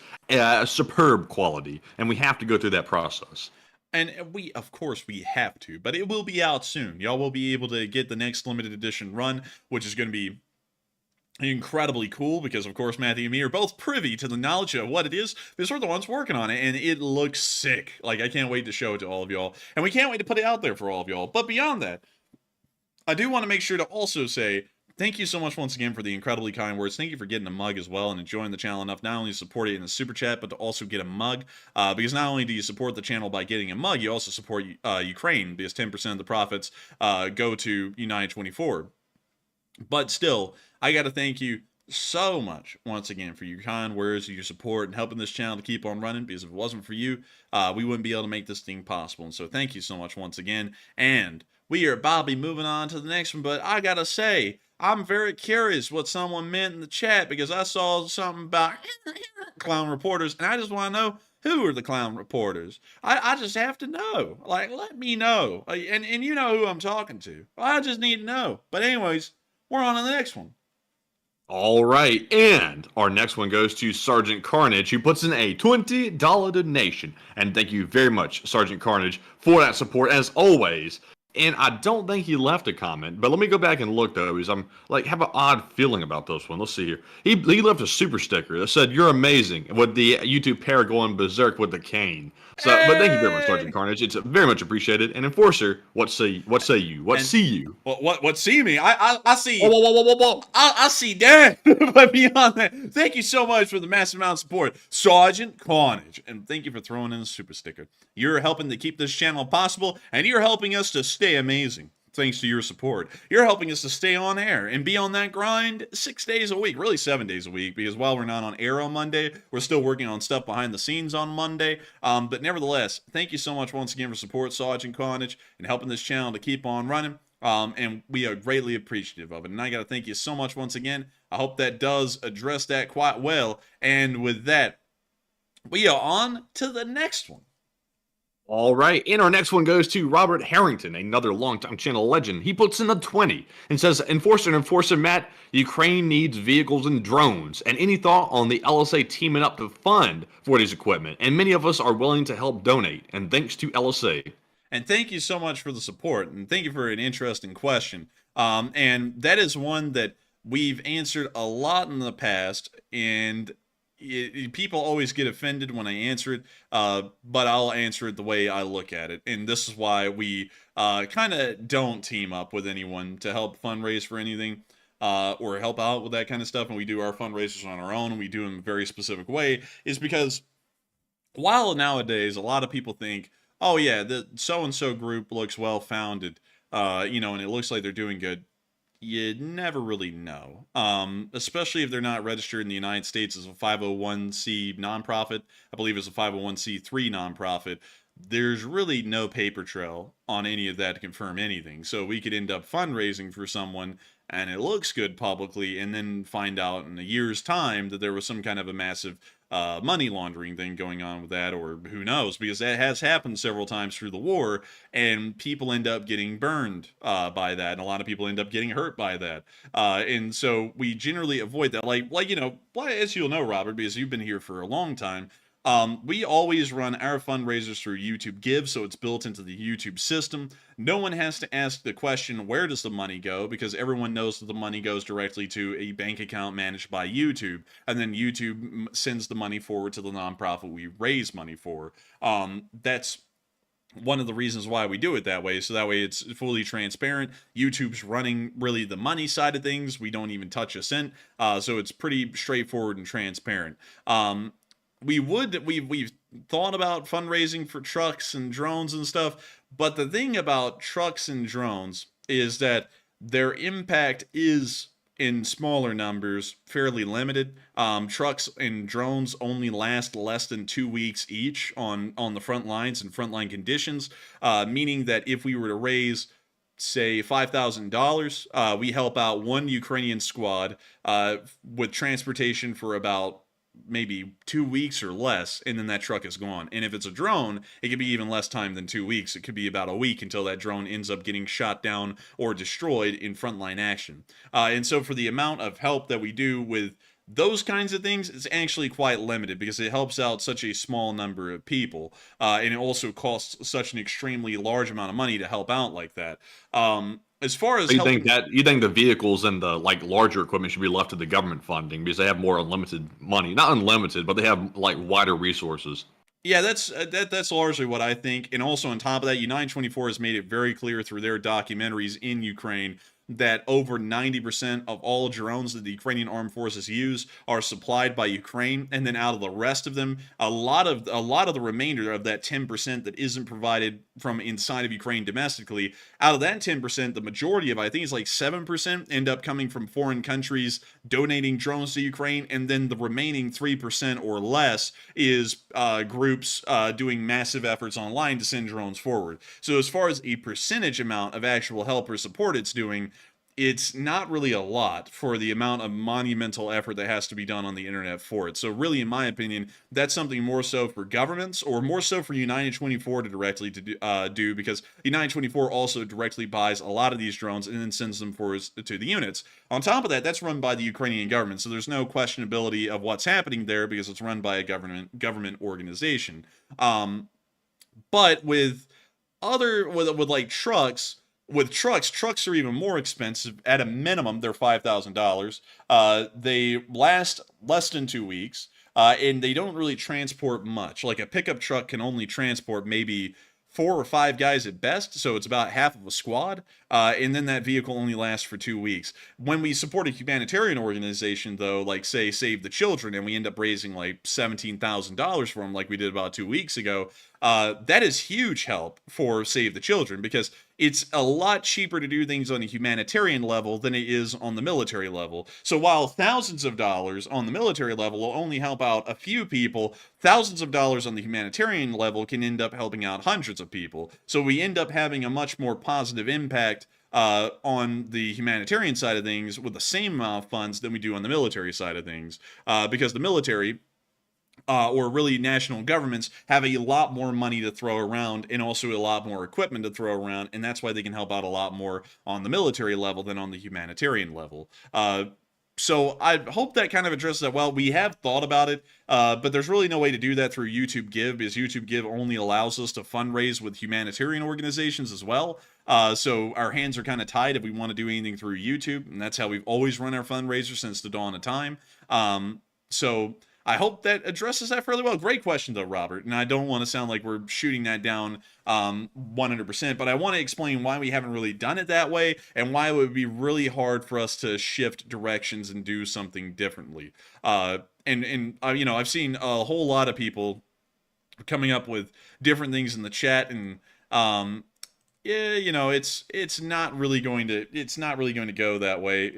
C: superb quality, and we have to go through that process.
B: And of course, we have to, but it will be out soon. Y'all will be able to get the next limited edition run, which is going to be incredibly cool because, of course, Matthew and me are both privy to the knowledge of what it is because we're the ones working on it, and it looks sick. Like, I can't wait to show it to all of y'all, and we can't wait to put it out there for all of y'all. But beyond that, I do want to make sure to also say thank you so much once again for the incredibly kind words. Thank you for getting a mug as well and enjoying the channel enough not only to support it in the super chat, but to also get a mug. Because not only do you support the channel by getting a mug, you also support Ukraine because 10% of the profits go to United 24. But still, I got to thank you so much once again for your kind words, your support, and helping this channel to keep on running. Because if it wasn't for you, we wouldn't be able to make this thing possible. And so thank you so much once again. And we are about to be moving on to the next one. But I got to say, I'm very curious what someone meant in the chat because I saw something about clown reporters. And I just want to know, who are the clown reporters? I just have to know. Like, let me know. And you know who I'm talking to. I just need to know. But anyways, we're on to the next one.
C: All right, and our next one goes to Sergeant Carnage, who puts in a $20 donation. And thank you very much, Sergeant Carnage, for that support, as always. And I don't think he left a comment, but let me go back and look, though, because I'm, like, have an odd feeling about this one. Let's see here. He left a super sticker that said, "You're amazing," with the YouTube pair going berserk with the cane. So, but thank you very much, Sergeant Carnage. It's very much appreciated. And Enforcer, what say you? What see you?
B: What see me? I see.
C: Whoa.
B: I see that. But beyond that, thank you so much for the massive amount of support, Sergeant Carnage, and thank you for throwing in a super sticker. You're helping to keep this channel possible, and you're helping us to stay amazing. Thanks to your support, you're helping us to stay on air and be on that grind 6 days a week, really 7 days a week, because while we're not on air on Monday, we're still working on stuff behind the scenes on Monday. But nevertheless, thank you so much once again for support, Sergeant Carnage, and helping this channel to keep on running. And we are greatly appreciative of it. And I got to thank you so much once again. I hope that does address that quite well. And with that, we are on to the next one.
C: All right, and our next one goes to Robert Harrington, another longtime channel legend. He puts in a 20 and says, Enforcer Matt, Ukraine needs vehicles and drones. And any thought on the LSA teaming up to fund for this equipment? And many of us are willing to help donate. And thanks to LSA.
B: And thank you so much for the support. And thank you for an interesting question. And that is one that we've answered a lot in the past. And people always get offended when I answer it, but I'll answer it the way I look at it. And this is why we kind of don't team up with anyone to help fundraise for anything or help out with that kind of stuff. And we do our fundraisers on our own, and we do them in a very specific way, is because while nowadays a lot of people think, oh yeah, the so-and-so group looks well-founded, and it looks like they're doing good, you never really know, especially if they're not registered in the United States as a 501c nonprofit. I believe it's a 501c3 nonprofit. There's really no paper trail on any of that to confirm anything. So we could end up fundraising for someone and it looks good publicly, and then find out in a year's time that there was some kind of a massive money laundering thing going on with that, or who knows, because that has happened several times through the war, and people end up getting burned by that, and a lot of people end up getting hurt by that. And so we generally avoid that. As you'll know, Robert, because you've been here for a long time, we always run our fundraisers through YouTube Give, so it's built into the YouTube system. No one has to ask the question, where does the money go? Because everyone knows that the money goes directly to a bank account managed by YouTube, and then YouTube sends the money forward to the nonprofit we raise money for. That's one of the reasons why we do it that way, so that way it's fully transparent. YouTube's running really the money side of things. We don't even touch a cent, so it's pretty straightforward and transparent. We've thought about fundraising for trucks and drones and stuff, but the thing about trucks and drones is that their impact is, in smaller numbers, fairly limited. Trucks and drones only last less than 2 weeks each on the front lines and frontline conditions, meaning that if we were to raise, say, $5,000, we help out one Ukrainian squad with transportation for about maybe 2 weeks or less, and then that truck is gone. And if it's a drone, it could be even less time than 2 weeks. It could be about a week until that drone ends up getting shot down or destroyed in frontline action. And so for the amount of help that we do with those kinds of things is actually quite limited because it helps out such a small number of people, and it also costs such an extremely large amount of money to help out like that. As far as
C: So
B: helping,
C: you think the vehicles and the like larger equipment should be left to the government funding because they have more unlimited money, not unlimited, but they have like wider resources.
B: yeah, that's largely what I think. And also on top of that, United 24 has made it very clear through their documentaries in Ukraine that over 90% of all drones that the Ukrainian armed forces use are supplied by Ukraine, and then out of the rest of them, a lot of the remainder of that 10% that isn't provided from inside of Ukraine domestically, out of that 10%, the majority of it, I think it's like 7%, end up coming from foreign countries donating drones to Ukraine, and then the remaining 3% or less is groups doing massive efforts online to send drones forward. So as far as a percentage amount of actual help or support it's doing, it's not really a lot for the amount of monumental effort that has to be done on the internet for it. So really, in my opinion, that's something more so for governments, or more so for United 24 to directly do, because United 24 also directly buys a lot of these drones and then sends them to the units. On top of that, that's run by the Ukrainian government, so there's no questionability of what's happening there because it's run by a government organization. But with like trucks. With trucks are even more expensive. At a minimum, they're $5,000. They last less than 2 weeks, and they don't really transport much. Like a pickup truck can only transport maybe 4 or 5 guys at best, so it's about half of a squad, and then that vehicle only lasts for 2 weeks. When we support a humanitarian organization, though, like say Save the Children, and we end up raising like $17,000 for them, like we did about 2 weeks ago, that is huge help for Save the Children, because it's a lot cheaper to do things on a humanitarian level than it is on the military level. So while thousands of dollars on the military level will only help out a few people, thousands of dollars on the humanitarian level can end up helping out hundreds of people. So we end up having a much more positive impact on the humanitarian side of things with the same amount of funds than we do on the military side of things, because the military or really national governments have a lot more money to throw around and also a lot more equipment to throw around, and that's why they can help out a lot more on the military level than on the humanitarian level. So I hope that kind of addresses that well. We have thought about it, but there's really no way to do that through YouTube Give, because YouTube Give only allows us to fundraise with humanitarian organizations as well. So our hands are kind of tied if we want to do anything through YouTube, and that's how we've always run our fundraiser since the dawn of time. So I hope that addresses that fairly well. Great question, though, Robert. And I don't want to sound like we're shooting that down 100%, but I want to explain why we haven't really done it that way and why it would be really hard for us to shift directions and do something differently. I've seen a whole lot of people coming up with different things in the chat, and it's not really going to go that way.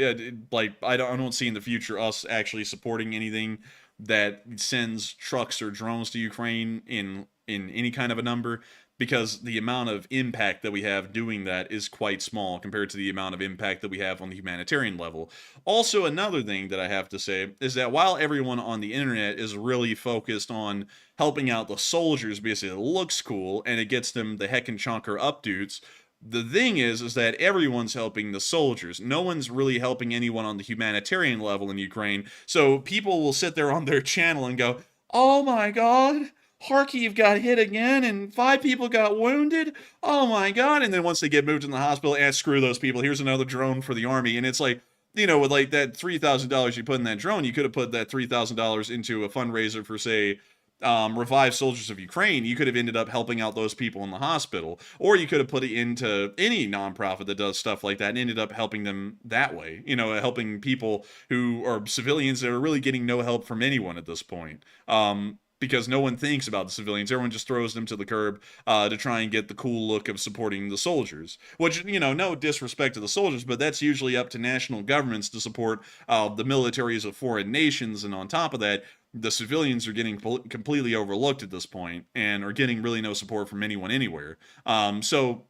B: I don't see in the future us actually supporting anything that sends trucks or drones to Ukraine in any kind of a number, because the amount of impact that we have doing that is quite small compared to the amount of impact that we have on the humanitarian level. Also, another thing that I have to say is that while everyone on the internet is really focused on helping out the soldiers because it looks cool and it gets them the heck and chonker updates, the thing is that everyone's helping the soldiers. No one's really helping anyone on the humanitarian level in Ukraine. So people will sit there on their channel and go, "Oh my God, Kharkiv got hit again and 5 people got wounded. Oh my God." And then once they get moved in the hospital, screw those people. Here's another drone for the army. And it's like, with like that $3,000 you put in that drone, you could have put that $3,000 into a fundraiser for, say, Revive Soldiers of Ukraine. You could have ended up helping out those people in the hospital, or you could have put it into any nonprofit that does stuff like that and ended up helping them that way, helping people who are civilians that are really getting no help from anyone at this point, because no one thinks about the civilians. Everyone just throws them to the curb to try and get the cool look of supporting the soldiers, which, no disrespect to the soldiers, but that's usually up to national governments to support the militaries of foreign nations. And on top of that, the civilians are getting completely overlooked at this point and are getting really no support from anyone anywhere. So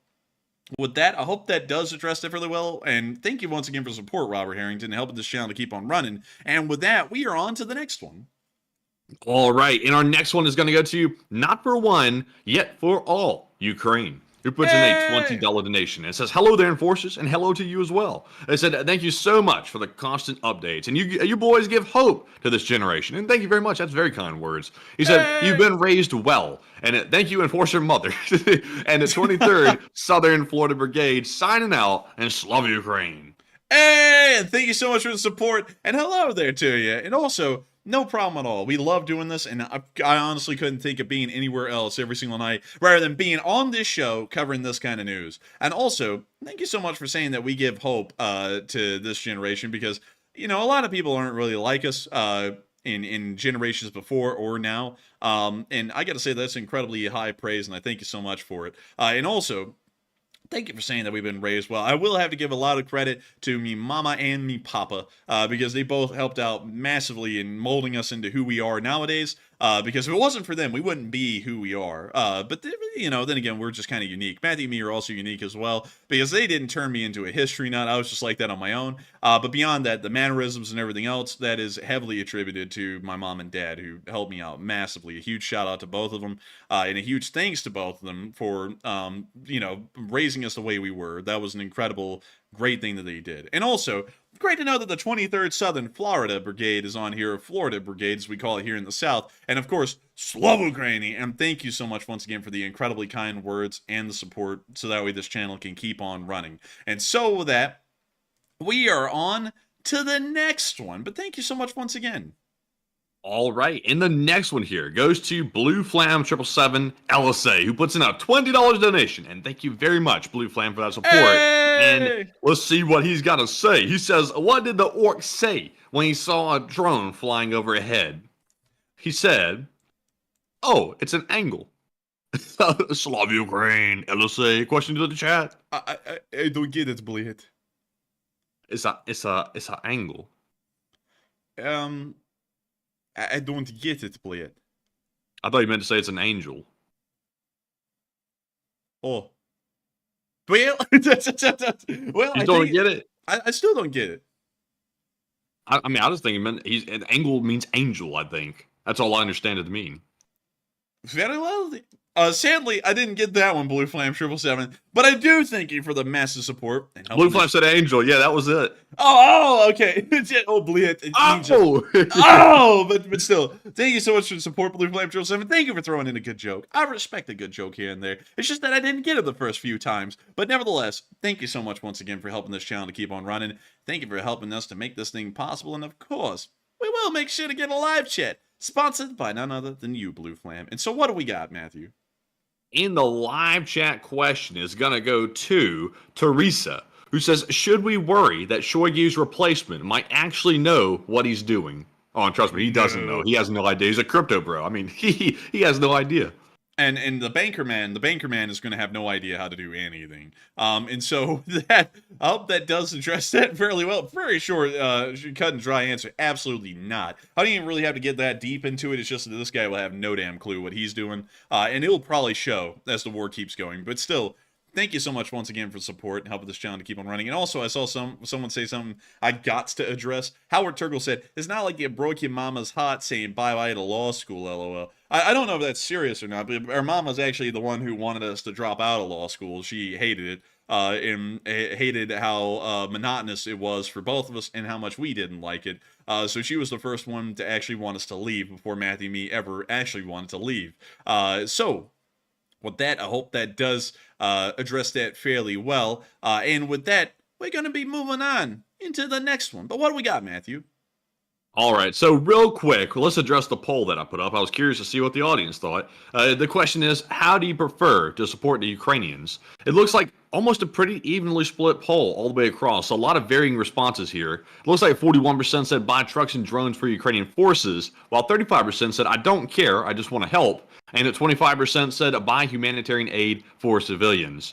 B: with that, I hope that does address that fairly well. And thank you once again for support, Robert Harrington, and helping this channel to keep on running. And with that, we are on to the next one.
C: All right, and our next one is going to go to not for one, yet for all Ukraine. who puts in a $20 donation. It says, hello there, enforcers, and hello to you as well. They said, thank you so much for the constant updates. And you boys give hope to this generation. And thank you very much. That's very kind words. He said, you've been raised well. And thank you, Enforcer Mother. And the 23rd Southern Florida Brigade signing out, and Slava Ukraine.
B: Hey, and thank you so much for the support, and hello there to you. And also, no problem at all. We love doing this, and I honestly couldn't think of being anywhere else every single night rather than being on this show covering this kind of news. And also, thank you so much for saying that we give hope to this generation, because, you know, a lot of people aren't really like us in generations before or now. And I got to say, that's incredibly high praise, and I thank you so much for it. And also, thank you for saying that we've been raised well. I will have to give a lot of credit to me mama and me papa, because they both helped out massively in molding us into who we are nowadays. Because if it wasn't for them, we wouldn't be who we are. But you know, then again, we're just kind of unique. Matthew and me are also unique as well, because they didn't turn me into a history nut. I was just like that on my own. But beyond that, the mannerisms and everything else, that is heavily attributed to my mom and dad, who helped me out massively. A huge shout out to both of them, and a huge thanks to both of them for, you know, raising us the way we were. That was an incredible, great thing that they did. And also, great to know that the 23rd Southern Florida Brigade is on here, Florida Brigade, as we call it here in the South. And of course, Slava Ukraini. And thank you so much once again for the incredibly kind words and the support, so that way this channel can keep on running. And so with that, we are on to the next one. But thank you so much once again.
C: All right, and the next one here goes to Blue Flam 777 LSA, who puts in a $20 donation. And thank you very much, Blue Flam, for that support.
B: Hey!
C: And let's see what he's got to say. He says, what did the orc say when he saw a drone flying overhead? He said, oh, it's an angle. Slav Ukraine, LSA. Question to the chat.
B: I don't get it, Blade.
C: It's a angle.
B: I don't get it, Blade.
C: I thought you meant to say it's an angel.
B: Oh. Well, well,
C: You don't get it?
B: I still don't get it.
C: I mean, I just think it meant an angle means angel, I think. That's all I understand it to mean.
B: Very well. Sadly, I didn't get that one, Blue Flame 777, but I do thank you for the massive support. And
C: Blue Flame said angel. Yeah, that was it.
B: Oh, okay. Oh, Blue. But still, thank you so much for the support, Blue Flame 777. Thank you for throwing in a good joke. I respect a good joke here and there. It's just that I didn't get it the first few times. But nevertheless, thank you so much once again for helping this channel to keep on running. Thank you for helping us to make this thing possible. And of course, we will make sure to get a live chat sponsored by none other than you, Blue Flame. And so what do we got, Matthew?
C: In the live chat question is going to go to Teresa, who says, should we worry that Shoigu's replacement might actually know what he's doing? Oh, and trust me, he doesn't know. He has no idea. He's a crypto bro. I mean, he has no idea.
B: And the banker man is going to have no idea how to do anything. And so that, I hope that does address that fairly well. Very short, cut and dry answer. Absolutely not. I don't even really have to get that deep into it. It's just that this guy will have no damn clue what he's doing. And it'll probably show as the war keeps going. But still, thank you so much once again for support and helping this channel to keep on running. And also, I saw someone say something I got to address. Howard Turgle said, it's not like you broke your mama's heart saying bye-bye to law school, LOL. I don't know if that's serious or not, but our mama's actually the one who wanted us to drop out of law school. She hated it, and hated how monotonous it was for both of us and how much we didn't like it. So she was the first one to actually want us to leave before Matthew and me ever actually wanted to leave. So with that, I hope that does address that fairly well. And with that, we're going to be moving on into the next one. But what do we got, Matthew?
C: All right, so real quick, let's address the poll that I put up. I was curious to see what the audience thought. The question is, how do you prefer to support the Ukrainians? It looks like almost a pretty evenly split poll all the way across. So a lot of varying responses here. It looks like 41% said buy trucks and drones for Ukrainian forces, while 35% said I don't care, I just want to help. And 25% said buy humanitarian aid for civilians.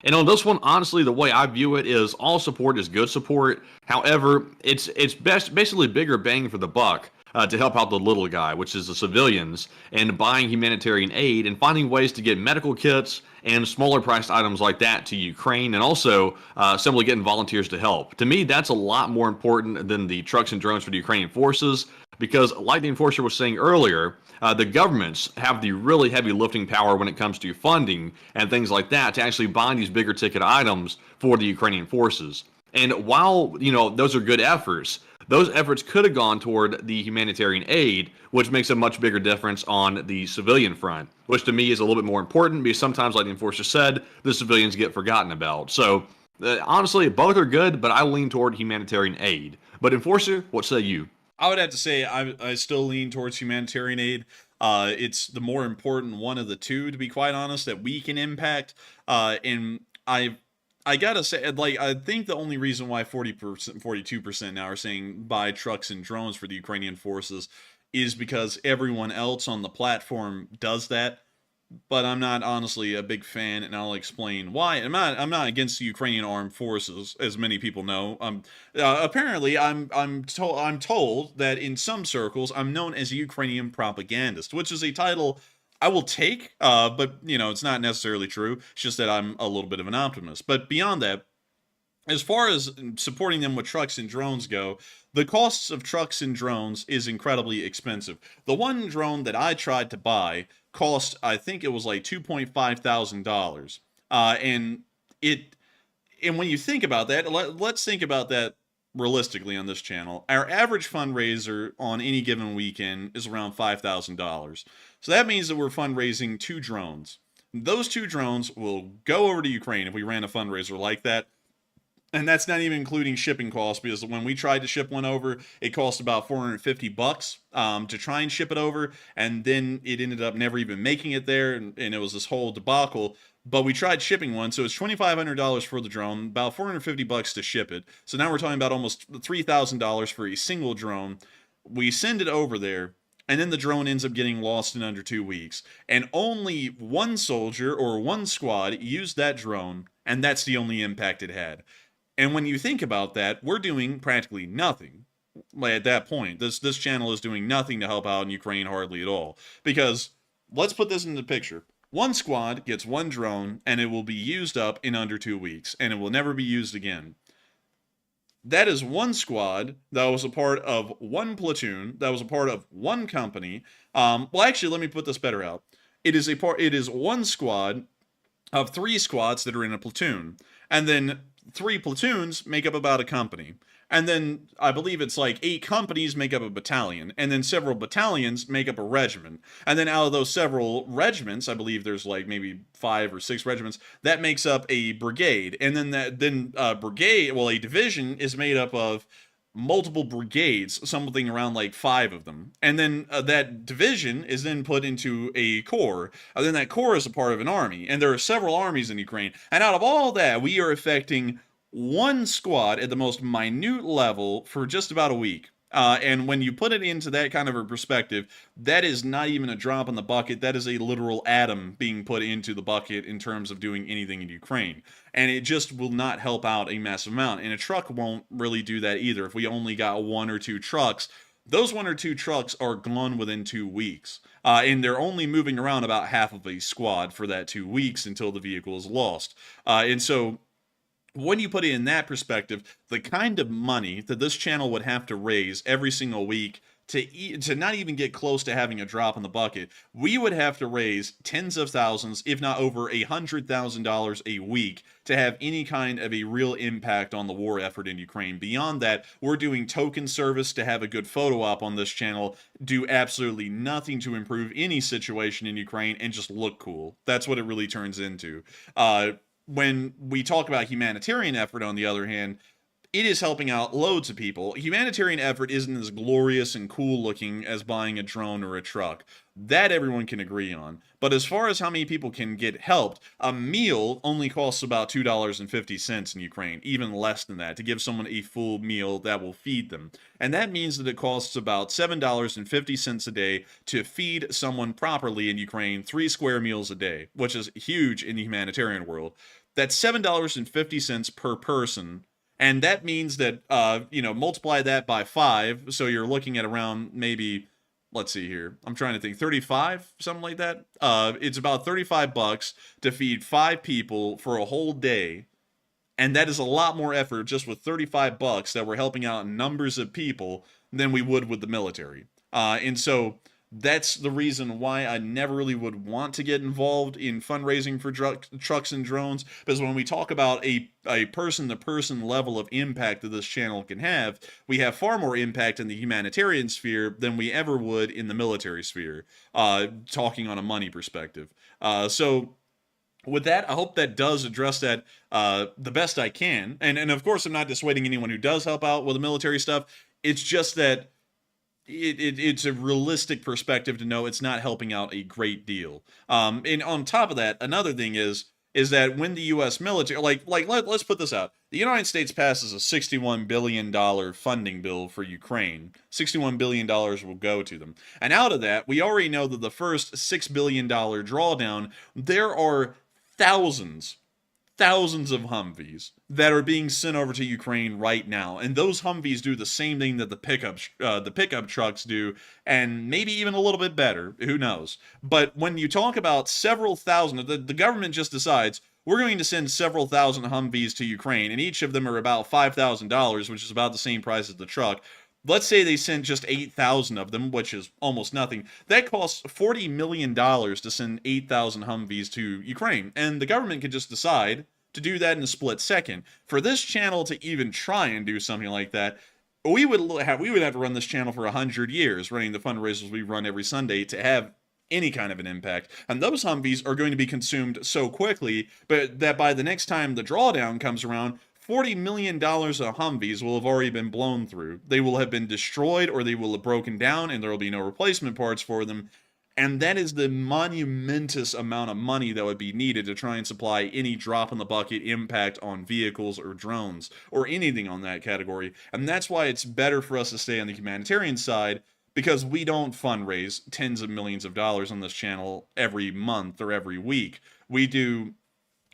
C: And on this one, honestly, the way I view it is all support is good support. However, it's basically bigger bang for the buck to help out the little guy, which is the civilians, and buying humanitarian aid and finding ways to get medical kits and smaller priced items like that to Ukraine, and also simply getting volunteers to help. To me, that's a lot more important than the trucks and drones for the Ukrainian forces. because, like the Enforcer was saying earlier, the governments have the really heavy lifting power when it comes to funding and things like that to actually buy these bigger ticket items for the Ukrainian forces. And while, those are good efforts, those efforts could have gone toward the humanitarian aid, which makes a much bigger difference on the civilian front, which to me is a little bit more important because sometimes, like the Enforcer said, the civilians get forgotten about. So, honestly, both are good, but I lean toward humanitarian aid. But Enforcer, what say you?
B: I would have to say I still lean towards humanitarian aid. It's the more important one of the two, to be quite honest, that we can impact. And I gotta say, like, I think the only reason why 40%, 42% now are saying buy trucks and drones for the Ukrainian forces is because everyone else on the platform does that. But I'm not honestly a big fan, and I'll explain why. I'm not against the Ukrainian armed forces, as many people know. Apparently, I'm told that in some circles I'm known as a Ukrainian propagandist, which is a title I will take. But it's not necessarily true. It's just that I'm a little bit of an optimist. But beyond that, as far as supporting them with trucks and drones go, the costs of trucks and drones is incredibly expensive. The one drone that I tried to buy cost, I think it was like $2,500. And when you think about that, let's think about that realistically on this channel. Our average fundraiser on any given weekend is around $5,000. So that means that we're fundraising 2 drones. Those 2 drones will go over to Ukraine if we ran a fundraiser like that. And that's not even including shipping costs, because when we tried to ship one over, it cost about $450 to try and ship it over, and then it ended up never even making it there, and it was this whole debacle. But we tried shipping one, so it's $2,500 for the drone, about $450 to ship it. So now we're talking about almost $3,000 for a single drone. We send it over there, and then the drone ends up getting lost in under 2 weeks. And only one soldier or one squad used that drone, and that's the only impact it had. And when you think about that, we're doing practically nothing. At that point, this channel is doing nothing to help out in Ukraine, hardly at all. Because, let's put this into the picture. One squad gets one drone, and it will be used up in under 2 weeks, and it will never be used again. That is one squad that was a part of one platoon, that was a part of one company. Well, actually, let me put this better out. It is one squad of 3 squads that are in a platoon. And then 3 platoons make up about a company. And then I believe it's like 8 companies make up a battalion. And then several battalions make up a regiment. And then out of those several regiments, I believe there's like maybe 5 or 6 regiments, that makes up a brigade. And then a division is made up of multiple brigades, something around like 5 of them. And then that division is then put into a corps. And then that corps is a part of an army. And there are several armies in Ukraine. And out of all that, we are affecting one squad at the most minute level for just about a week. And when you put it into that kind of a perspective, that is not even a drop in the bucket. That is a literal atom being put into the bucket in terms of doing anything in Ukraine. And it just will not help out a massive amount. And a truck won't really do that either. If we only got 1 or 2 trucks, those 1 or 2 trucks are gone within 2 weeks. And they're only moving around about half of a squad for that 2 weeks until the vehicle is lost. And so when you put it in that perspective, the kind of money that this channel would have to raise every single week to not even get close to having a drop in the bucket, we would have to raise tens of thousands, if not over $100,000 a week to have any kind of a real impact on the war effort in Ukraine. Beyond that, we're doing token service to have a good photo op on this channel, do absolutely nothing to improve any situation in Ukraine, and just look cool. That's what it really turns into. When we talk about humanitarian effort, on the other hand, it is helping out loads of people. Humanitarian effort isn't as glorious and cool looking as buying a drone or a truck. That everyone can agree on. But as far as how many people can get helped, a meal only costs about $2.50 in Ukraine, even less than that, to give someone a full meal that will feed them. And that means that it costs about $7.50 a day to feed someone properly in Ukraine 3 square meals a day, which is huge in the humanitarian world. That's $7.50 per person. And that means that, multiply that by 5, so you're looking at around maybe, let's see here, I'm trying to think, 35, something like that. It's about $35 to feed 5 people for a whole day. And that is a lot more effort just with $35 that we're helping out numbers of people than we would with the military. And so that's the reason why I never really would want to get involved in fundraising for trucks and drones, because when we talk about a person-to-person level of impact that this channel can have, we have far more impact in the humanitarian sphere than we ever would in the military sphere, talking on a money perspective. So with that, I hope that does address that the best I can. And of course, I'm not dissuading anyone who does help out with the military stuff. It's just that it's a realistic perspective to know it's not helping out a great deal. And on top of that, another thing is that when the U.S. military, let's put this out. The United States passes a $61 billion funding bill for Ukraine. $61 billion will go to them. And out of that, we already know that the first $6 billion drawdown, there are thousands of Humvees that are being sent over to Ukraine right now, and those Humvees do the same thing that the pickup trucks do, and maybe even a little bit better. Who knows? But when you talk about several thousand, the government just decides we're going to send several thousand Humvees to Ukraine, and each of them are about $5,000, which is about the same price as the truck. Let's say they sent just 8,000 of them, which is almost nothing. That costs $40 million to send 8,000 Humvees to Ukraine. And the government can just decide to do that in a split second. For this channel to even try and do something like that, we would have to run this channel for 100 years, running the fundraisers we run every Sunday, to have any kind of an impact. And those Humvees are going to be consumed so quickly, but that by the next time the drawdown comes around, $40 million of Humvees will have already been blown through. They will have been destroyed, or they will have broken down, and there will be no replacement parts for them. And that is the monumentous amount of money that would be needed to try and supply any drop-in-the-bucket impact on vehicles or drones, or anything on that category. And that's why it's better for us to stay on the humanitarian side, because we don't fundraise tens of millions of dollars on this channel every month or every week.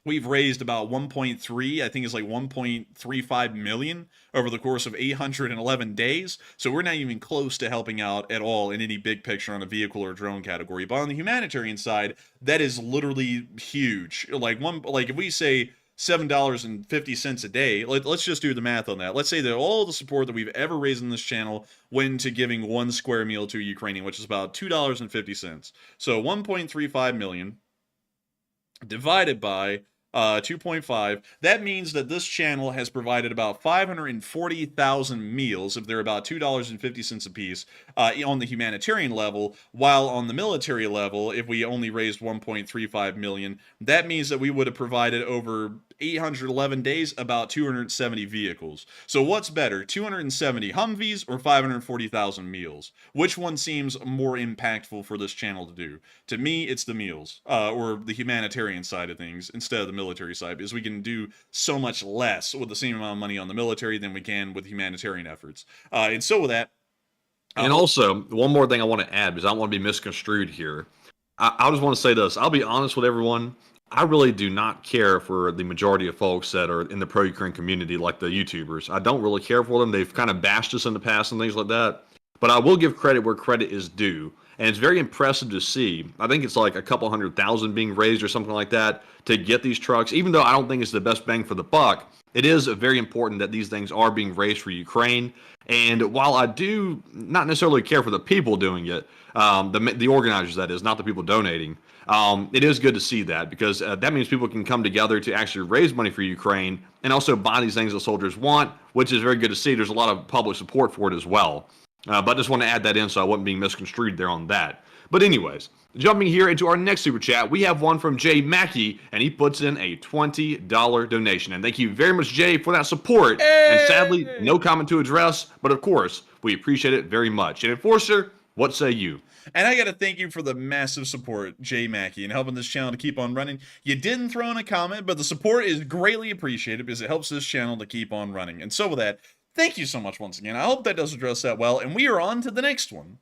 B: We've raised about 1.3, I think it's like 1.35 million over the course of 811 days. So we're not even close to helping out at all in any big picture on a vehicle or drone category. But on the humanitarian side, that is literally huge. Like if we say $7.50 a day, let's just do the math on that. Let's say that all the support that we've ever raised in this channel went to giving one square meal to a Ukrainian, which is about $2.50. So 1.35 million divided by 2.5, that means that this channel has provided about 540,000 meals, if they're about $2.50 a piece, on the humanitarian level, while on the military level, if we only raised 1.35 million, that means that we would have provided over 811 days about 270 vehicles. So what's better, 270 Humvees or 540,000 meals? Which one seems more impactful for this channel to do? To me, it's the meals, or the humanitarian side of things, instead of the military side, because we can do so much less with the same amount of money on the military than we can with humanitarian efforts. And so with that...
C: And also, one more thing I want to add, because I don't want to be misconstrued here. I just want to say this. I'll be honest with everyone. I really do not care for the majority of folks that are in the pro-Ukraine community, like the YouTubers. I don't really care for them. They've kind of bashed us in the past and things like that. But I will give credit where credit is due. And it's very impressive to see. I think it's like a couple 100,000 being raised or something like that to get these trucks. Even though I don't think it's the best bang for the buck, it is very important that these things are being raised for Ukraine. And while I do not necessarily care for the people doing it, the organizers, that is, not the people donating, it is good to see that, because that means people can come together to actually raise money for Ukraine and also buy these things that soldiers want, which is very good to see. There's a lot of public support for it as well. But I just want to add that in so I wasn't being misconstrued there on that. But anyways, jumping here into our next super chat, we have one from Jay Mackey, and he puts in a $20 donation. And thank you very much, Jay, for that support. Hey! And sadly, no comment to address, but of course, we appreciate it very much. And Enforcer, what say you?
B: And I got to thank you for the massive support, Jay Mackey, and helping this channel to keep on running. You didn't throw in a comment, but the support is greatly appreciated because it helps this channel to keep on running. And so with that, thank you so much once again. I hope that does address that well, and we are on to the next one.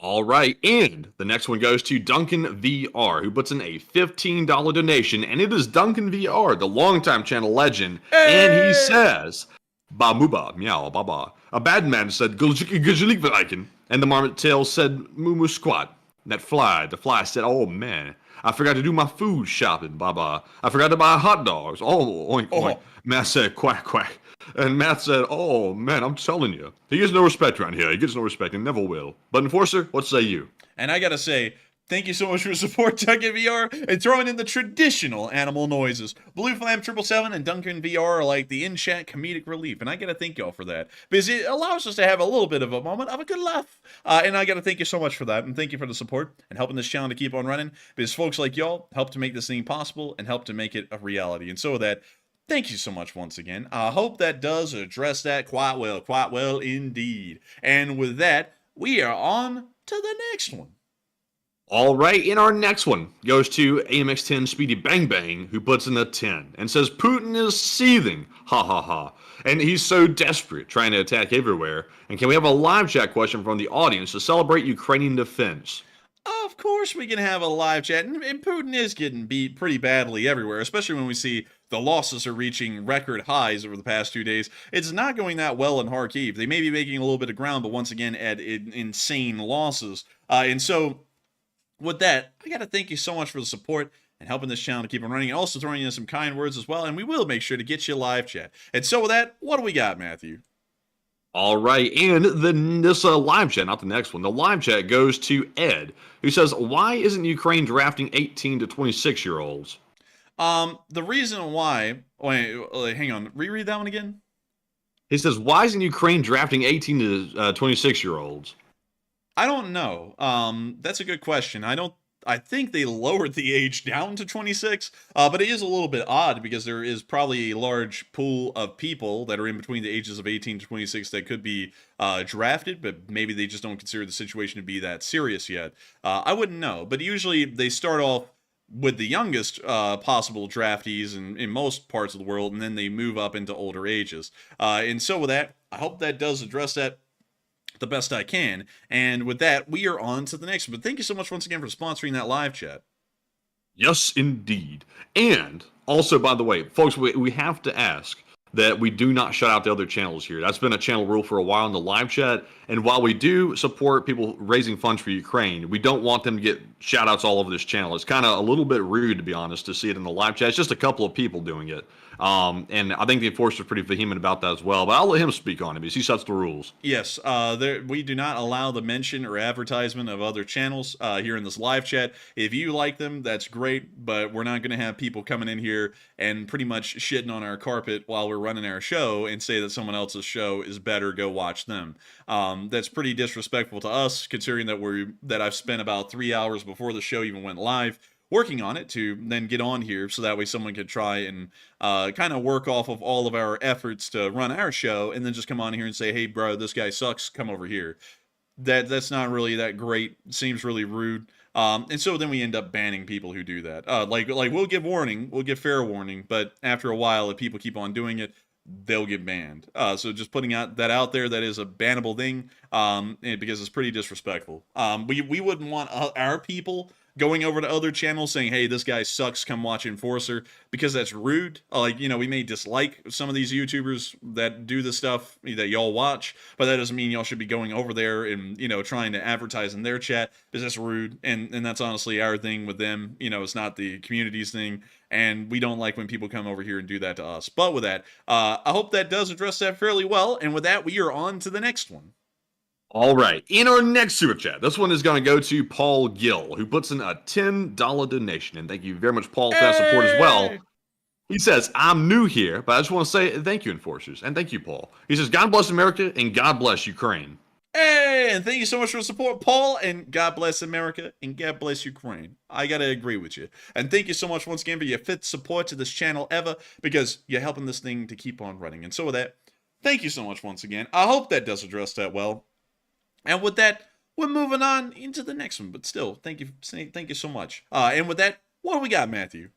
C: All right, and the next one goes to Duncan VR, who puts in a $15 donation, and it is Duncan VR, the longtime channel legend, and he says, "Ba muba, meow, baba." A bad man said, "Gajalik," and the marmot tail said, "Mumu squat." The fly said, "Oh man, I forgot to do my food shopping. Bye-bye. I forgot to buy hot dogs. Oh, oink, oink. Matt said, quack, quack. And Matt said, oh, man, I'm telling you. He gets no respect around here. He gets no respect and never will. But Enforcer, what say you?
B: And I gotta say, thank you so much for your support, Duncan VR, and throwing in the traditional animal noises. Blue Flam 777 and Duncan VR are like the in-chat comedic relief, and I gotta thank y'all for that, because it allows us to have a little bit of a moment of a good laugh. And I gotta thank you so much for that, and thank you for the support and helping this channel to keep on running, because folks like y'all help to make this thing possible and help to make it a reality. And so with that, thank you so much once again. I hope that does address that quite well indeed. And with that, we are on to the next one.
C: All right, in our next one goes to AMX10 Speedy Bang Bang, who puts in a 10 and says Putin is seething, ha ha ha, and he's so desperate, trying to attack everywhere. And can we have a live chat question from the audience to celebrate Ukrainian defense?
B: Of course we can have a live chat, and Putin is getting beat pretty badly everywhere, especially when we see the losses are reaching record highs over the past 2 days. It's not going that well in Kharkiv. They may be making a little bit of ground, but once again at insane losses. And so with that, I got to thank you so much for the support and helping this channel to keep on running, and also throwing in some kind words as well, and we will make sure to get you live chat. And so with that, what do we got, Matthew?
C: All right, and this live chat, not the next one, the live chat goes to Ed, who says, why isn't Ukraine drafting 18 to 26-year-olds?
B: The reason why, wait, hang on, reread that one again?
C: He says, why isn't Ukraine drafting 18 to 26-year-olds?
B: I don't know. That's a good question. I think they lowered the age down to 26, but it is a little bit odd because there is probably a large pool of people that are in between the ages of 18 to 26 that could be drafted, but maybe they just don't consider the situation to be that serious yet. I wouldn't know, but usually they start off with the youngest possible draftees in most parts of the world, and then they move up into older ages. And so with that, I hope that does address that the best I can. And with that, we are on to the next one. But thank you so much once again for sponsoring that live chat.
C: Yes, indeed. And also, by the way, folks, we have to ask that we do not shut out the other channels here. That's been a channel rule for a while in the live chat. And while we do support people raising funds for Ukraine, we don't want them to get shout outs all over this channel. It's kind of a little bit rude, to be honest, to see it in the live chat. It's just a couple of people doing it. And I think the Enforcer is pretty vehement about that as well, but I'll let him speak on it because he sets the rules.
B: Yes, we do not allow the mention or advertisement of other channels here in this live chat. If you like them, that's great, but we're not going to have people coming in here and pretty much shitting on our carpet while we're running our show and say that someone else's show is better, go watch them. That's pretty disrespectful to us, considering that I've spent about 3 hours before the show even went live working on it to then get on here so that way someone could try and kind of work off of all of our efforts to run our show and then just come on here and say, hey, bro, this guy sucks, come over here. That's not really that great. Seems really rude. And so then we end up banning people who do that. Like we'll give warning, we'll give fair warning, but after a while, if people keep on doing it, they'll get banned. So just putting that out there, that is a bannable thing, because it's pretty disrespectful. We wouldn't want our people going over to other channels saying, hey, this guy sucks, come watch Enforcer, because that's rude. We may dislike some of these YouTubers that do the stuff that y'all watch, but that doesn't mean y'all should be going over there and, trying to advertise in their chat, because that's rude, and that's honestly our thing with them. It's not the community's thing, and we don't like when people come over here and do that to us. But with that, I hope that does address that fairly well, and with that, we are on to the next one.
C: All right, in our next super chat, this one is going to go to Paul Gill, who puts in a $10 donation. And thank you very much, Paul, for that support as well. He says, I'm new here, but I just want to say thank you, Enforcers, and thank you, Paul. He says, God bless America, and God bless Ukraine.
B: Hey, and thank you so much for the support, Paul, and God bless America, and God bless Ukraine. I got to agree with you. And thank you so much once again for your fifth support to this channel ever, because you're helping this thing to keep on running. And so with that, thank you so much once again. I hope that does address that well. And with that, we're moving on into the next one. But still, thank you so much. And with that, what do we got, Matthew?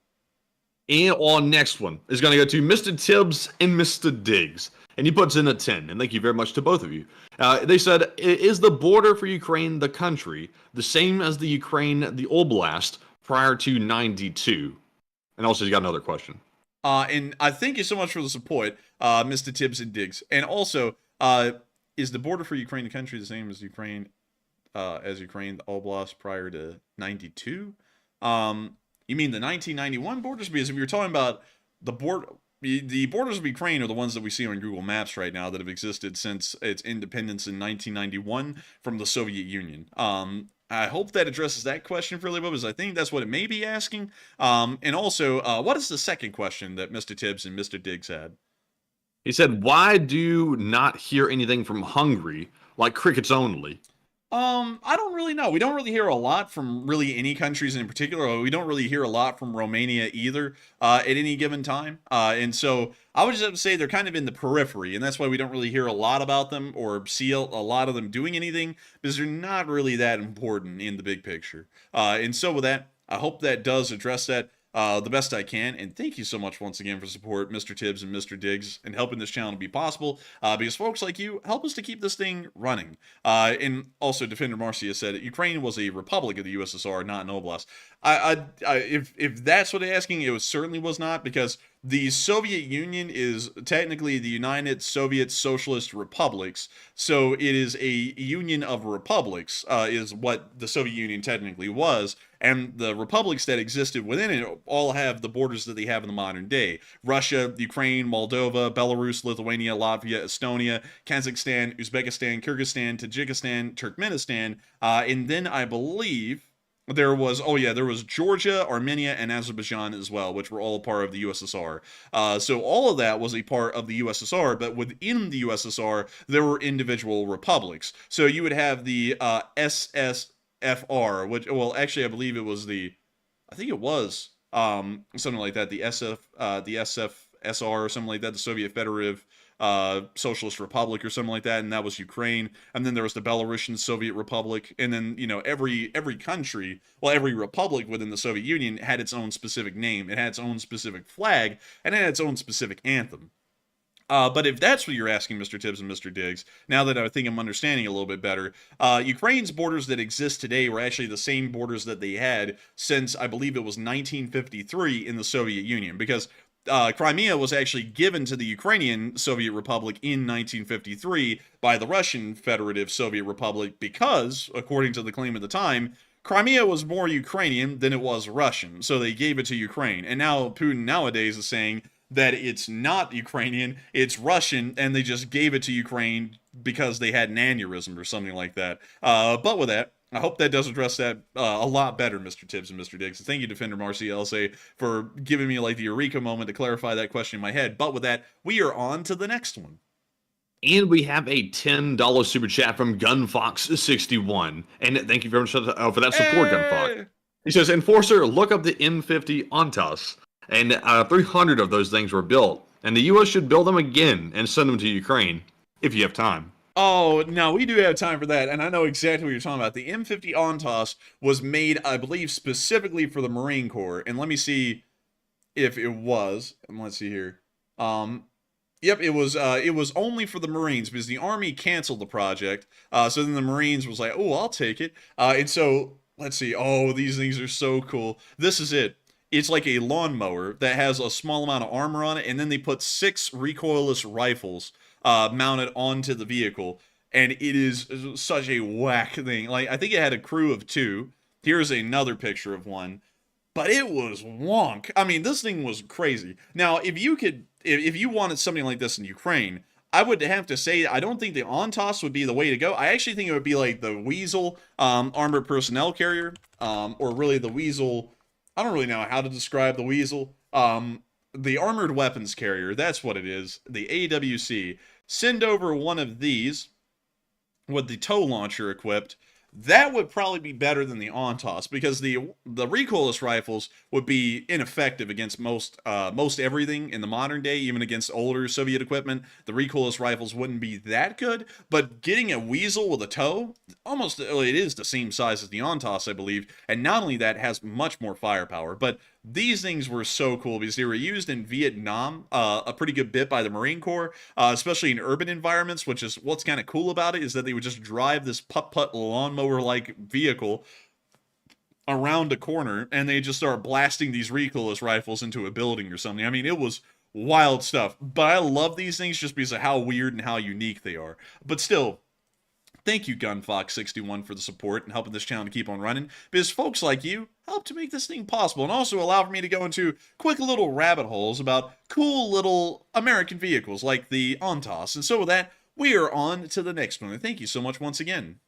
C: And our next one is going to go to Mr. Tibbs and Mr. Diggs. And he puts in a 10. And thank you very much to both of you. They said, is the border for Ukraine, the country, the same as the Ukraine, the Oblast, prior to 92? And also, he's got another question.
B: And I thank you so much for the support, Mr. Tibbs and Diggs. And also, is the border for Ukraine, the country, the same as Ukraine, the Oblast prior to 92? You mean the 1991 borders? Because if you're talking about the borders of Ukraine are the ones that we see on Google Maps right now that have existed since its independence in 1991 from the Soviet Union. I hope that addresses that question fairly well, because I think that's what it may be asking. And also, what is the second question that Mr. Tibbs and Mr. Diggs had?
C: He said, why do you not hear anything from Hungary, like crickets only?
B: I don't really know. We don't really hear a lot from really any countries in particular. We don't really hear a lot from Romania either at any given time. And so I would just have to say they're kind of in the periphery, and that's why we don't really hear a lot about them or see a lot of them doing anything, because they're not really that important in the big picture. And so with that, I hope that does address that the best I can. And thank you so much once again for support, Mr. Tibbs and Mr. Diggs, and helping this channel be possible. Because folks like you help us to keep this thing running. And also, Defender Marcia said Ukraine was a republic of the USSR, not an oblast. If that's what they're asking, it certainly was not, because the Soviet Union is technically the United Soviet Socialist Republics, so it is a union of republics, is what the Soviet Union technically was, and the republics that existed within it all have the borders that they have in the modern day. Russia, Ukraine, Moldova, Belarus, Lithuania, Latvia, Estonia, Kazakhstan, Uzbekistan, Kyrgyzstan, Tajikistan, Turkmenistan, and then I believe there was Georgia, Armenia, and Azerbaijan as well, which were all part of the USSR. So all of that was a part of the USSR, but within the USSR, there were individual republics. So you would have the SSFR, which, well, actually, I believe it was something like that, the SFSR or something like that, the Soviet Federative Socialist Republic or something like that, and that was Ukraine. And then there was the Belarusian Soviet Republic, and then every country, well, every republic within the Soviet Union had its own specific name, it had its own specific flag, and it had its own specific anthem. But if that's what you're asking, Mr. Tibbs and Mr. Diggs, now that I think I'm understanding a little bit better, Ukraine's borders that exist today were actually the same borders that they had since, I believe it was 1953 in the Soviet Union, because Crimea was actually given to the Ukrainian Soviet Republic in 1953 by the Russian Federative Soviet Republic because, according to the claim at the time, Crimea was more Ukrainian than it was Russian, so they gave it to Ukraine. And now Putin nowadays is saying that it's not Ukrainian, it's Russian, and they just gave it to Ukraine because they had an aneurysm or something like that. But with that, I hope that does address that a lot better, Mr. Tibbs and Mr. Diggs. Thank you, Defender Marcy LSA, for giving me like the eureka moment to clarify that question in my head. But with that, we are on to the next one.
C: And we have a $10 super chat from Gunfox61. And thank you very much for that support, Gunfox. He says, Enforcer, look up the M50 Ontas. And 300 of those things were built. And the U.S. should build them again and send them to Ukraine, if you have time.
B: Oh, no, we do have time for that, and I know exactly what you're talking about. The M50 Ontas was made, I believe, specifically for the Marine Corps, and let me see if it was. Let's see here. Yep, it was only for the Marines, because the Army canceled the project, so then the Marines was like, oh, I'll take it. And so, let's see. Oh, these things are so cool. This is it. It's like a lawnmower that has a small amount of armor on it, and then they put 6 recoilless rifles mounted onto the vehicle, and it is such a whack thing. Like, I think it had a crew of 2. Here's another picture of one, but it was wonk. I mean, this thing was crazy. Now, if you wanted something like this in Ukraine, I would have to say I don't think the Ontas would be the way to go. I actually think it would be like the Weasel armored personnel carrier, or really the Weasel. I don't really know how to describe the Weasel. The armored weapons carrier, that's what it is. The AWC. Send over one of these with the tow launcher equipped. That would probably be better than the Ontas, because the recoilless rifles would be ineffective against most everything in the modern day, even against older Soviet equipment. The recoilless rifles wouldn't be that good, but getting a Weasel with a tow, it is the same size as the Ontas, I believe, and not only that, has much more firepower. But these things were so cool because they were used in Vietnam a pretty good bit by the Marine Corps, especially in urban environments, which is what's kind of cool about it, is that they would just drive this putt-putt lawnmower-like vehicle around a corner, and they just start blasting these recoilless rifles into a building or something. I mean, it was wild stuff. But I love these things just because of how weird and how unique they are. But still, Thank you, GunFox61, for the support and helping this channel to keep on running, because folks like you help to make this thing possible and also allow for me to go into quick little rabbit holes about cool little American vehicles like the Ontas. And so with that, we are on to the next one. And thank you so much once again.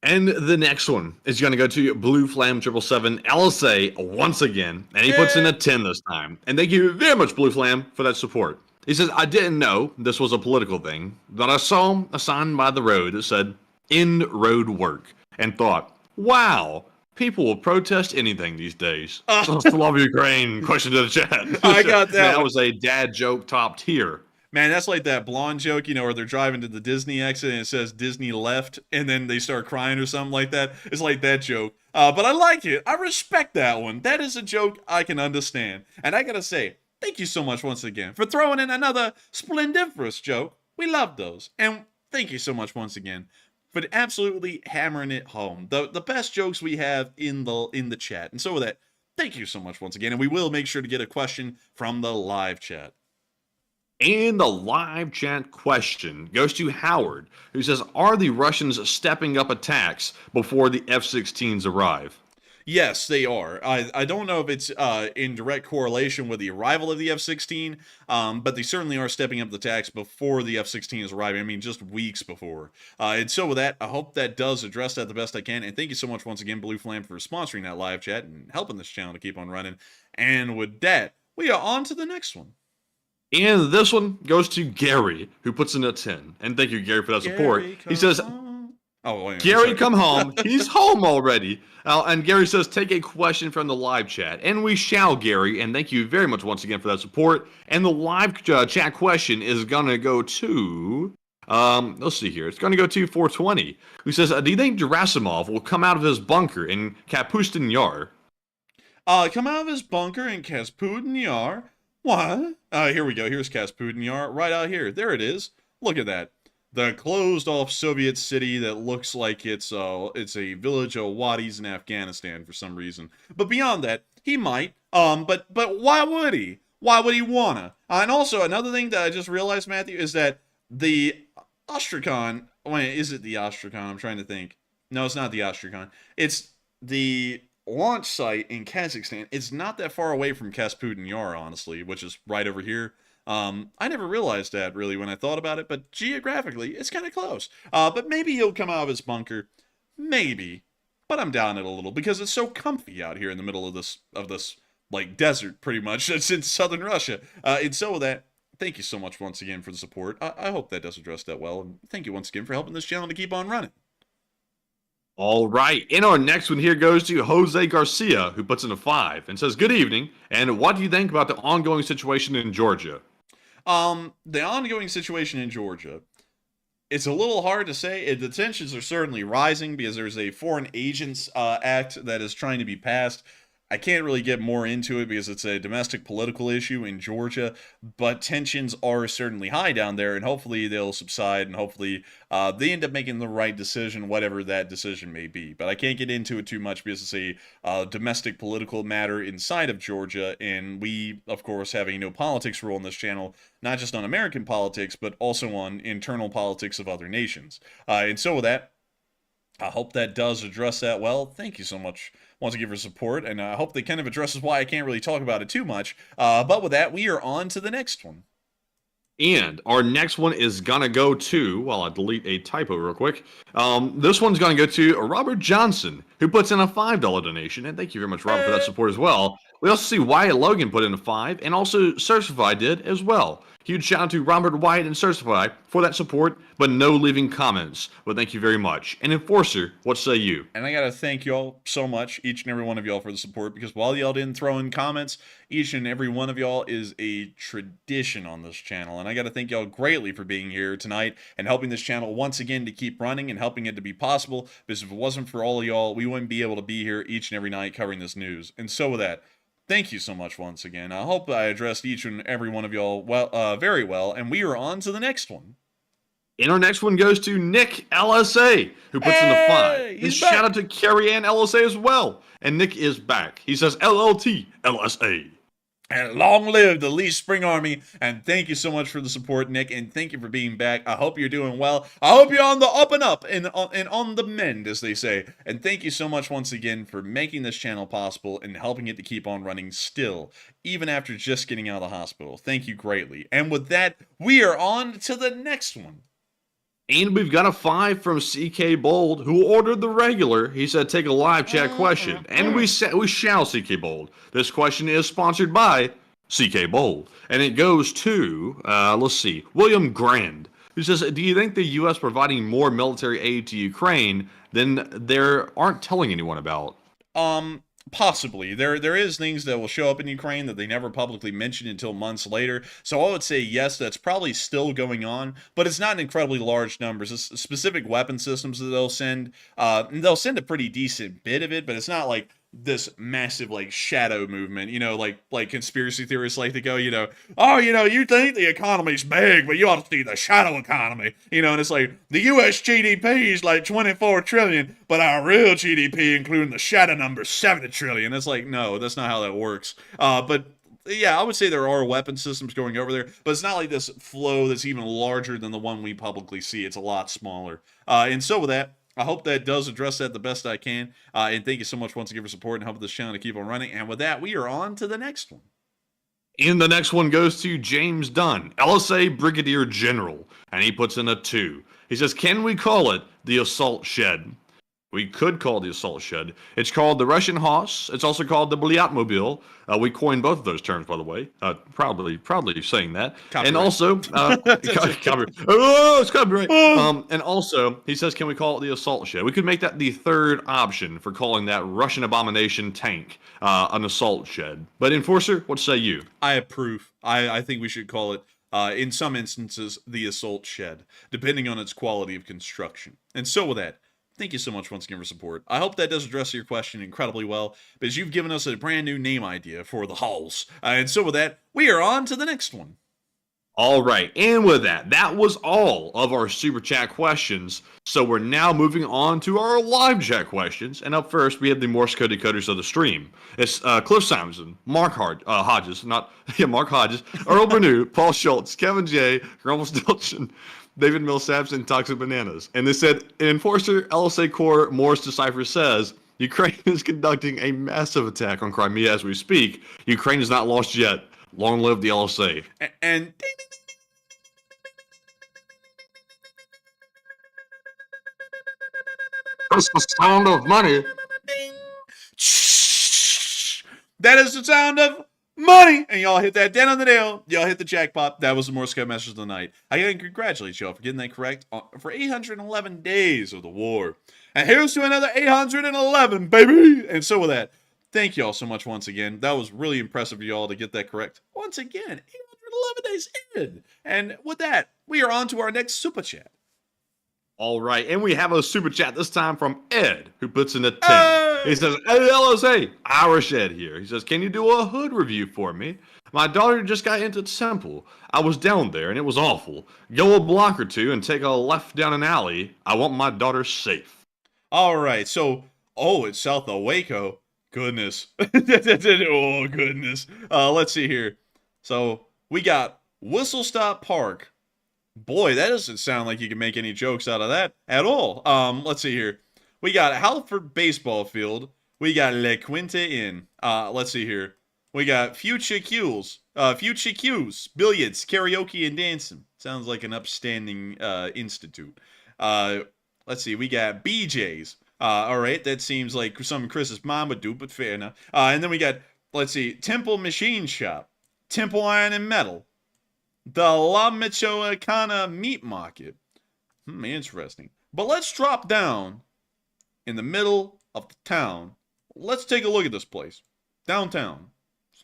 C: And the next one is going to go to Blue Flame 777 LSA once again, and he puts in a 10 this time. And thank you very much, Blue Flame, for that support. He says, I didn't know this was a political thing, but I saw a sign by the road that said, end road work, and thought, wow, people will protest anything these days. Love Ukraine. Question to the chat.
B: I got that.
C: That was a dad joke top tier.
B: Man, that's like that blonde joke, you know, where they're driving to the Disney exit and it says Disney left, and then they start crying or something like that. It's like that joke. But I like it. I respect that one. That is a joke I can understand. And I gotta say, thank you so much once again for throwing in another splendiferous joke. We love those. And thank you so much once again for absolutely hammering it home. The best jokes we have in the chat. And so with that, thank you so much once again. And we will make sure to get a question from the live chat.
C: And the live chat question goes to Howard, who says, are the Russians stepping up attacks before the F-16s arrive?
B: Yes, they are. I don't know if it's in direct correlation with the arrival of the F-16, but they certainly are stepping up the attacks before the F-16 is arriving. I mean, just weeks before. And so with that, I hope that does address that the best I can. And thank you so much once again, Blue Flame, for sponsoring that live chat and helping this channel to keep on running. And with that, we are on to the next one.
C: And this one goes to Gary, who puts in a 10. And thank you, Gary, for that support. He says, Gary, come home. He's home already. And Gary says, take a question from the live chat. And we shall, Gary. And thank you very much once again for that support. And the live chat question is going to go to, let's see here. It's going to go to 420, who says, do you think Gerasimov will come out of his bunker in Kapustin Yar?
B: Come out of his bunker in Kapustin Yar? What? Here we go. Here's Kapustin Yar right out here. There it is. Look at that. The closed-off Soviet city that looks like it's a village of wadis in Afghanistan for some reason. But beyond that, he might. But why would he? Why would he wanna? And also, another thing that I just realized, Matthew, is that the Astrakhan... Wait, is it the Astrakhan? I'm trying to think. No, it's not the Astrakhan. It's the launch site in Kazakhstan. It's not that far away from Kapustin Yar, honestly, which is right over here. I never realized that, really, when I thought about it, but geographically, it's kind of close. But maybe he'll come out of his bunker. Maybe. But I'm down it a little, because it's so comfy out here in the middle of this, like, desert, pretty much. It's in southern Russia. And so with that, thank you so much once again for the support. I hope that does address that well, and thank you once again for helping this channel to keep on running.
C: All right, and our next one here goes to Jose Garcia, who puts in a 5 and says, good evening, and what do you think about the ongoing situation in Georgia?
B: The ongoing situation in Georgia, it's a little hard to say. The tensions are certainly rising because there's a Foreign Agents Act that is trying to be passed. I can't really get more into it because it's a domestic political issue in Georgia, but tensions are certainly high down there, and hopefully they'll subside, and hopefully they end up making the right decision, whatever that decision may be. But I can't get into it too much because it's a domestic political matter inside of Georgia, and we, of course, have a no politics rule on this channel, not just on American politics, but also on internal politics of other nations. And so with that, I hope that does address that well. Thank you so much once again for support, and I hope that kind of addresses why I can't really talk about it too much. But with that, we are on to the next one.
C: And our next one is gonna go to, while I delete a typo real quick, this one's gonna go to Robert Johnson, who puts in a $5 donation, and thank you very much, Robert, for that support as well. We also see Wyatt Logan put in a 5, and also Certify did as well. Huge shout out to Robert, Wyatt, and Certify for that support, but no leaving comments. But thank you very much. And Enforcer, what say you?
B: And I gotta thank y'all so much, each and every one of y'all, for the support, because while y'all didn't throw in comments, each and every one of y'all is a tradition on this channel. And I gotta thank y'all greatly for being here tonight and helping this channel once again to keep running and helping it to be possible, because if it wasn't for all of y'all, we wouldn't be able to be here each and every night covering this news. And so with that, thank you so much once again. I hope I addressed each and every one of y'all well, very well, and we are on to the next one.
C: And our next one goes to Nick LSA, who puts in the 5. And shout out to Carrie Ann LSA as well. And Nick is back. He says LLT LSA.
B: And long live the Lee Spring Army. And thank you so much for the support, Nick. And thank you for being back. I hope you're doing well. I hope you're on the up and up and on the mend, as they say. And thank you so much once again for making this channel possible and helping it to keep on running still, even after just getting out of the hospital. Thank you greatly. And with that, we are on to the next one.
C: And we've got a 5 from CK Bold, who ordered the regular. He said, take a live chat question. And we shall, CK Bold. This question is sponsored by CK Bold. And it goes to, let's see, William Grand, who says, do you think the U.S. providing more military aid to Ukraine than they aren't telling anyone about?
B: Possibly. There is things that will show up in Ukraine that they never publicly mention until months later. So I would say yes, that's probably still going on, but it's not in incredibly large numbers. It's specific weapon systems that they'll send. They'll send a pretty decent bit of it, but it's not like this massive like shadow movement, like conspiracy theorists like to go, oh, you think the economy's big, but you ought to see the shadow economy, and it's like the US GDP is like 24 trillion, but our real GDP, including the shadow number, 70 trillion. It's like, no, that's not how that works. But yeah, I would say there are weapon systems going over there, but it's not like this flow that's even larger than the one we publicly see. It's a lot smaller. And so with that, I hope that does address that the best I can. And thank you so much once again for support and helping this channel to keep on running. And with that, we are on to the next one.
C: And the next one goes to James Dunn, LSA Brigadier General. And he puts in a 2. He says, can we call it the assault shed? We could call the assault shed. It's called the Russian Haus. It's also called the Blyatmobile. We coined both of those terms, by the way. Proudly saying that. Copyright. And also, copyright. Oh, it's copyright. And also, he says, can we call it the assault shed? We could make that the third option for calling that Russian abomination tank an assault shed. But Enforcer, what say you?
B: I approve. I think we should call it, in some instances, the assault shed, depending on its quality of construction. And so with that, thank you so much once again for support. I hope that does address your question incredibly well, because you've given us a brand new name idea for the halls. And so with that, we are on to the next one.
C: All right, and with that, that was all of our super chat questions. So we're now moving on to our live chat questions. And up first, we have the Morse code decoders of the stream. It's Cliff Simonson, Mark Hodges, Mark Hodges, Earl Bernew, Paul Schultz, Kevin J, Rumpelstiltskin, David Millsaps, and Toxic Bananas. And they said, Enforcer LSA Corps Morse Decipher says, Ukraine is conducting a massive attack on Crimea as we speak. Ukraine is not lost yet. Long live the LSA.
B: And
C: that's the sound of money.
B: That is the sound of money. And y'all hit that down on the nail. Y'all hit the jackpot. That was the Morse code message of the night. I gotta congratulate y'all for getting that correct for 811 days of the war. And here's to another 811, baby. And so with that, thank y'all so much once again. That was really impressive of y'all to get that correct. Once again, 811 days in. And with that, we are on to our next super chat.
C: All right, and we have a super chat this time from Ed, who puts in a 10. He says, hey, LSA, Irish Ed here. He says, can you do a hood review for me? My daughter just got into Temple. I was down there, and it was awful. Go a block or two and take a left down an alley. I want my daughter safe.
B: All right, so, it's south of Waco. Goodness. Oh, goodness. Let's see here. So, we got Whistle Stop Park. Boy, that doesn't sound like you can make any jokes out of that at all. Let's see here. We got Halford Baseball Field. We got Le Quinte Inn. Let's see here. We got Future Q's. Billiards, karaoke, and dancing. Sounds like an upstanding institute. Let's see. We got BJ's. All right, that seems like something Chris's mom would do, but fair enough. And then we got, let's see, Temple Machine Shop, Temple Iron and Metal, the La Michoacana Meat Market. Interesting. But let's drop down in the middle of the town. Let's take a look at this place. Downtown. This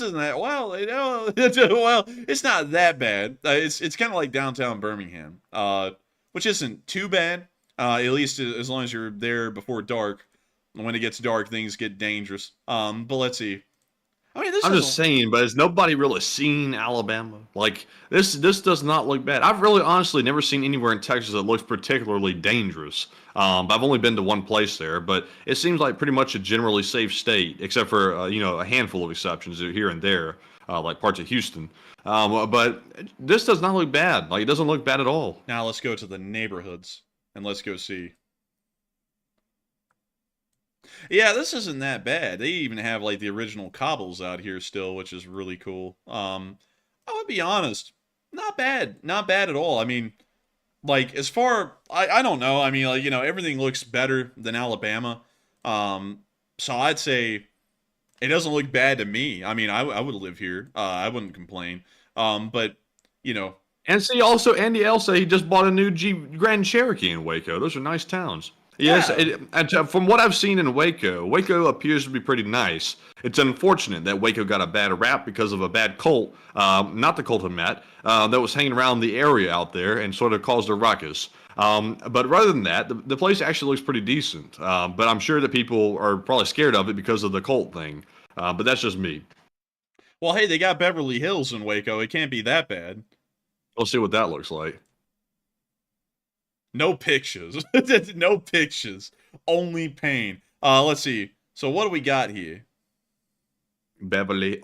B: isn't that well. Well, it's not that bad. It's kind of like downtown Birmingham, which isn't too bad. At least as long as you're there before dark. When it gets dark, things get dangerous. But let's see. I mean, this
C: I'm
B: is
C: just saying, but has nobody really seen Alabama? Like this does not look bad. I've really honestly never seen anywhere in Texas that looks particularly dangerous. But I've only been to one place there, but it seems like pretty much a generally safe state, except for a handful of exceptions here and there, like parts of Houston. But this does not look bad. Like it doesn't look bad at all.
B: Now let's go to the neighborhoods and let's go see. Yeah, this isn't that bad. They even have like the original cobbles out here still, which is really cool. I would be honest, not bad, not bad at all. I mean, like as far I don't know. I mean, like everything looks better than Alabama. So I'd say it doesn't look bad to me. I mean, I would live here. I wouldn't complain. But
C: And see, also Andy L say he just bought a new Grand Cherokee in Waco. Those are nice towns. Yes,
B: Yeah.
C: from what I've seen in Waco appears to be pretty nice. It's unfortunate that Waco got a bad rap because of a bad cult, not the cult of Matt, that was hanging around the area out there and sort of caused a ruckus. But rather than that, the place actually looks pretty decent. But I'm sure that people are probably scared of it because of the cult thing. But that's just me.
B: Well, hey, they got Beverly Hills in Waco. It can't be that bad.
C: We'll see what that looks like.
B: No pictures. No pictures. Only pain. Let's see. So what do we got here?
C: Beverly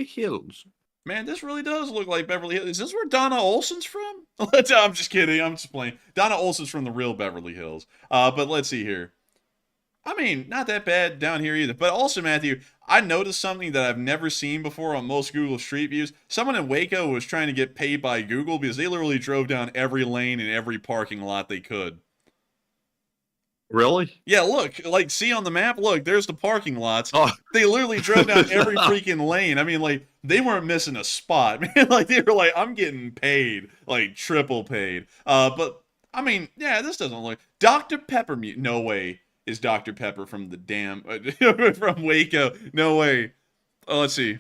C: Hills.
B: Man, this really does look like Beverly Hills. Is this where Donna Olson's from? I'm just kidding. I'm just playing. Donna Olson's from the real Beverly Hills. But let's see here. I mean, not that bad down here either. But also, Matthew, I noticed something that I've never seen before on most Google Street Views. Someone in Waco was trying to get paid by Google because they literally drove down every lane and every parking lot they could.
C: Really?
B: Yeah, look, like, see on the map? Look, there's the parking lots.
C: Oh.
B: They literally drove down every freaking lane. I mean, like, they weren't missing a spot, man. Like, they were like, I'm getting paid, like, triple paid. But, I mean, yeah, this doesn't look... Dr. Peppermint, no way. Is Dr. Pepper from the damn from Waco? No way. Oh, let's see.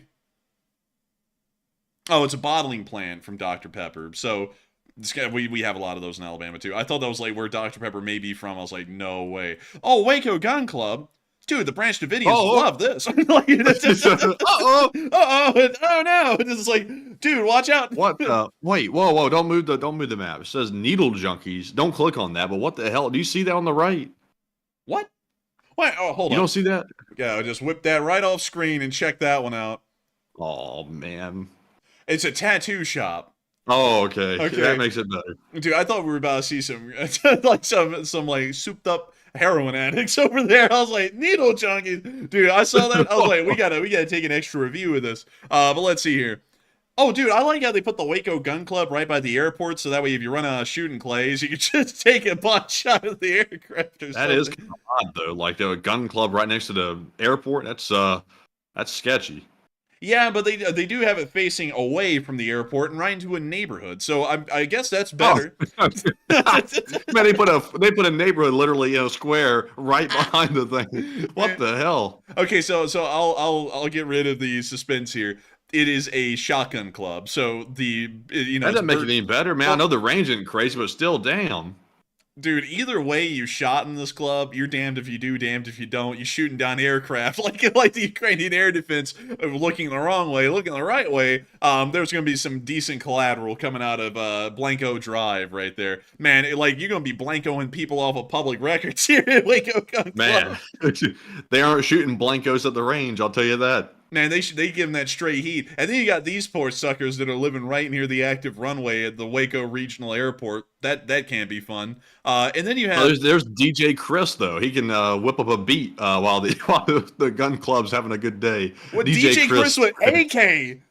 B: Oh, it's a bottling plant from Dr. Pepper. So this guy, we have a lot of those in Alabama too. I thought that was like where Dr. Pepper may be from. I was like, no way. Oh, Waco Gun Club. Dude, the Branch Davidians love this. Oh no. This is like, dude, watch out.
C: What the? Wait, whoa, don't move the map. It says Needle Junkies. Don't click on that, but what the hell? Do you see that on the right?
B: What? Wait, oh, hold on.
C: You don't see that?
B: Yeah, I just whipped that right off screen and check that one out.
C: Oh, man.
B: It's a tattoo shop.
C: Oh, okay. That makes it better.
B: Dude, I thought we were about to see some like some like souped up heroin addicts over there. I was like, needle junkies. Dude, I saw that. I was like, we gotta take an extra review of this. But let's see here. Oh, dude, I like how they put the Waco Gun Club right by the airport, so that way if you run out of shooting clays, you can just take a pot shot at the aircraft or something.
C: That is kind of odd, though. Like, the gun club right next to the airport, that's sketchy.
B: Yeah, but they do have it facing away from the airport and right into a neighborhood, so I guess that's better.
C: Oh. Man, they put a neighborhood literally in a square right behind the thing. What the hell?
B: Okay, so I'll get rid of the suspense here. It is a shotgun club, so that
C: doesn't make it any better, man. Well, I know the range isn't crazy, but still, damn.
B: Dude, either way you shot in this club, you're damned if you do, damned if you don't. You're shooting down aircraft like the Ukrainian air defense, looking the wrong way, looking the right way. There's going to be some decent collateral coming out of Blanco Drive right there. Man, you're going to be Blancoing people off of public records here at Waco Gun Club.
C: Man, they aren't shooting Blancos at the range, I'll tell you that.
B: Man, they give them that straight heat. And then you got these poor suckers that are living right near the active runway at the Waco Regional Airport. That can't be fun. And then you have...
C: there's DJ Chris, though. He can whip up a beat while the gun club's having a good day.
B: What, DJ Chris with AK?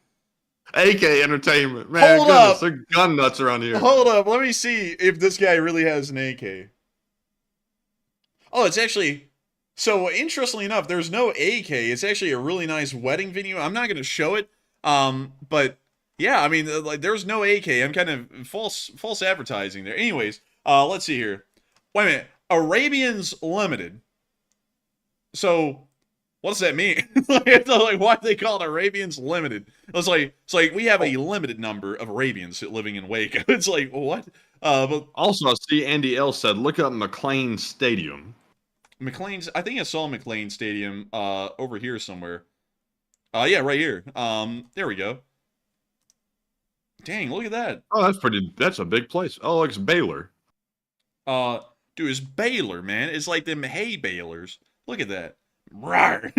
C: AK Entertainment. Man,
B: Hold
C: goodness,
B: up.
C: they're gun nuts around here.
B: Hold up. Let me see if this guy really has an AK. Oh, it's actually... So, interestingly enough, there's no AK. It's actually a really nice wedding venue. I'm not going to show it. But, yeah, I mean, like, there's no AK. I'm kind of false advertising there. Anyways, let's see here. Wait a minute. Arabians Limited. So, what does that mean? Like, why do they call it Arabians Limited? It's like we have a limited number of Arabians living in Waco. It's like, what? But
C: also, I see Andy L said, look up McLean Stadium.
B: McLean's, I think I saw McLean Stadium over here somewhere. Yeah, right here. There we go. Dang, look at that.
C: Oh, that's a big place. Oh, it's Baylor.
B: Dude, it's Baylor, man. It's like them hay balers. Look at that. Rawr.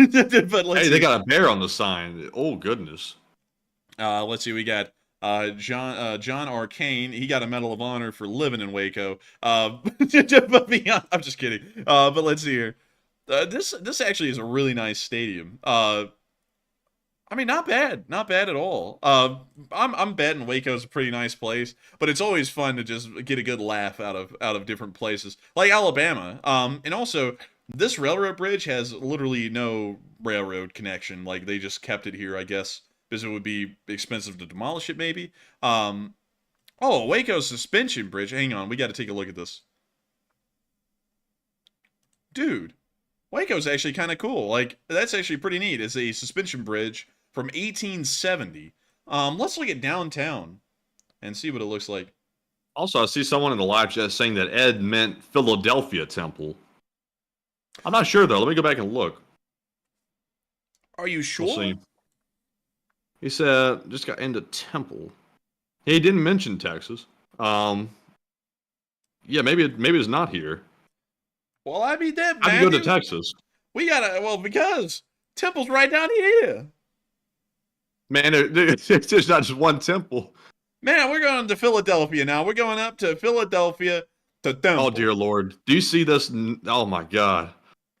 B: But let's
C: Hey,
B: see.
C: they got a bear on the sign. Oh, goodness.
B: Let's see. We got John Arcane. He got a Medal of Honor for living in Waco. But beyond, I'm just kidding. But let's see here. This actually is a really nice stadium. I mean, not bad at all. I'm betting Waco's a pretty nice place, but it's always fun to just get a good laugh out of different places, like Alabama. And also this railroad bridge has literally no railroad connection. Like they just kept it here, I guess, because it would be expensive to demolish it, maybe. Oh, Waco suspension bridge. Hang on, we got to take a look at this, dude. Waco's actually kind of cool. Like that's actually pretty neat. It's a suspension bridge from 1870. Let's look at downtown and see what it looks like.
C: Also, I see someone in the live chat saying that Ed meant Philadelphia Temple. I'm not sure, though. Let me go back and look.
B: Are you sure?
C: We'll see. He said, just got into Temple. He didn't mention Texas. Yeah, maybe it's not here.
B: Well, I mean that,
C: I'd go to Texas.
B: We gotta, because Temple's right down here.
C: Man, there's not just one temple.
B: Man, we're going to Philadelphia now. We're going up to Philadelphia to Temple.
C: Oh, dear Lord. Do you see this? Oh, my God.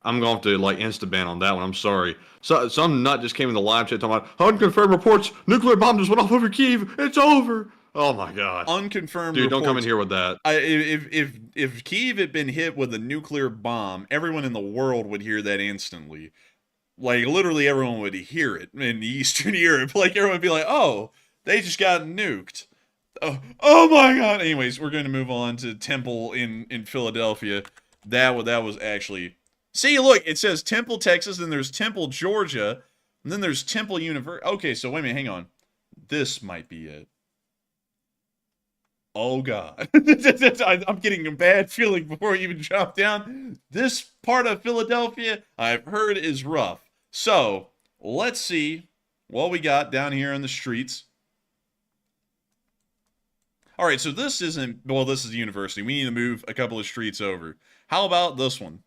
C: I'm going to, like, Instaban on that one. I'm sorry. So some nut just came in the live chat talking about unconfirmed reports. Nuclear bomb just went off over Kyiv. It's over. Oh, my God.
B: Unconfirmed
C: Dude,
B: reports.
C: don't come in here with that.
B: If Kyiv had been hit with a nuclear bomb, everyone in the world would hear that instantly. Like, literally everyone would hear it in Eastern Europe. Like, everyone would be like, oh, they just got nuked. Oh my God. Anyways, we're going to move on to Temple in Philadelphia. That was actually... See, look, it says Temple, Texas, then there's Temple, Georgia, and then there's Temple University. Okay, so wait a minute, hang on. This might be it. Oh, God. I'm getting a bad feeling before we even drop down. This part of Philadelphia, I've heard, is rough. So, let's see what we got down here in the streets. All right, so this isn't... Well, this is the university. We need to move a couple of streets over. How about this one?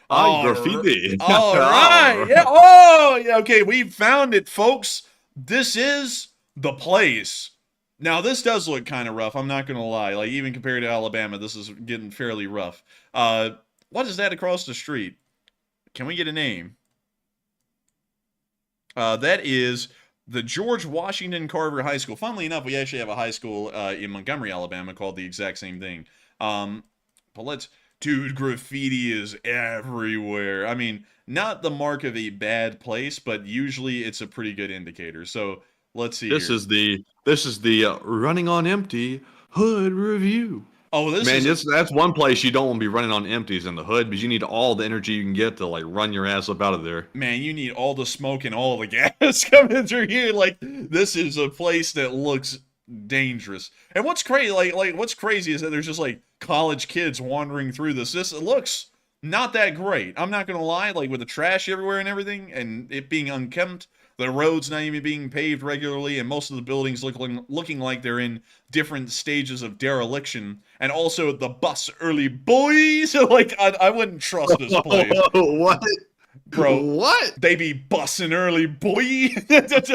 C: Oh, graffiti.
B: All right. Yeah. Oh, yeah. Okay, we found it, folks. This is the place. Now, this does look kind of rough. I'm not going to lie. Like, even compared to Alabama, this is getting fairly rough. What is that across the street? Can we get a name? That is the George Washington Carver High School. Funnily enough, we actually have a high school in Montgomery, Alabama called the exact same thing. But let's... Dude, graffiti is everywhere. I mean, not the mark of a bad place, but usually it's a pretty good indicator. So let's see. This
C: is the running on empty hood review.
B: Oh,
C: that's one place you don't want to be running on empties in the hood, because you need all the energy you can get to like run your ass up out of there.
B: Man, you need all the smoke and all the gas coming through here. Like, this is a place that looks dangerous. And what's crazy, like what's crazy is that there's just like college kids wandering through this. This looks not that great. I'm not gonna lie, like with the trash everywhere and everything, and it being unkempt, the roads not even being paved regularly, and most of the buildings looking like they're in different stages of dereliction, and also the bus early boys. So like I wouldn't trust this place.
C: What?
B: Bro,
C: what?
B: They be bussing early, boy. Let's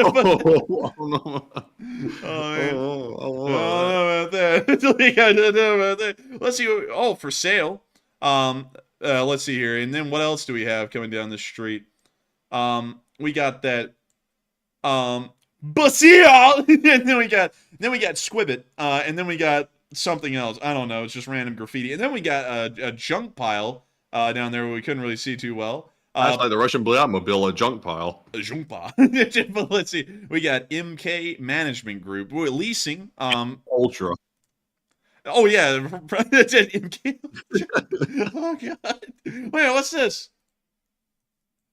B: see. Oh, for sale. Let's see here. And then what else do we have coming down the street? We got that. Busia. And then we got Squibbit. And then we got something else. I don't know. It's just random graffiti. And then we got a junk pile down there where we couldn't really see too well.
C: That's like the Russian Blyatmobile, a junk pile.
B: A junk pile. But let's see. We got MK Management Group. We're leasing.
C: Ultra.
B: Oh, yeah. MK. Oh, God. Wait, what's this?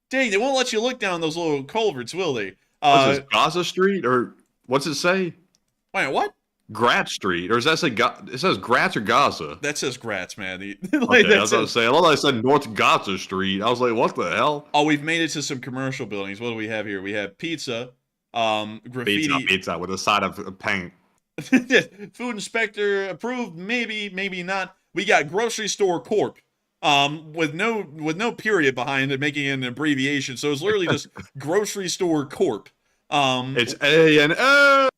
B: Dang, they won't let you look down those little culverts, will they?
C: What's this, Gaza Street? Or what's it say?
B: Wait, what?
C: Grat Street, or does that say it says Gratz or Gaza?
B: That says Gratz, man.
C: Okay, I was about to say. I thought I said North Gaza Street. I was like, what the hell?
B: Oh, we've made it to some commercial buildings. What do we have here? We have pizza, graffiti,
C: Pizza with a side of paint.
B: food inspector approved, maybe not. We got grocery store corp, with no period behind it, making it an abbreviation. So it's literally just grocery store corp.
C: It's A and A.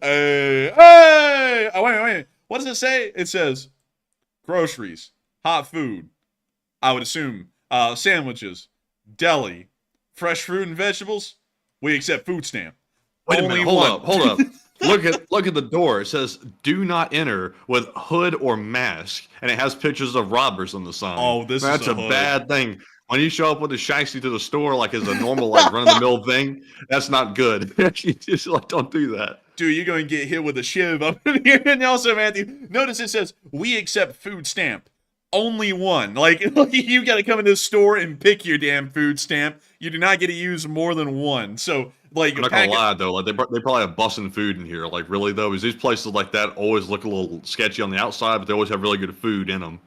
B: Hey! Oh, wait. What does it say? It says groceries, hot food. I would assume sandwiches, deli, fresh fruit and vegetables. We accept food stamp.
C: Wait a minute. Hold up. Look at the door. It says "Do not enter with hood or mask," and it has pictures of robbers on the sign.
B: Oh,
C: that's
B: is
C: a bad thing. When you show up with a shiesty to the store, like as a normal, like run-of-the-mill thing, that's not good. You just like don't do that.
B: Dude, you're going to get hit with a shiv up in here. And also, Matthew, notice it says, we accept food stamp. Only one. Like you got to come into the store and pick your damn food stamp. You do not get to use more than one. So, like,
C: I'm not gonna lie though, like they probably have busting food in here. Like really though, is these places like that always look a little sketchy on the outside, but they always have really good food in them.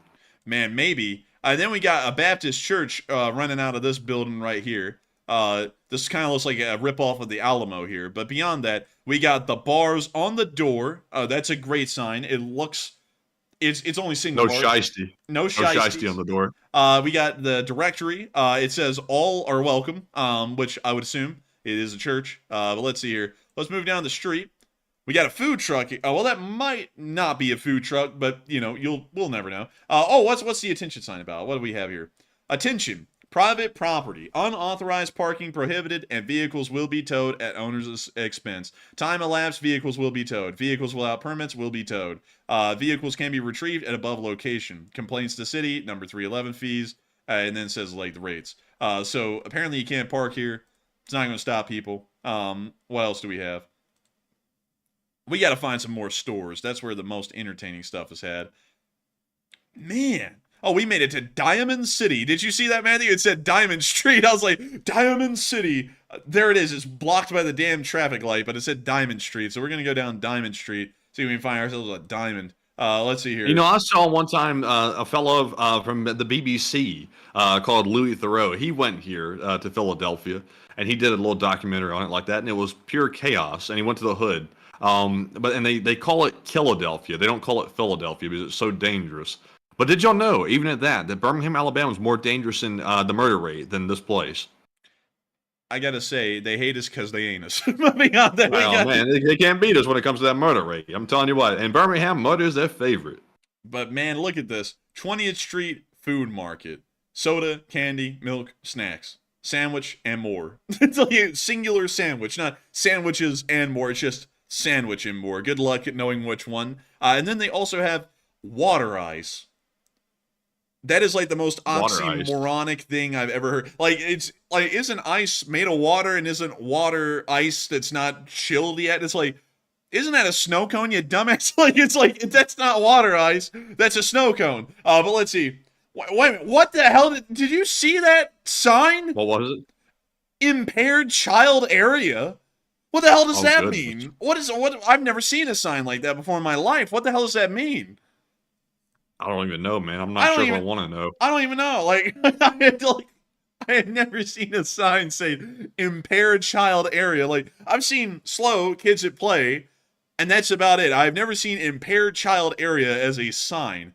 B: Man, maybe. Then we got a Baptist church running out of this building right here. This kind of looks like a ripoff of the Alamo here. But beyond that, we got the bars on the door. That's a great sign. It looks... It's only single bars.
C: Shiesty.
B: No
C: shiesty on the door.
B: We got the directory. It says all are welcome, which I would assume it is a church. But let's see here. Let's move down the street. We got a food truck. Well, that might not be a food truck, but you know, we'll never know. What's the attention sign about? What do we have here? Attention. Private property. Unauthorized parking prohibited, and vehicles will be towed at owner's expense. Time elapsed, vehicles will be towed. Vehicles without permits will be towed. Vehicles can be retrieved at above location. Complaints to city, number 311 fees, and then it says like the rates. So apparently you can't park here. It's not going to stop people. What else do we have? We got to find some more stores. That's where the most entertaining stuff is had. Man. Oh, we made it to Diamond City. Did you see that, Matthew? It said Diamond Street. I was like, Diamond City. There it is. It's blocked by the damn traffic light, but it said Diamond Street. So we're going to go down Diamond Street, see if we can find ourselves a diamond. Let's see here.
C: You know, I saw one time a fellow from the BBC called Louis Theroux. He went here to Philadelphia, and he did a little documentary on it like that, and it was pure chaos, and he went to the hood. But they call it Killadelphia. They don't call it Philadelphia because it's so dangerous. But did y'all know, even at that Birmingham, Alabama is more dangerous in the murder rate than this place?
B: I gotta say, they hate us because they ain't us. Beyond that,
C: man, they can't beat us when it comes to that murder rate. I'm telling you what. In Birmingham, murder is their favorite.
B: But man, look at this. 20th Street Food Market. Soda, candy, milk, snacks. Sandwich, and more. It's like a singular sandwich, not sandwiches and more. It's just sandwich and more. Good luck at knowing which one. And then they also have water ice. That is like the most oxymoronic thing I've ever heard. Like, it's like, isn't ice made of water, and isn't water ice that's not chilled yet? It's like, isn't that a snow cone, you dumbass? Like, it's like, that's not water ice. That's a snow cone. But let's see. Wait a minute. What the hell? Did you see that sign?
C: What was it?
B: Impaired child area. What the hell does that
C: goodness.
B: mean? What? I've never seen a sign like that before in my life. What the hell does that mean?
C: I don't even know, man. I'm not sure if I want to know.
B: I don't even know. Like, I had never seen a sign say impaired child area. Like, I've seen slow kids at play, and that's about it. I've never seen impaired child area as a sign.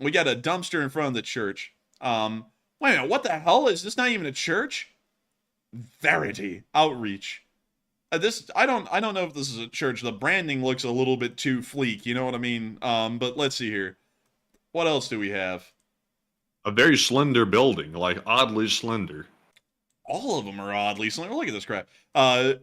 B: We got a dumpster in front of the church. Wait a minute, what the hell? Is this not even a church? Verity Outreach. I don't know if this is a church. The branding looks a little bit too fleek, you know what I mean? But let's see here. What else do we have?
C: A very slender building, like oddly slender.
B: All of them are oddly slender. Look at this crap.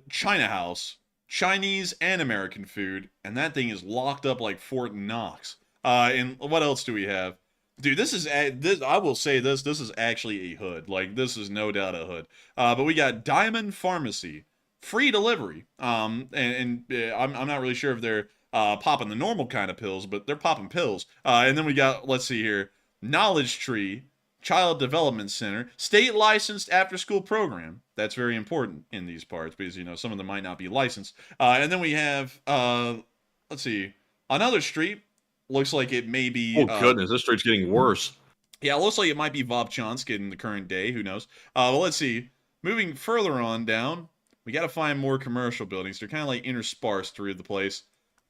B: China House. Chinese and American food. And that thing is locked up like Fort Knox. And what else do we have? Dude, this I will say this is actually a hood. Like, this is no doubt a hood. But we got Diamond Pharmacy. Free delivery. I'm not really sure if they're popping the normal kind of pills, but they're popping pills. And then we got, let's see here, Knowledge Tree, Child Development Center, state licensed after school program. That's very important in these parts because, you know, some of them might not be licensed. And then we have, let's see, another street. Looks like it may be.
C: Oh, goodness, this street's getting worse.
B: Yeah, it looks like it might be Vovchansk in the current day. Who knows? Well, let's see. Moving further on down, we got to find more commercial buildings. They're kind of like interspersed through the place.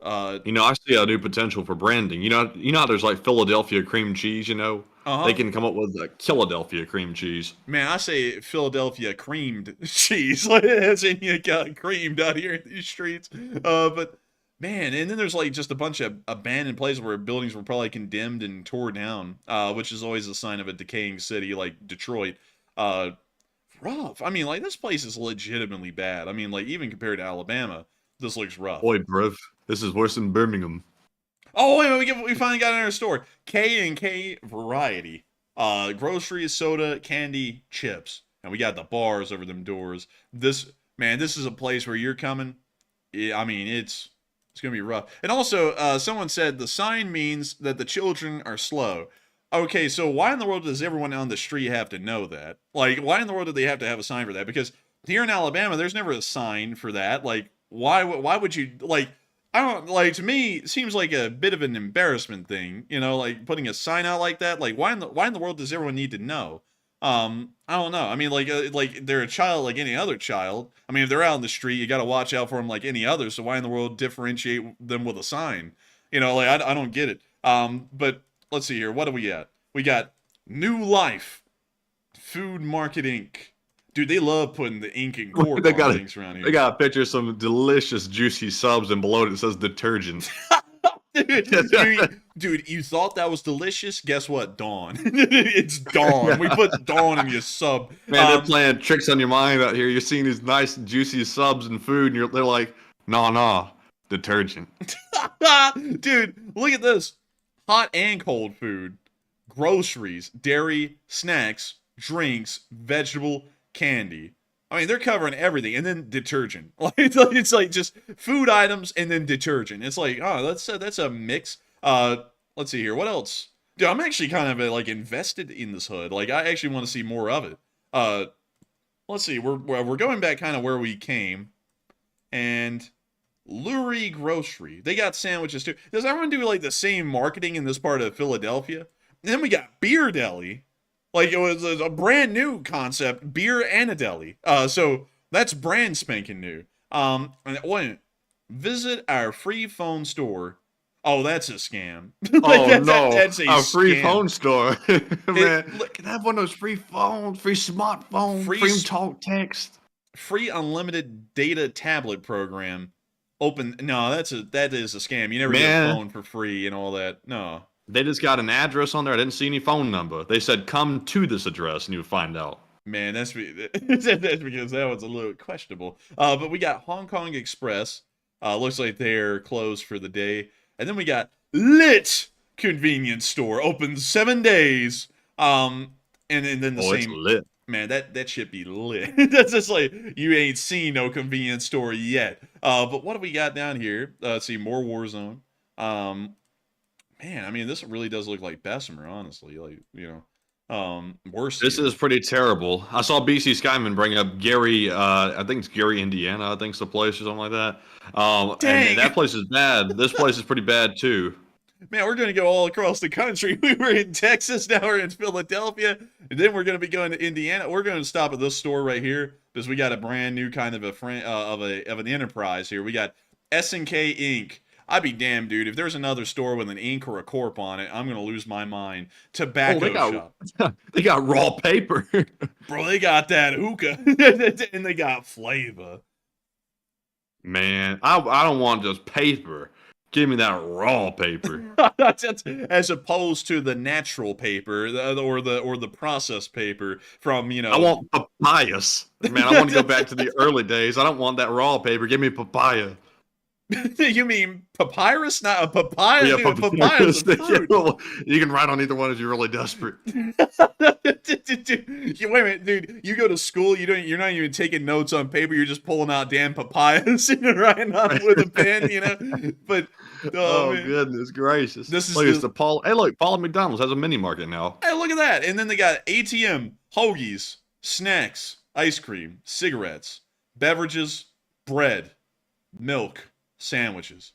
C: You know, I see a new potential for branding. You know how there's like Philadelphia cream cheese, you know? They can come up with a Philadelphia cream cheese.
B: Man, I say Philadelphia creamed cheese. Like, as in you got creamed out here in these streets. But, man, and then there's like just a bunch of abandoned places where buildings were probably condemned and tore down, which is always a sign of a decaying city like Detroit. Rough. I mean, like, this place is legitimately bad. I mean, like, even compared to Alabama, this looks rough.
C: Boy, bruv, this is worse than Birmingham.
B: Oh, wait a minute, we finally got in our store. K&K Variety. Groceries, soda, candy, chips. And we got the bars over them doors. This is a place where you're coming. I mean, it's going to be rough. And also, someone said the sign means that the children are slow. Okay, so why in the world does everyone on the street have to know that? Like, why in the world do they have to have a sign for that? Because here in Alabama, there's never a sign for that. Like, why would you, like, I don't, like, to me, it seems like a bit of an embarrassment thing, you know, like, putting a sign out like that. Like, why in the world does everyone need to know? I don't know. I mean, like they're a child like any other child. I mean, if they're out in the street, you got to watch out for them like any other. So why in the world differentiate them with a sign? You know, like, I don't get it. But let's see here. What do we got? We got New Life, Food Market Inc. Dude, they love putting the ink and cork on things around here.
C: They got a picture of some delicious, juicy subs, and below it says detergent.
B: Dude, you thought that was delicious? Guess what? Dawn. It's Dawn. We put Dawn in your sub.
C: Man, they're playing tricks on your mind out here. You're seeing these nice, juicy subs and food, and they're like, nah, detergent.
B: Dude, look at this. Hot and cold food, groceries, dairy, snacks, drinks, vegetable, candy. I mean, they're covering everything, and then detergent. Like, it's like just food items and then detergent. It's like, oh, that's a mix. Let's see here. What else? Dude, I'm actually kind of like invested in this hood. Like, I actually want to see more of it. Let's see. We're going back kind of where we came, and Lurie Grocery. They got sandwiches too. Does everyone do like the same marketing in this part of Philadelphia? And then we got Beer Deli. Like, it was a brand new concept, beer and a deli. So that's brand spanking new. And wait, visit our free phone store. Oh, that's a scam. Like, that's a
C: free
B: scam.
C: phone store. Man, look, can I have one of those free phones, free smartphone, free talk text,
B: free unlimited data tablet program. Open. No, that is a scam. You never get a phone for free and all that. No.
C: They just got an address on there. I didn't see any phone number. They said, come to this address, and you would find out.
B: Man, that's because that was a little questionable. But we got Hong Kong Express. Looks like they're closed for the day. And then we got Lit Convenience Store. Open 7 days. And then the same.
C: It's lit.
B: Man, that should be lit. That's just like, you ain't seen no convenience store yet. But what do we got down here? Let's see, more Warzone. Man, I mean, this really does look like Bessemer, honestly. Like, you know, worse.
C: This is pretty terrible. I saw BC Skyman bring up Gary, I think it's Gary, Indiana, I think it's the place or something like that. And that place is bad. This place is pretty bad, too.
B: Man, we're going to go all across the country. We were in Texas, now we're in Philadelphia, and then we're going to be going to Indiana. We're going to stop at this store right here because we got a brand new kind of of an enterprise here. We got S&K Inc. I'd be damned, dude. If there's another store with an ink or a corp on it, I'm going to lose my mind. Tobacco shop.
C: They got raw paper.
B: Bro, they got that hookah. And they got flavor.
C: Man, I don't want just paper. Give me that raw paper.
B: As opposed to the natural paper or the processed paper from, you know.
C: I want papayas. Man, I want to go back to the early days. I don't want that raw paper. Give me papaya.
B: You mean papyrus? Not a papaya?
C: Yeah,
B: Dude, papyrus is fruit.
C: You can write on either one if you're really desperate.
B: Dude, wait a minute, dude. You go to school, you're not even taking notes on paper. You're just pulling out damn papayas and writing on it with a pen, you know. But
C: Oh
B: man.
C: goodness gracious!
B: This is
C: look, it's the Paul. Hey, look, Paul McDonald's has a mini market now.
B: Hey, look at that. And then they got ATM, hoagies, snacks, ice cream, cigarettes, beverages, bread, milk, sandwiches.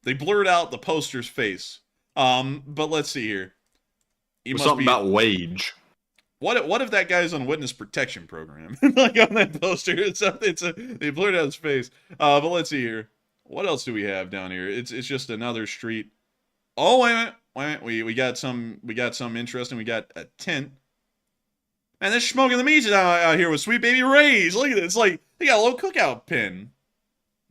B: They blurred out the poster's face. But let's see here. He must
C: Something
B: be
C: about wage.
B: What if that guy's on witness protection program? Like on that poster, they blurred out his face. But let's see here. What else do we have down here? It's just another street. Oh wait a minute. We got some interesting. We got a tent. Man, they're smoking the meats out here with Sweet Baby Ray's. Look at it. It's like they got a little cookout pin.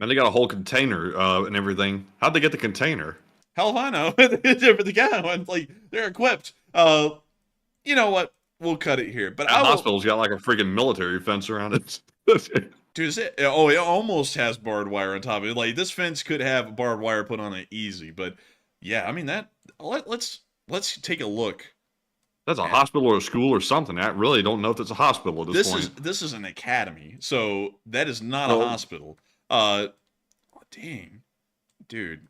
C: And they got a whole container and everything. How'd they get the container?
B: Hell if I know. The guy went like they're equipped. You know what? We'll cut it here. But
C: The hospital's got like a freaking military fence around it.
B: Dude, it almost has barbed wire on top of it. Like this fence could have barbed wire put on it easy. But yeah, I mean that. Let's take a look.
C: That's a hospital or a school or something. I really don't know if it's a hospital at this point.
B: This is an academy, so that is not a hospital. Dang, dude,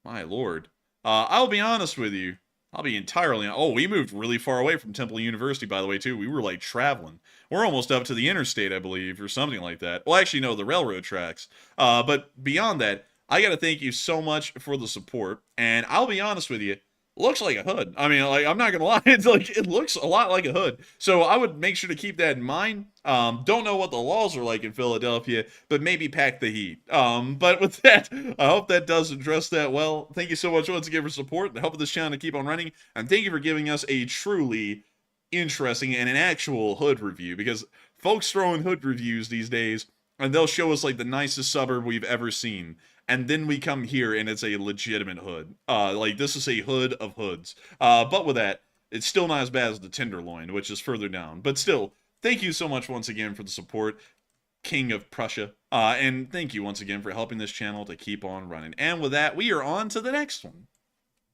B: my lord. I'll be honest with you. I'll be entirely. Oh, we moved really far away from Temple University, by the way, too. We were like traveling. We're almost up to the interstate, I believe, or something like that. Well, actually, no, the railroad tracks. But beyond that, I got to thank you so much for the support. And I'll be honest with you. Looks like a hood. I mean, like, I'm not gonna lie. It's like it looks a lot like a hood. So I would make sure to keep that in mind. Don't know what the laws are like in Philadelphia, but maybe pack the heat. But with that, I hope that does address that well. Thank you so much once again for support and helping this channel to keep on running. And thank you for giving us a truly interesting and an actual hood review, because folks throwing hood reviews these days, and they'll show us like the nicest suburb we've ever seen. And then we come here and it's a legitimate hood. Like this is a hood of hoods. But with that, it's still not as bad as the Tenderloin, which is further down. But still, thank you so much once again for the support, King of Prussia. And thank you once again for helping this channel to keep on running. And with that, we are on to the next one.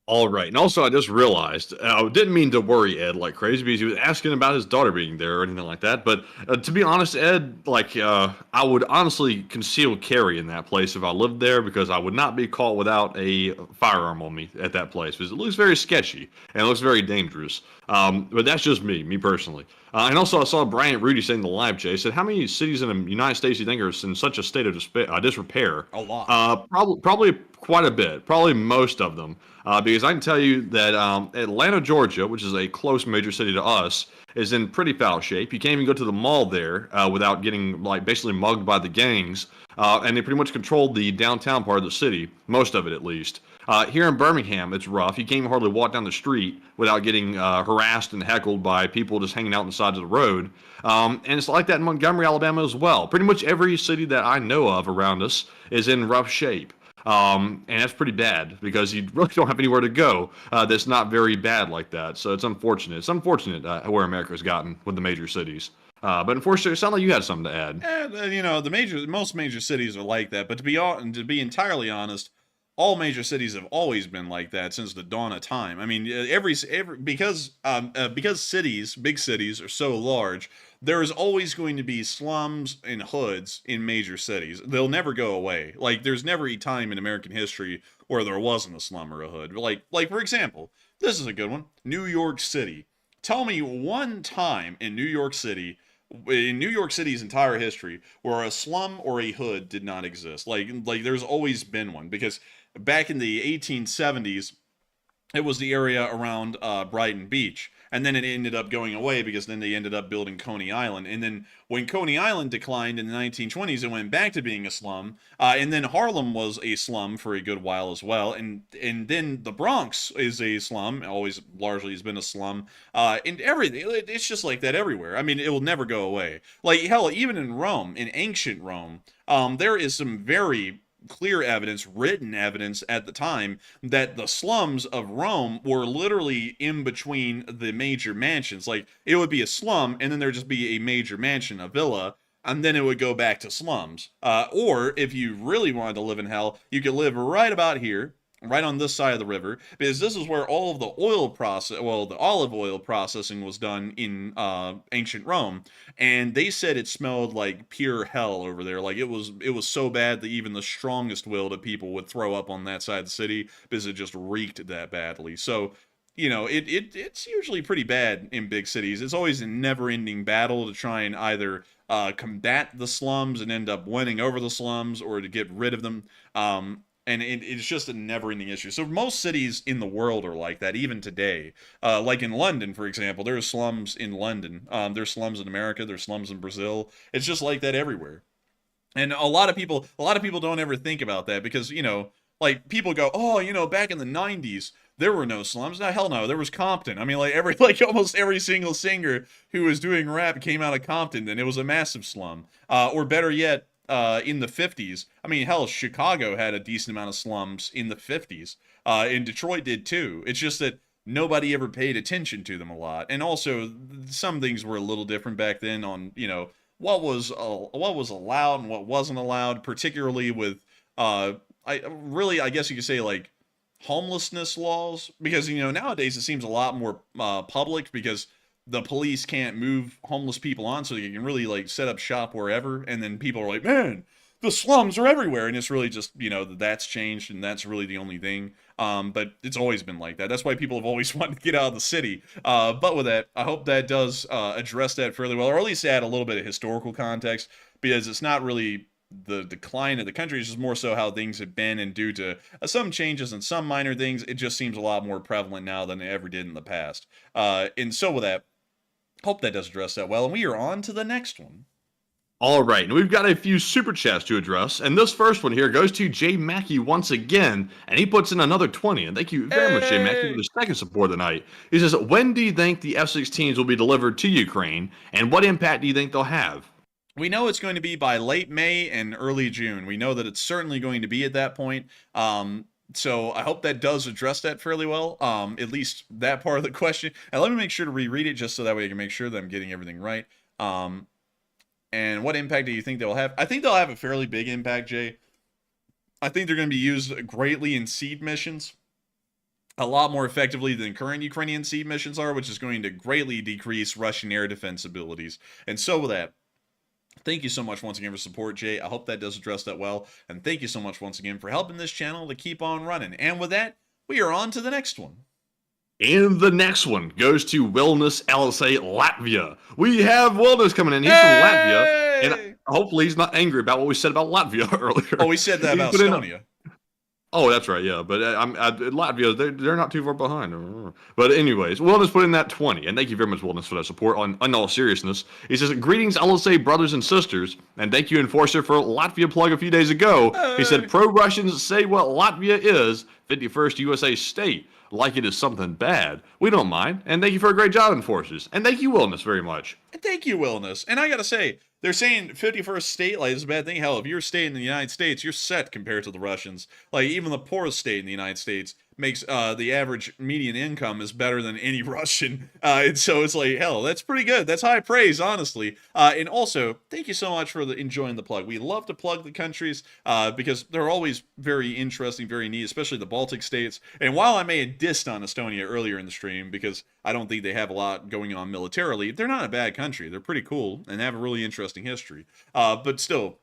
C: All right. And also, I just realized, I didn't mean to worry Ed like crazy because he was asking about his daughter being there or anything like that. But to be honest, Ed, like, I would honestly conceal carry in that place if I lived there, because I would not be caught without a firearm on me at that place, because it looks very sketchy and it looks very dangerous. But that's just me personally. And also, I saw Bryant Rudy saying in the live chat, he said, how many cities in the United States do you think are in such a state of disrepair?
B: A lot.
C: Probably quite a bit. Probably most of them. Because I can tell you that Atlanta, Georgia, which is a close major city to us, is in pretty foul shape. You can't even go to the mall there without getting like basically mugged by the gangs. And they pretty much controlled the downtown part of the city, most of it at least. Here in Birmingham, it's rough. You can't even hardly walk down the street without getting harassed and heckled by people just hanging out on the sides of the road. And it's like that in Montgomery, Alabama as well. Pretty much every city that I know of around us is in rough shape. And that's pretty bad, because you really don't have anywhere to go that's not very bad like that. So it's unfortunate. It's unfortunate where America's gotten with the major cities. But unfortunately, it sounded like you had something to add.
B: And, you know, most major cities are like that. But to be entirely honest, all major cities have always been like that since the dawn of time. I mean, because cities, big cities, are so large, there is always going to be slums and hoods in major cities. They'll never go away. Like, there's never a time in American history where there wasn't a slum or a hood. Like for example, this is a good one. New York City. Tell me one time in New York City's entire history, where a slum or a hood did not exist. Like there's always been one, because back in the 1870s, it was the area around Brighton Beach. And then it ended up going away, because then they ended up building Coney Island. And then when Coney Island declined in the 1920s, it went back to being a slum. And then Harlem was a slum for a good while as well. And then the Bronx is a slum, always largely has been a slum. And everything, it's just like that everywhere. I mean, it will never go away. Like, hell, even in Rome, in ancient Rome, there is some very clear evidence, written evidence at the time, that the slums of Rome were literally in between the major mansions. Like, it would be a slum, and then there'd just be a major mansion, a villa, and then it would go back to slums. Or if you really wanted to live in hell, you could live right about here, right on this side of the river, because this is where all of the the olive oil processing was done in ancient Rome, and they said it smelled like pure hell over there. Like it was so bad that even the strongest willed of people would throw up on that side of the city because it just reeked that badly. So, it's usually pretty bad in big cities. It's always a never-ending battle to try and either combat the slums and end up winning over the slums, or to get rid of them. And it's just a never-ending issue. So most cities in the world are like that, even today. Like in London, for example, there are slums in London. There's slums in America. There's slums in Brazil. It's just like that everywhere. And a lot of people don't ever think about that because, like people go, oh, back in the 90s, there were no slums. No, hell no, there was Compton. I mean, like almost every single singer who was doing rap came out of Compton, and it was a massive slum. Or better yet, in the 50s. I mean, hell, Chicago had a decent amount of slums in the 50s. And Detroit did too. It's just that nobody ever paid attention to them a lot. And also, some things were a little different back then on, what was allowed and what wasn't allowed, particularly with, I guess you could say, like, homelessness laws. Because, nowadays it seems a lot more public because the police can't move homeless people on, so you can really like set up shop wherever, and then people are like, man, the slums are everywhere, and it's really just, that's changed, and that's really the only thing. But it's always been like that. That's why people have always wanted to get out of the city. But with that, I hope that does address that fairly well, or at least add a little bit of historical context, because it's not really the decline of the country, is just more so how things have been, and due to some changes and some minor things, it just seems a lot more prevalent now than it ever did in the past. And so with that, hope that does address that well, and we are on to the next one.
C: All right, and we've got a few super chats to address, and this first one here goes to Jay Mackey once again, and he puts in another 20, and thank you very much, Jay Mackey, for the second support of the night. He says, when do you think the F-16s will be delivered to Ukraine, and what impact do you think they'll have?
B: We know it's going to be by late May and early June. We know that it's certainly going to be at that point. So I hope that does address that fairly well, at least that part of the question. And let me make sure to reread it just so that way I can make sure that I'm getting everything right. And what impact do you think they'll have? I think they'll have a fairly big impact, Jay. I think they're going to be used greatly in seed missions, a lot more effectively than current Ukrainian seed missions are, which is going to greatly decrease Russian air defense abilities. And so with that, thank you so much once again for support, Jay. I hope that does address that well. And thank you so much once again for helping this channel to keep on running. And with that, we are on to the next one.
C: And the next one goes to Wellness LSA Latvia. We have Wellness coming in. He's from Latvia. And hopefully he's not angry about what we said about Latvia earlier.
B: Oh, we said that about Estonia.
C: Oh, that's right, yeah. But Latvia, they're not too far behind. But anyways, Wellness put in that 20. And thank you very much, Wellness, for that support. On all seriousness, he says, greetings, LSA brothers and sisters. And thank you, Enforcer, for Latvia plug a few days ago. He said, pro-Russians say what Latvia is, 51st USA state, like it is something bad. We don't mind. And thank you for a great job, Enforcers. And thank you, Wellness, very much.
B: And thank you, Wellness. And I gotta say, they're saying 51st state, like, it's a bad thing. Hell, if you're staying in the United States, you're set compared to the Russians. Like, even the poorest state in the United States makes the average median income is better than any Russian. And so it's like, hell, that's pretty good. That's high praise, honestly. And also, thank you so much for enjoying the plug. We love to plug the countries because they're always very interesting, very neat, especially the Baltic states. And while I may have dissed on Estonia earlier in the stream because I don't think they have a lot going on militarily, they're not a bad country. They're pretty cool and have a really interesting history. But still,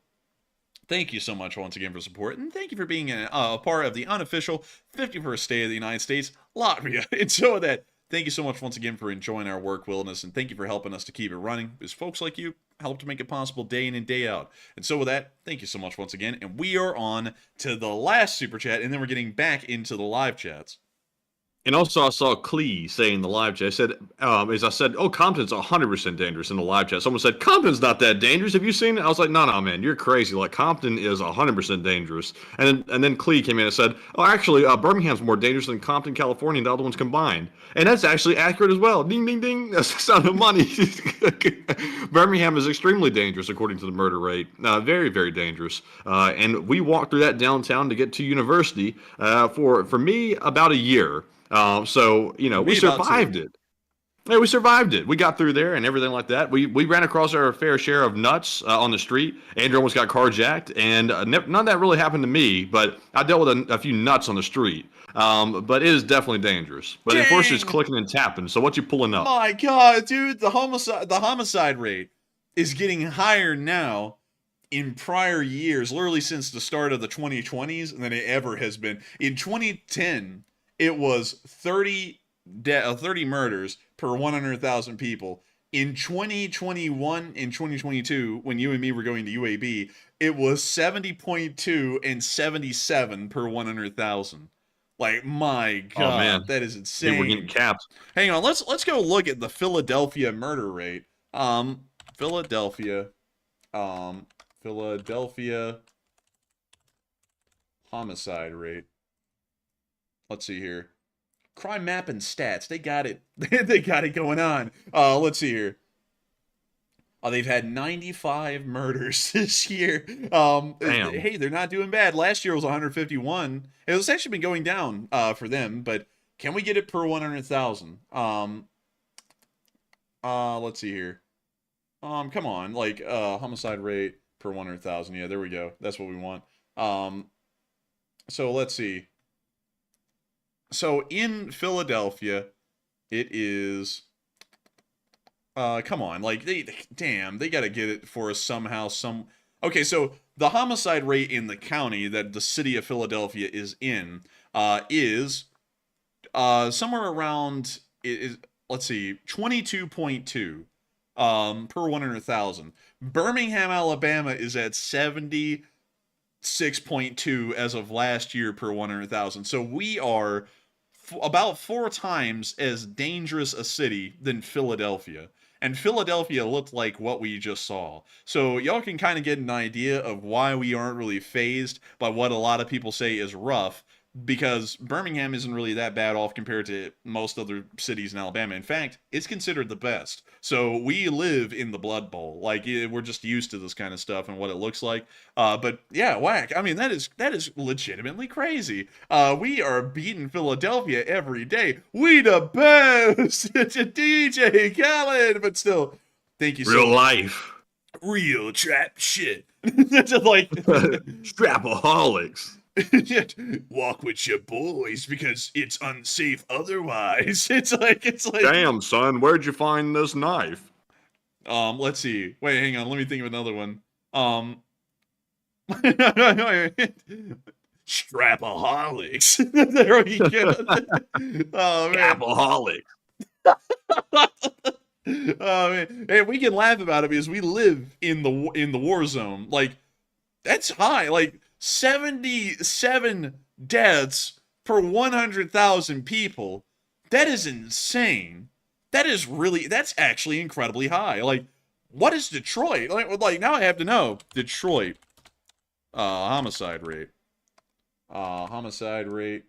B: thank you so much once again for support, and thank you for being a part of the unofficial 51st state of the United States, Latvia. And so with that, thank you so much once again for enjoying our work, Wellness, and thank you for helping us to keep it running, because folks like you help to make it possible day in and day out. And so with that, thank you so much once again, and we are on to the last super chat, and then we're getting back into the live chats.
C: And also, I saw Clee say in the live chat, I said, as I said, oh, Compton's 100% dangerous in the live chat. Someone said, Compton's not that dangerous. Have you seen it? I was like, no, man, you're crazy. Like, Compton is 100% dangerous. And then Clee came in and said, oh, actually, Birmingham's more dangerous than Compton, California, and the other ones combined. And that's actually accurate as well. Ding, ding, ding. That's the sound of money. Birmingham is extremely dangerous, according to the murder rate. Very, very dangerous. And we walked through that downtown to get to university for me, about a year. So, we survived it. Yeah, we survived it. We got through there and everything like that. We ran across our fair share of nuts on the street. Andrew almost got carjacked, and none of that really happened to me, but I dealt with a few nuts on the street. But it is definitely dangerous. But the enforcer's clicking and tapping, so what you pulling up?
B: My God, dude, the homicide rate is getting higher now in prior years, literally since the start of the 2020s, than it ever has been. In 2010, it was 30 murders per 100,000 people. In 2021 and 2022, when you and me were going to UAB, it was 70.2 and 77 per 100,000. Like, my God,
C: man.
B: that is insane.
C: Dude, we're getting capped.
B: Hang on, let's go look at the Philadelphia murder rate. Philadelphia homicide rate. Let's see here. Crime map and stats. They got it. They got it going on. Let's see here. They've had 95 murders this year.
C: Damn.
B: Hey, they're not doing bad. Last year was 151. It's actually been going down for them, but can we get it per 100,000? Let's see here. Come on, like homicide rate per 100,000. Yeah, there we go. That's what we want. So let's see. So in Philadelphia, it is. Come on, like they got to get it for us somehow. Okay, so the homicide rate in the county that the city of Philadelphia is in is somewhere around let's see, 22.2 per 100,000. Birmingham, Alabama is at 76.2 as of last year per 100,000. So we are about 4 times as dangerous a city than Philadelphia. And Philadelphia looked like what we just saw. So y'all can kind of get an idea of why we aren't really fazed by what a lot of people say is rough, because Birmingham isn't really that bad off compared to most other cities in Alabama. In fact, it's considered the best. So we live in the Blood Bowl. Like, we're just used to this kind of stuff and what it looks like. But yeah, whack. I mean, that is legitimately crazy. We are beating Philadelphia every day. We the best. It's a DJ Khaled, but still, thank you so much.
C: Real life.
B: Real trap shit. Just like
C: Trapaholics.
B: Walk with your boys because it's unsafe otherwise. It's like
C: damn, son, where'd you find this knife?
B: Let's see. Wait, hang on, let me think of another one. Strapaholics. There we go. Oh man.
C: Trapaholics.
B: Oh man. Hey, we can laugh about it because we live in the war zone. Like, that's high. Like 77 deaths per 100,000 people. That is insane. That's actually incredibly high. Like, what is Detroit? Like now I have to know. Detroit. Homicide rate. Homicide rate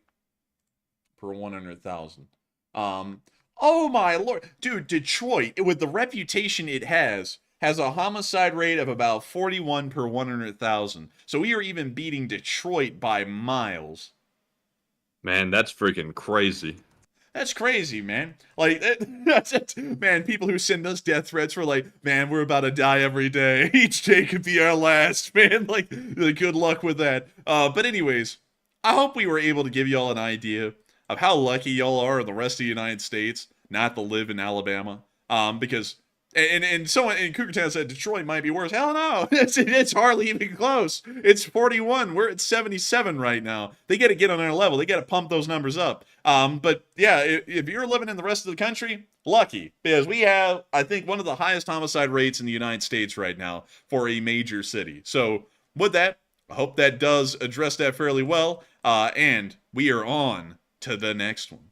B: per 100,000. Oh my lord. Dude, Detroit, with the reputation it has a homicide rate of about 41 per 100,000. So we are even beating Detroit by miles.
C: Man, that's freaking crazy.
B: That's crazy, man. Like, man, people who send us death threats were like, man, we're about to die every day. Each day could be our last, man. Like good luck with that. But anyways, I hope we were able to give y'all an idea of how lucky y'all are in the rest of the United States not to live in Alabama. Because... And someone in Cougartown said Detroit might be worse. Hell no, it's hardly even close. It's 41. We're at 77 right now. They got to get on our level. They got to pump those numbers up. But yeah, if you're living in the rest of the country, lucky, because we have, I think, one of the highest homicide rates in the United States right now for a major city. So with that, I hope that does address that fairly well. And we are on to the next one.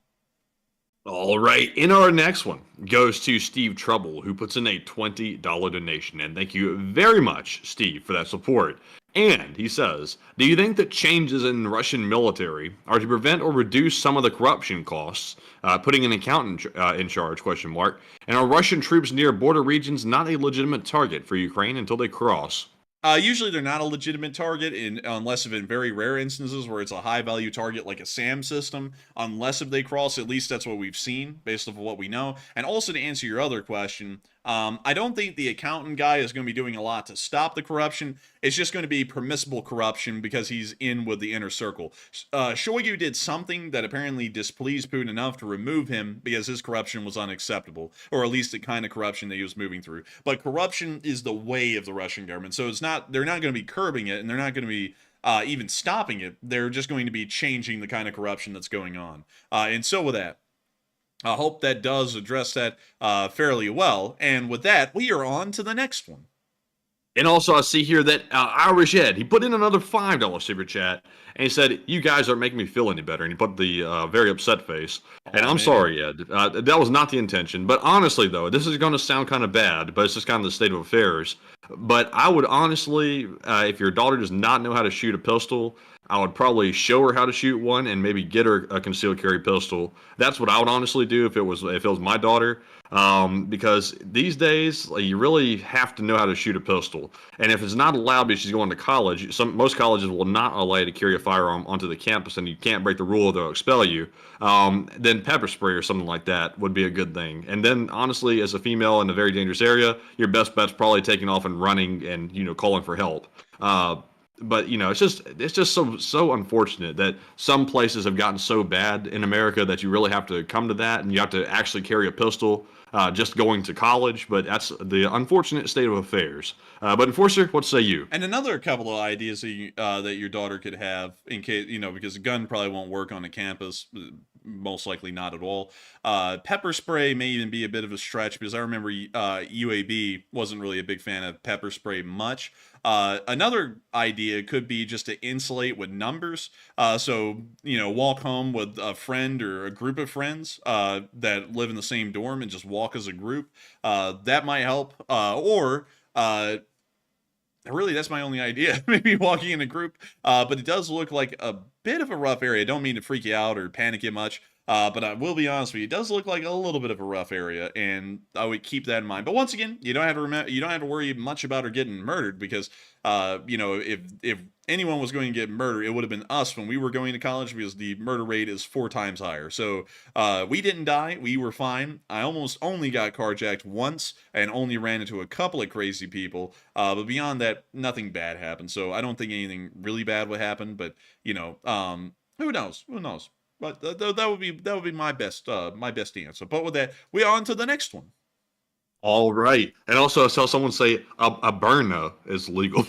C: All right, in our next one goes to Steve Trouble, who puts in a $20 donation. And thank you very much, Steve, for that support. And he says, do you think that changes in Russian military are to prevent or reduce some of the corruption costs, putting an accountant in charge, ? And are Russian troops near border regions not a legitimate target for Ukraine until they cross?
B: Usually they're not a legitimate target unless if in very rare instances where it's a high value target like a SAM system, unless if they cross, at least that's what we've seen based off of what we know. And also to answer your other question, I don't think the accountant guy is going to be doing a lot to stop the corruption. It's just going to be permissible corruption because he's in with the inner circle. Shoigu did something that apparently displeased Putin enough to remove him because his corruption was unacceptable, or at least the kind of corruption that he was moving through. But corruption is the way of the Russian government, so they're not going to be curbing it, and they're not going to be even stopping it. They're just going to be changing the kind of corruption that's going on. And so with that, I hope that does address that fairly well. And with that, we are on to the next one.
C: And also, I see here that Irish Ed, he put in another $5 super chat, and he said, "You guys aren't making me feel any better." And he put the very upset face. And I'm sorry, Ed. That was not the intention. But honestly, though, this is going to sound kind of bad, but it's just kind of the state of affairs. But I would honestly, if your daughter does not know how to shoot a pistol, I would probably show her how to shoot one and maybe get her a concealed carry pistol. That's what I would honestly do if it was my daughter. Because these days you really have to know how to shoot a pistol, and if it's not allowed because she's going to college, most colleges will not allow you to carry a firearm onto the campus, and you can't break the rule or they'll expel you. Then pepper spray or something like that would be a good thing. And then honestly, as a female in a very dangerous area, your best bet's probably taking off and running and calling for help. But it's just so unfortunate that some places have gotten so bad in America that you really have to come to that, and you have to actually carry a pistol just going to college. But that's the unfortunate state of affairs. But Enforcer, what say you?
B: And another couple of ideas that your daughter could have in case because a gun probably won't work on a campus. Most likely not at all. Pepper spray may even be a bit of a stretch because I remember UAB wasn't really a big fan of pepper spray much. Another idea could be just to insulate with numbers. So, walk home with a friend or a group of friends that live in the same dorm and just walk as a group. That might help. Really, that's my only idea. Maybe walking in a group. But it does look like a bit of a rough area. I don't mean to freak you out or panic you much. But I will be honest with you, it does look like a little bit of a rough area, and I would keep that in mind. But once again, you don't have to worry much about her getting murdered because, if anyone was going to get murdered, it would have been us when we were going to college because the murder rate is 4 times higher. So we didn't die, we were fine. I almost only got carjacked once and only ran into a couple of crazy people. But beyond that, nothing bad happened. So I don't think anything really bad would happen. But who knows? Who knows? But that would be my best answer. But with that, we're on to the next one.
C: All right. And also, I saw someone say a burner is legal.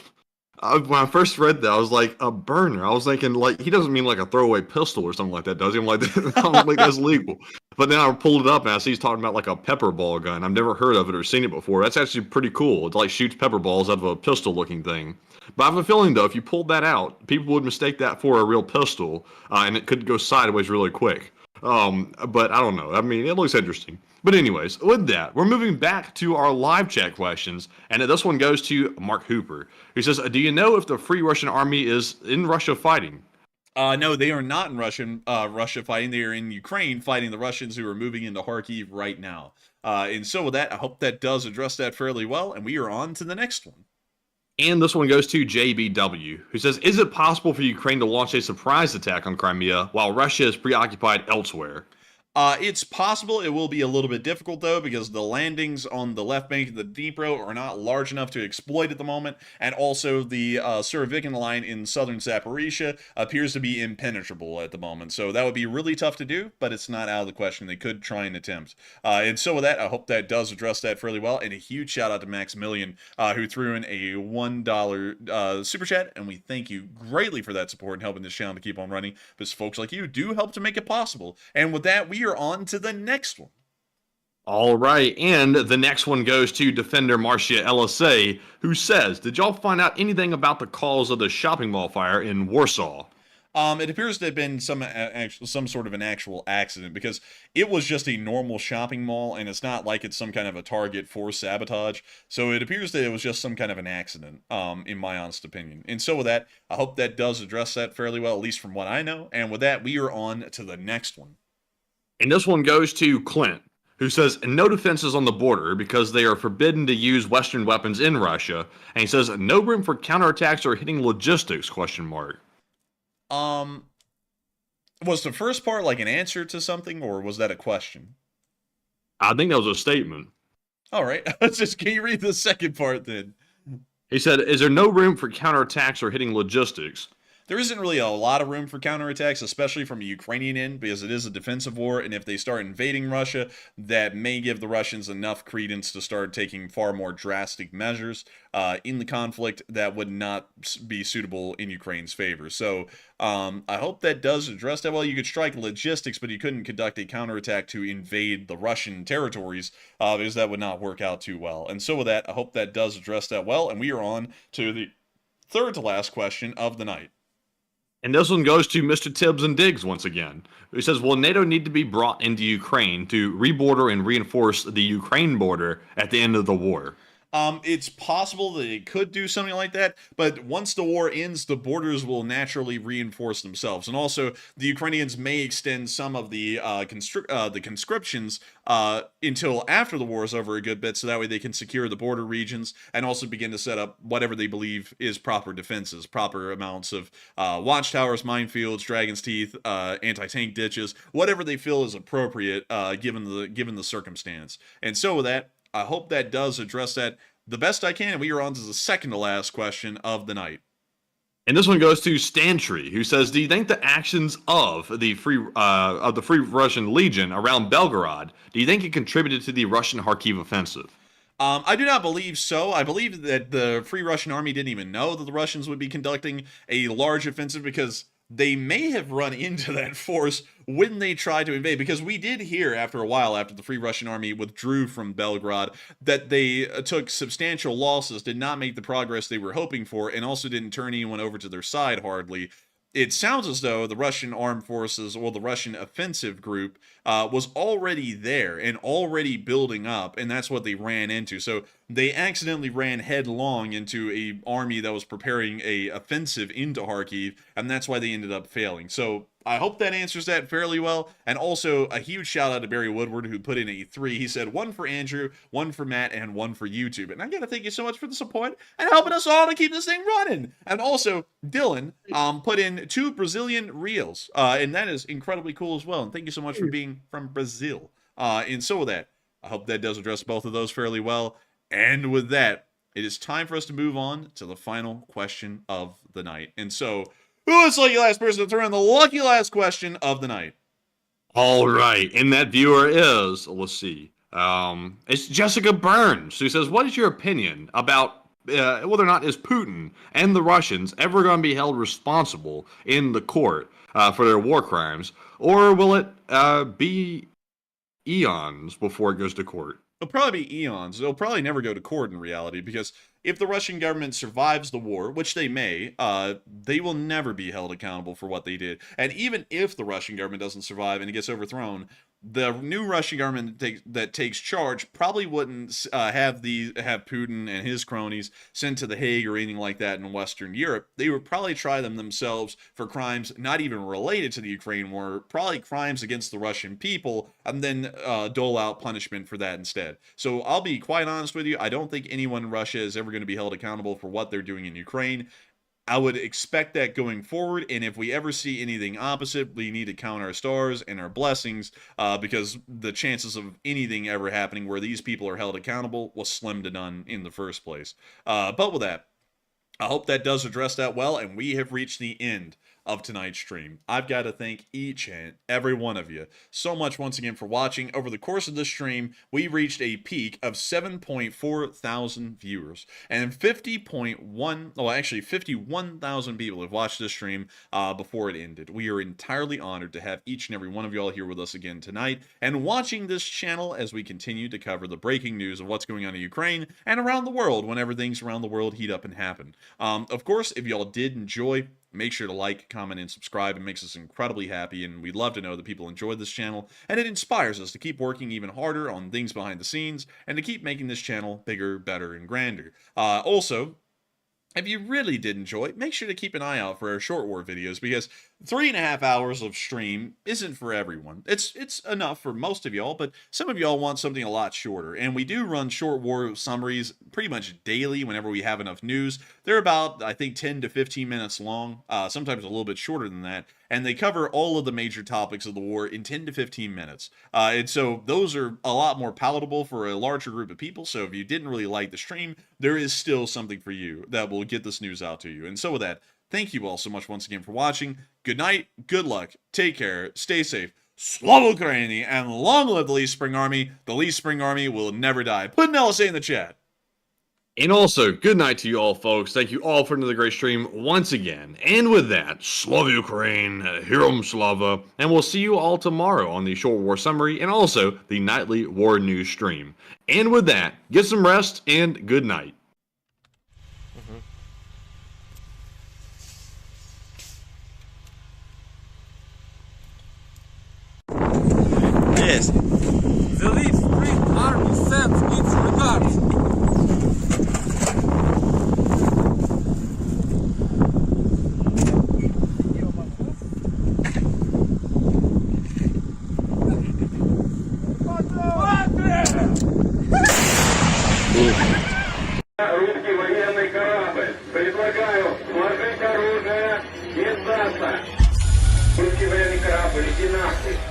C: When I first read that, I was like, a burner. I was thinking, like, he doesn't mean like a throwaway pistol or something like that, does he? I'm like, I don't think that's legal. But then I pulled it up and I see he's talking about like a pepper ball gun. I've never heard of it or seen it before. That's actually pretty cool. It like shoots pepper balls out of a pistol looking thing. But I have a feeling, though, if you pulled that out, people would mistake that for a real pistol, and it could go sideways really quick. But I don't know. I mean, it looks interesting. But anyways, with that, we're moving back to our live chat questions, and this one goes to Mark Hooper, who says, do you know if the Free Russian Army is in Russia fighting?
B: No, they are not in Russia fighting. They are in Ukraine fighting the Russians who are moving into Kharkiv right now. And so with that, I hope that does address that fairly well, and we are on to the next one.
C: And this one goes to JBW, who says, is it possible for Ukraine to launch a surprise attack on Crimea while Russia is preoccupied elsewhere?
B: It's possible. It will be a little bit difficult, though, because the landings on the left bank of the Dnipro are not large enough to exploit at the moment, and also the Surovikin line in southern Zaporizhia appears to be impenetrable at the moment. So that would be really tough to do, but it's not out of the question. They could try and attempt. And so with that, I hope that does address that fairly well, and a huge shout out to Maximilian, who threw in a $1 super chat, and we thank you greatly for that support and helping this channel to keep on running, because folks like you do help to make it possible. And with that, we are on to the next one.
C: All right, and the next one goes to Defender Marcia LSA, who says, did y'all find out anything about the cause of the shopping mall fire in Warsaw?
B: It appears to have been some sort of an actual accident, because it was just a normal shopping mall, and it's not like it's some kind of a target for sabotage. So it appears that it was just some kind of an accident, in my honest opinion. And so with that, I hope that does address that fairly well, at least from what I know. And with that, we are on to the next one.
C: And this one goes to Clint, who says no defenses on the border because they are forbidden to use Western weapons in Russia, and he says no room for counterattacks or hitting logistics, question mark.
B: Was the first part like an answer to something, or was that a question?
C: I think that was a statement.
B: All right. Can you read the second part then?
C: He said, is there no room for counterattacks or hitting logistics?
B: There isn't really a lot of room for counterattacks, especially from a Ukrainian end, because it is a defensive war, and if they start invading Russia, that may give the Russians enough credence to start taking far more drastic measures in the conflict that would not be suitable in Ukraine's favor. So I hope that does address that well. You could strike logistics, but you couldn't conduct a counterattack to invade the Russian territories, because that would not work out too well. And so with that, I hope that does address that well, and we are on to the third to last question of the night.
C: And this one goes to Mr. Tibbs and Diggs once again, who says, will NATO need to be brought into Ukraine to reborder and reinforce the Ukraine border at the end of the war?
B: It's possible that it could do something like that, but once the war ends, the borders will naturally reinforce themselves. And also, the Ukrainians may extend some of the conscriptions until after the war is over a good bit, so that way they can secure the border regions and also begin to set up whatever they believe is proper defenses, proper amounts of watchtowers, minefields, dragon's teeth, anti-tank ditches, whatever they feel is appropriate given the circumstance. And so with that, I hope that does address that the best I can. And we are on to the second to last question of the night.
C: And this one goes to Stantry, who says, do you think the actions of the Free Russian Legion around Belgorod, do you think it contributed to the Russian Kharkiv offensive?
B: I do not believe so. I believe that the Free Russian Army didn't even know that the Russians would be conducting a large offensive, because they may have run into that force when they tried to invade, because we did hear after a while, after the Free Russian Army withdrew from Belgorod, that they took substantial losses, did not make the progress they were hoping for, and also didn't turn anyone over to their side hardly. It sounds as though the Russian armed forces, or the Russian offensive group, was already there and already building up, and that's what they ran into. So they accidentally ran headlong into a army that was preparing a offensive into Kharkiv, and that's why they ended up failing. So I hope that answers that fairly well. And also a huge shout out to Barry Woodward, who put in a 3. He said 1 for Andrew, 1 for Matt, and 1 for YouTube. And I gotta thank you so much for the support and helping us all to keep this thing running. And also Dylan put in 2 Brazilian reels, and that is incredibly cool as well. And thank you so much for being from Brazil. And so with that, I hope that does address both of those fairly well. And with that, it is time for us to move on to the final question of the night. And so, who is the lucky last person to throw in the lucky last question of the night?
C: All right, and that viewer is, let's see, it's Jessica Burns, who says, what is your opinion about whether or not is Putin and the Russians ever going to be held responsible in the court for their war crimes, or will it be eons before it goes to court?
B: It'll probably be eons. It'll probably never go to court in reality, because if the Russian government survives the war, which they may, they will never be held accountable for what they did. And even if the Russian government doesn't survive and it gets overthrown, the new Russian government that takes charge probably wouldn't have Putin and his cronies sent to The Hague or anything like that in Western Europe. They would probably try them themselves for crimes not even related to the Ukraine war, probably crimes against the Russian people, and then dole out punishment for that instead. So I'll be quite honest with you, I don't think anyone in Russia is ever going to be held accountable for what they're doing in Ukraine. I would expect that going forward, and if we ever see anything opposite, we need to count our stars and our blessings, because the chances of anything ever happening where these people are held accountable was slim to none in the first place. But with that, I hope that does address that well, and we have reached the end of tonight's stream. I've got to thank each and every one of you so much once again for watching. Over the course of this stream, we reached a peak of 7.4 thousand viewers, and 51,000 people have watched this stream before it ended. We are entirely honored to have each and every one of you all here with us again tonight and watching this channel as we continue to cover the breaking news of what's going on in Ukraine and around the world whenever things around the world heat up and happen. Of course, if y'all did enjoy, make sure to like, comment, and subscribe. It makes us incredibly happy, and we'd love to know that people enjoy this channel, and it inspires us to keep working even harder on things behind the scenes and to keep making this channel bigger, better, and grander. Also, if you really did enjoy, make sure to keep an eye out for our short war videos, because 3.5 hours of stream isn't for everyone. It's enough for most of y'all, but some of y'all want something a lot shorter. And we do run short war summaries pretty much daily whenever we have enough news. They're about, I think, 10 to 15 minutes long, sometimes a little bit shorter than that. And they cover all of the major topics of the war in 10 to 15 minutes. And so those are a lot more palatable for a larger group of people. So if you didn't really like the stream, there is still something for you that will get this news out to you. And so with that, thank you all so much once again for watching. Good night, good luck, take care, stay safe, Slava Ukraini, and long live the Lee Spring Army. The Lee Spring Army will never die. Put an LSA in the chat.
C: And also, good night to you all, folks. Thank you all for another great stream once again. And with that, Slava Ukraine, Herom Slava, and we'll see you all tomorrow on the Short War Summary and also the nightly War News stream. And with that, get some rest and good night.
F: Yes. The Lee Spring Army sends its regards.
G: Русский военный корабль. Предлагаю сложить оружие и сдаться. Русский военный корабль, иди нахуй.